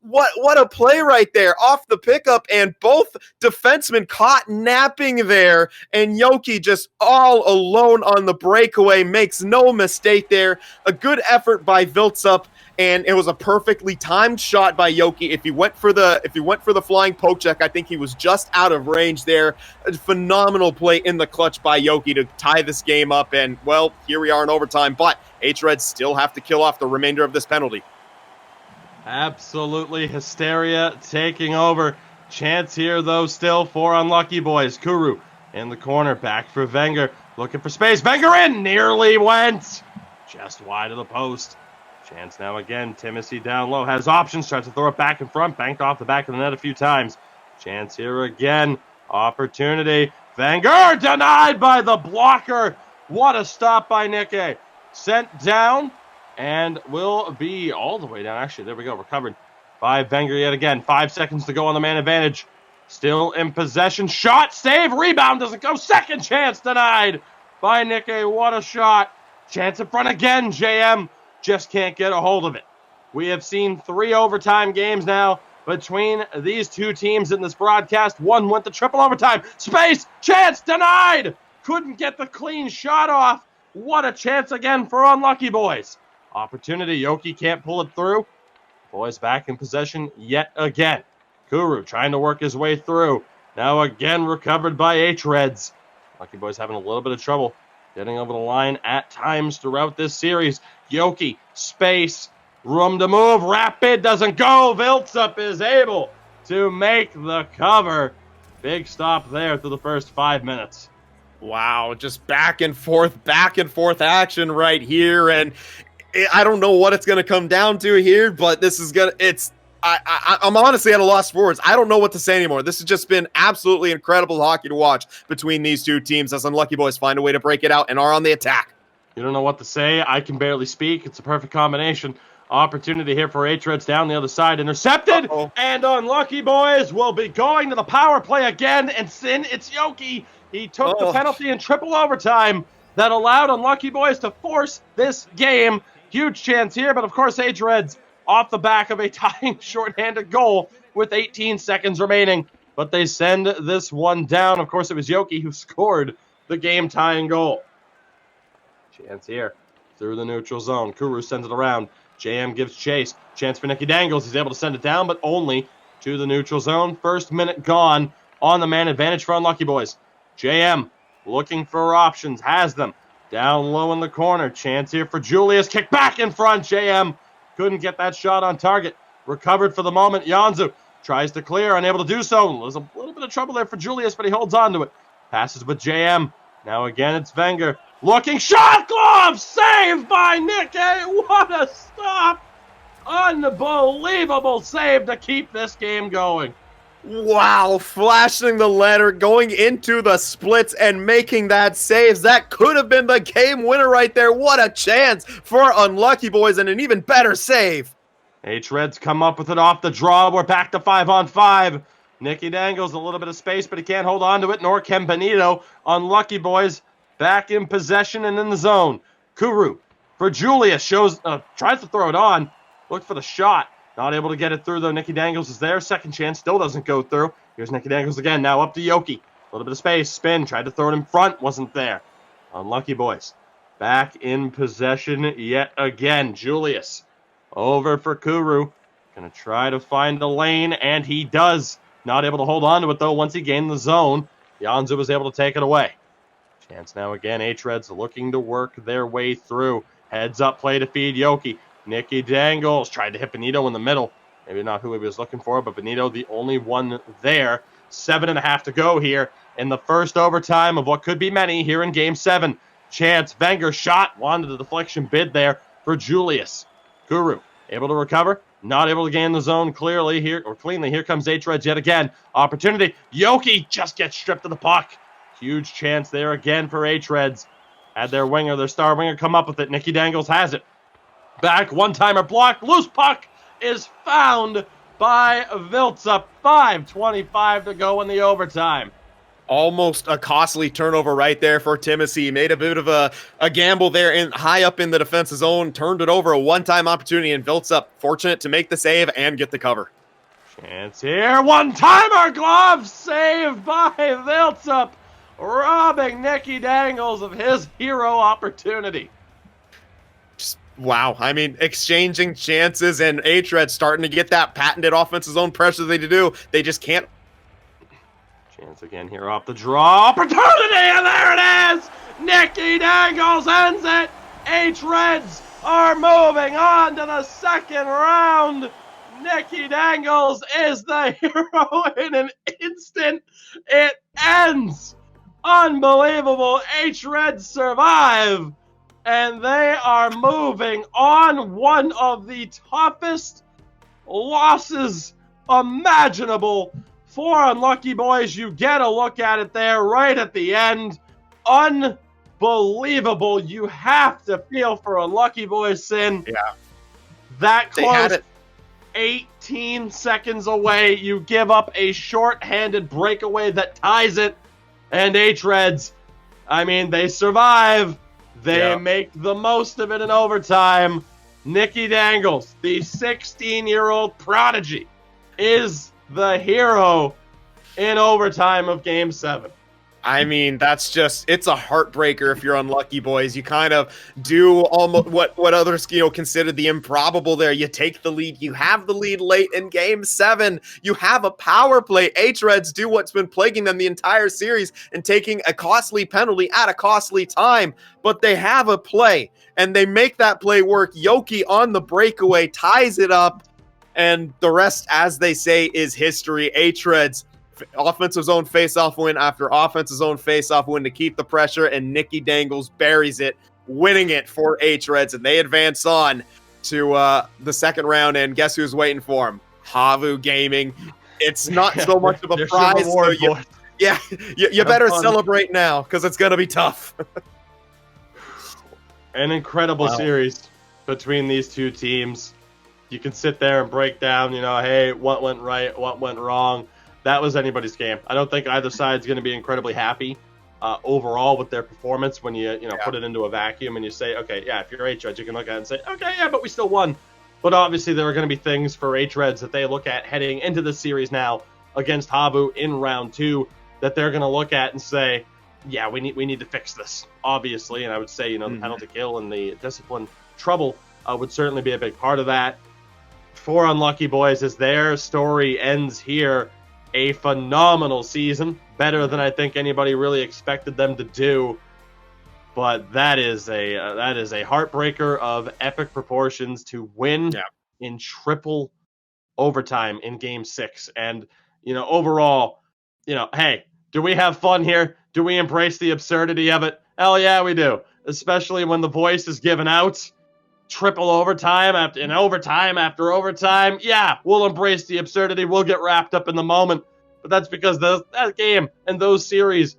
What a play right there off the pickup, and both defensemen caught napping there, and Yoki just all alone on the breakaway, makes no mistake there. A good effort by Viltsup, and it was a perfectly timed shot by Yoki. If he went for the flying poke check, I think he was just out of range there. A phenomenal play in the clutch by Yoki to tie this game up, and well, here we are in overtime, but hREDS still have to kill off the remainder of this penalty. Absolutely hysteria taking over. Chance here, though, still for Unlucky Boys. Kuru in the corner, back for Wenger. Looking for space. Wenger in! Nearly went! Just wide of the post. Chance now again. Timothy down low. Has options. Tries to throw it back in front. Banked off the back of the net a few times. Chance here again. Opportunity. Wenger denied by the blocker. What a stop by Nikke. Sent down. And will be all the way down. Actually, there we go. Recovered by Wenger yet again. 5 seconds to go on the man advantage. Still in possession. Shot, save, rebound doesn't go. Second chance denied by Nikke. What a shot. Chance in front again. JM just can't get a hold of it. We have seen 3 overtime games now between these two teams in this broadcast. One went to triple overtime. Space, chance, denied. Couldn't get the clean shot off. What a chance again for Unlucky Boys. Opportunity, Yoki can't pull it through. Boys back in possession yet again. Kuru trying to work his way through. Now again recovered by hREDS. Lucky Boys having a little bit of trouble getting over the line at times throughout this series. Yoki, space, room to move. Rapid doesn't go. Viltsup is able to make the cover. Big stop there through the first 5 minutes. Wow, just back and forth action right here, and I don't know what it's going to come down to here, but this is going to, I'm honestly at a loss for words. I don't know what to say anymore. This has just been absolutely incredible hockey to watch between these two teams as Unlucky Boys find a way to break it out and are on the attack. You don't know what to say. I can barely speak. It's a perfect combination. Opportunity here for hREDS down the other side. Intercepted. And Unlucky Boys will be going to the power play again. And Sin, it's Yoki. He took the penalty in triple overtime that allowed Unlucky Boys to force this game. Huge chance here, but of course hREDS off the back of a tying shorthanded goal with 18 seconds remaining. But they send this one down. Of course, it was Yoki who scored the game-tying goal. Chance here through the neutral zone. Kuru sends it around. JM gives chase. Chance for Nicky Dangles. He's able to send it down, but only to the neutral zone. First minute gone on the man advantage for Unlucky Boys. JM looking for options. Has them. Down low in the corner. Chance here for Julius. Kick back in front. JM couldn't get that shot on target. Recovered for the moment. Janzu tries to clear. Unable to do so. There's a little bit of trouble there for Julius, but he holds on to it. Passes with JM. Now again it's Wenger. Looking. Shot glove. Save by Nikke. What a stop. Unbelievable save to keep this game going. Wow, flashing the letter, going into the splits and making that saves. That could have been the game winner right there. What a chance for Unlucky Boys and an even better save. hREDS come up with it off the draw. We're back to 5-on-5. Nicky Dangles a little bit of space, but he can't hold on to it, nor can Benito. Unlucky Boys back in possession and in the zone. Kuru for Julius tries to throw it on. Looked for the shot. Not able to get it through, though. Nicky Dangles is there. Second chance. Still doesn't go through. Here's Nicky Dangles again. Now up to Yoki. A little bit of space. Spin. Tried to throw it in front. Wasn't there. Unlucky Boys. Back in possession yet again. Julius Over for Kuru. Gonna try to find a lane, and he does. Not able to hold on to it, though, once he gained the zone. Janzu was able to take it away. Chance now again. hREDS looking to work their way through. Heads up play to feed Yoki. Nicky Dangles tried to hit Benito in the middle. Maybe not who he was looking for, but Benito the only one there. 7.5 to go here in the first overtime of what could be many here in Game 7. Chance, Wenger shot, wanted the deflection bid there for Julius. Kuru able to recover, not able to gain the zone clearly here, or cleanly. Here comes hREDS yet again. Opportunity. Yoki just gets stripped of the puck. Huge chance there again for hREDS. Had their winger, their star winger, come up with it. Nicky Dangles has it. Back, one-timer blocked. Loose puck is found by Viltsa. 5:25 to go in the overtime. Almost a costly turnover right there for Timothy. He made a bit of a gamble there and high up in the defensive zone, turned it over, a one-time opportunity, and Viltsa fortunate to make the save and get the cover. Chance here, one-timer glove save by Viltsa, robbing Nicky Dangles of his hero opportunity. Wow, I mean, exchanging chances, and hREDS starting to get that patented offensive zone pressure they do. They just can't. Chance again here off the draw. Opportunity, and there it is! Nicky Dangles ends it! hREDS are moving on to the second round. Nicky Dangles is the hero in an instant. It ends. Unbelievable. hREDS survive. And they are moving on. One of the toughest losses imaginable for Unlucky Boys. You get a look at it there right at the end. Unbelievable. You have to feel for Unlucky Boys, Sin. Yeah. That They had close. it. 18 seconds away. You give up a short-handed breakaway that ties it. And hREDS, I mean, they survive. They make the most of it in overtime. Nicky Dangles, the 16-year-old prodigy, is the hero in overtime of Game 7. I mean, that's just, it's a heartbreaker if you're Unlucky Boys. You kind of do almost what others, consider the improbable there. You take the lead. You have the lead late in Game 7. You have a power play. hREDS do what's been plaguing them the entire series and taking a costly penalty at a costly time. But they have a play, and they make that play work. Yoki on the breakaway ties it up, and the rest, as they say, is history. hREDS offensive zone face-off win after offensive zone face-off win to keep the pressure, and Nicky Dangles buries it, winning it for hREDS, and they advance on to the second round, and guess who's waiting for them? Havu Gaming. It's not so much of a prize. Reward, So you better fun. celebrate now, because it's going to be tough. An incredible series between these two teams. You can sit there and break down, hey, what went right, what went wrong. That was anybody's game. I don't think either side's going to be incredibly happy overall with their performance when you put it into a vacuum and you say, okay, yeah, if you're hREDS, you can look at it and say, okay, yeah, but we still won. But obviously there are going to be things for hREDS that they look at heading into the series now against Havu in round 2 that they're going to look at and say, yeah, we need to fix this, obviously. And I would say, the penalty kill and the discipline trouble would certainly be a big part of that. For Unlucky Boys, as their story ends here, a phenomenal season, better than I think anybody really expected them to do. But that is a heartbreaker of epic proportions to win in triple overtime in Game 6. And overall, hey, do we have fun here? Do we embrace the absurdity of it? Hell yeah, we do. Especially when the voice is given out. Triple overtime after overtime. Yeah, we'll embrace the absurdity. We'll get wrapped up in the moment. But that's because that game and this series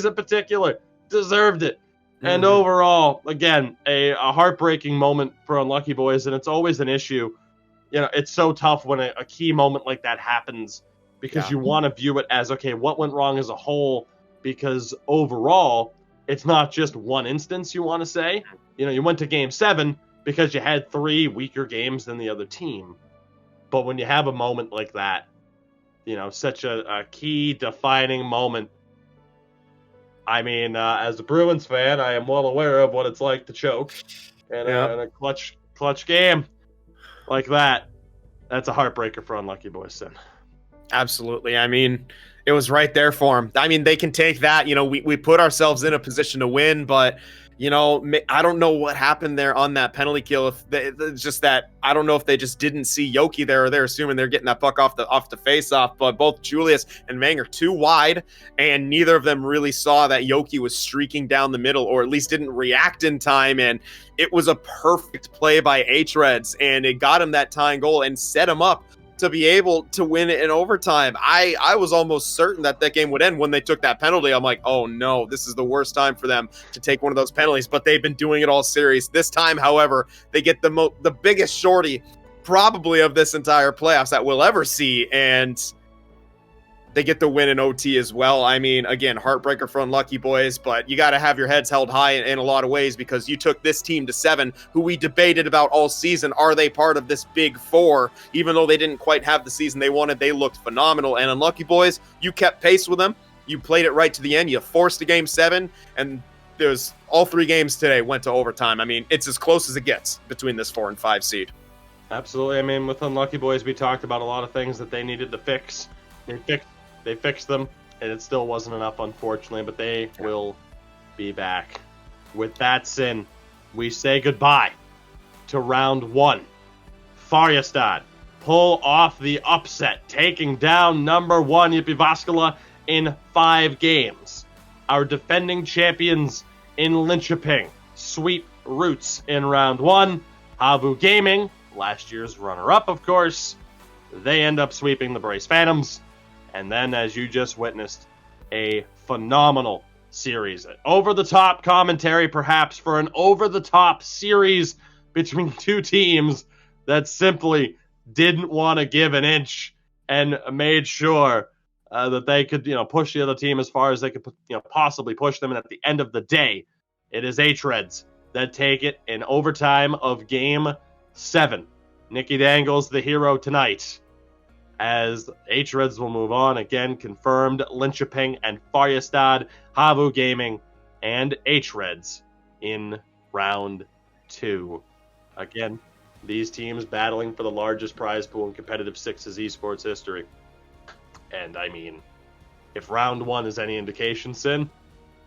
in particular, deserved it. Mm-hmm. And overall, again, a heartbreaking moment for Unlucky Boys. And it's always an issue. It's so tough when a key moment like that happens because you want to view it as, okay, what went wrong as a whole? Because overall, it's not just one instance you want to say. You went to Game 7 because you had 3 weaker games than the other team. But when you have a moment like that, such a key defining moment, I mean, as a Bruins fan, I am well aware of what it's like to choke in a clutch game. like that, that's a heartbreaker for Unlucky Boys, Sin. Absolutely. I mean, it was right there for them. I mean, they can take that. You know, we put ourselves in a position to win, but, you know, I don't know what happened there on that penalty kill. If it's just that, I don't know if they just didn't see Yoki there, or they're assuming they're getting that puck off the face-off. But both Julius and Mang are too wide, and neither of them really saw that Yoki was streaking down the middle, or at least didn't react in time. And it was a perfect play by hREDS, and it got him that tying goal and set him up to be able to win it in overtime. I was almost certain that game would end when they took that penalty. I'm like, oh no, this is the worst time for them to take one of those penalties, but they've been doing it all series. This time, however, they get the biggest shorty probably of this entire playoffs that we'll ever see, and they get the win in OT as well. I mean, again, heartbreaker for Unlucky Boys, but you got to have your heads held high in a lot of ways, because you took this team to 7, who we debated about all season. Are they part of this big 4? Even though they didn't quite have the season they wanted, they looked phenomenal. And Unlucky Boys, you kept pace with them. You played it right to the end. You forced a game 7, and there's all 3 games today went to overtime. I mean, it's as close as it gets between this 4 and 5 seed. Absolutely. I mean, with Unlucky Boys, we talked about a lot of things that they needed to fix. They fixed them, and it still wasn't enough, unfortunately, but they will be back. With that, Sin, we say goodbye to round 1. Färjestad pull off the upset, taking down number 1 Jyväskylä in 5 games. Our defending champions in Linköping sweep Roots in round 1. Havu Gaming, last year's runner-up, of course, they end up sweeping the Brace Phantoms. And then, as you just witnessed, a phenomenal series. Over-the-top commentary, perhaps, for an over-the-top series between 2 teams that simply didn't want to give an inch and made sure that they could, push the other team as far as they could, possibly push them. And at the end of the day, it is hREDS that take it in overtime of Game 7. Nicky Dangle's the hero tonight, as hREDS will move on. Again, confirmed Linköping and Färjestad, Havu Gaming, and hREDS in round 2. Again, these teams battling for the largest prize pool in competitive 6's esports history. And I mean, if round 1 is any indication, Sin,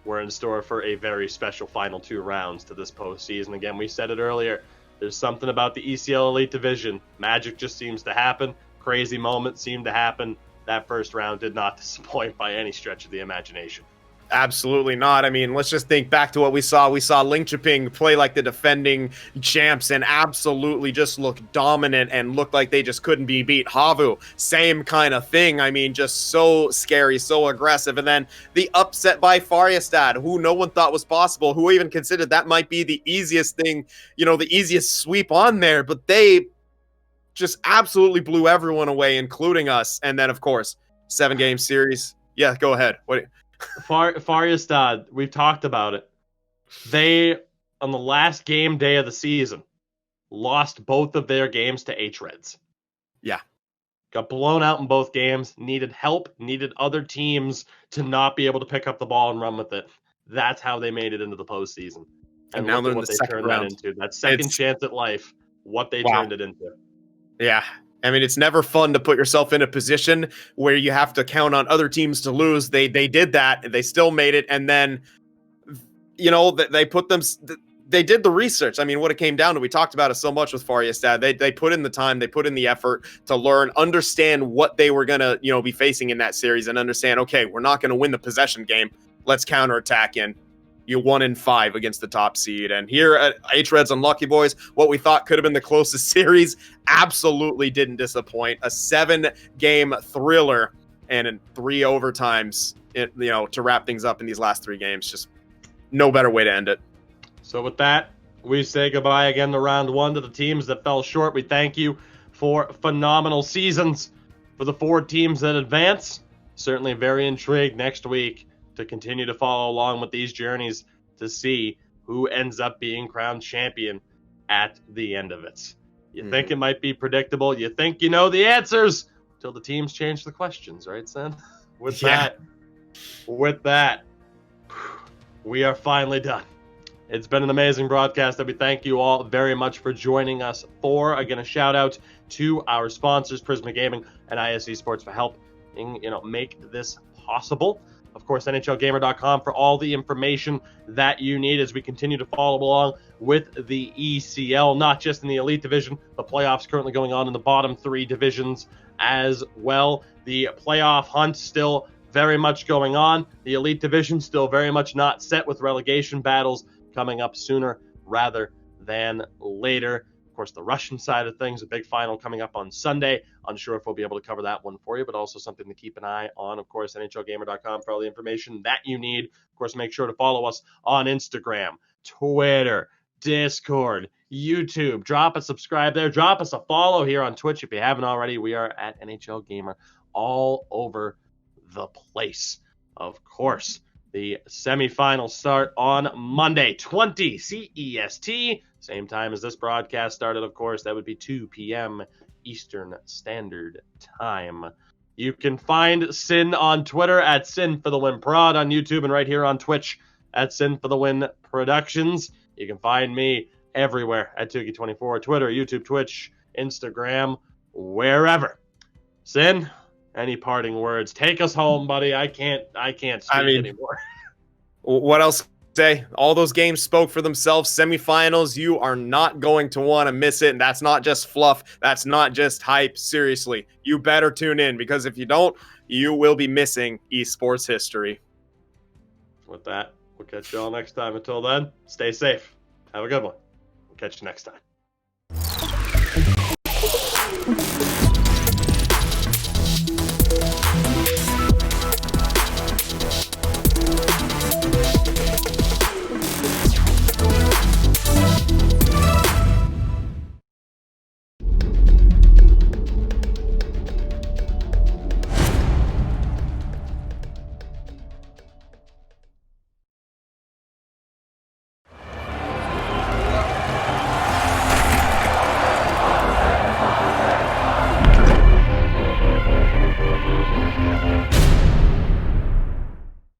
we're in store for a very special final 2 rounds to this postseason. Again, we said it earlier, there's something about the ECL Elite Division. Magic just seems to happen. Crazy moments seem to happen. That first round did not disappoint by any stretch of the imagination. Absolutely not. I mean, let's just think back to what we saw. We saw Linköping play like the defending champs and absolutely just look dominant and look like they just couldn't be beat. Havu, same kind of thing. I mean, just so scary, so aggressive. And then the upset by Färjestad, who no one thought was possible, who even considered that might be the easiest thing, the easiest sweep on there. But they just absolutely blew everyone away, including us. And then, of course, 7-game series. Yeah, go ahead. What? Färjestad, we've talked about it. They, on the last game day of the season, lost both of their games to hREDS. Yeah. Got blown out in both games, needed help, needed other teams to not be able to pick up the ball and run with it. That's how they made it into the postseason. And now look at what they turned that into. That second chance at life, what they turned it into. Yeah. I mean, it's never fun to put yourself in a position where you have to count on other teams to lose. They did that. They still made it. And then, they put them. They did the research. I mean, what it came down to, we talked about it so much with Färjestad. They put in the time, they put in the effort to learn, understand what they were going to, be facing in that series, and understand, okay, we're not going to win the possession game. Let's counterattack in. You 1-5 against the top seed. And here at hREDS Unlucky Boys, what we thought could have been the closest series absolutely didn't disappoint. A 7-game thriller and in 3 overtimes, to wrap things up in these last 3 games. Just no better way to end it. So with that, we say goodbye again to round 1 to the teams that fell short. We thank you for phenomenal seasons for the 4 teams that advance. Certainly very intrigued next week to continue to follow along with these journeys to see who ends up being crowned champion at the end of it. You think it might be predictable. You think you know the answers until the teams change the questions, right, Sam? With that, we are finally done It's been an amazing broadcast that we thank you all very much for joining us for. Again, a shout out to our sponsors, Prisma Gaming and ISE Sports, for helping make this possible. Of course, NHLGamer.com for all the information that you need as we continue to follow along with the ECL, not just in the Elite Division, the playoffs currently going on in the bottom 3 divisions as well. The playoff hunt still very much going on. The Elite Division still very much not set, with relegation battles coming up sooner rather than later. Of course, the Russian side of things, a big final coming up on Sunday. Unsure if we'll be able to cover that one for you, but also something to keep an eye on. Of course, NHLGamer.com for all the information that you need. Of course, make sure to follow us on Instagram, Twitter, Discord, YouTube. Drop a subscribe there. Drop us a follow here on Twitch if you haven't already. We are at NHL Gamer all over the place. Of course, the semifinals start on Monday, 20 CEST. Same time as this broadcast started, of course. That would be 2 p.m. Eastern Standard Time. You can find Sin on Twitter at Sin for the Win Prod, on YouTube, and right here on Twitch at Sin for the Win Productions. You can find me everywhere at Tuki24, Twitter, YouTube, Twitch, Instagram, wherever. Sin, any parting words? Take us home, buddy. I can't speak anymore. What else say? All those games spoke for themselves. Semifinals, you are not going to want to miss it. And that's not just fluff. That's not just hype. Seriously, you better tune in, because if you don't, you will be missing esports history. With that, we'll catch you all next time. Until then, stay safe. Have a good one. We'll catch you next time.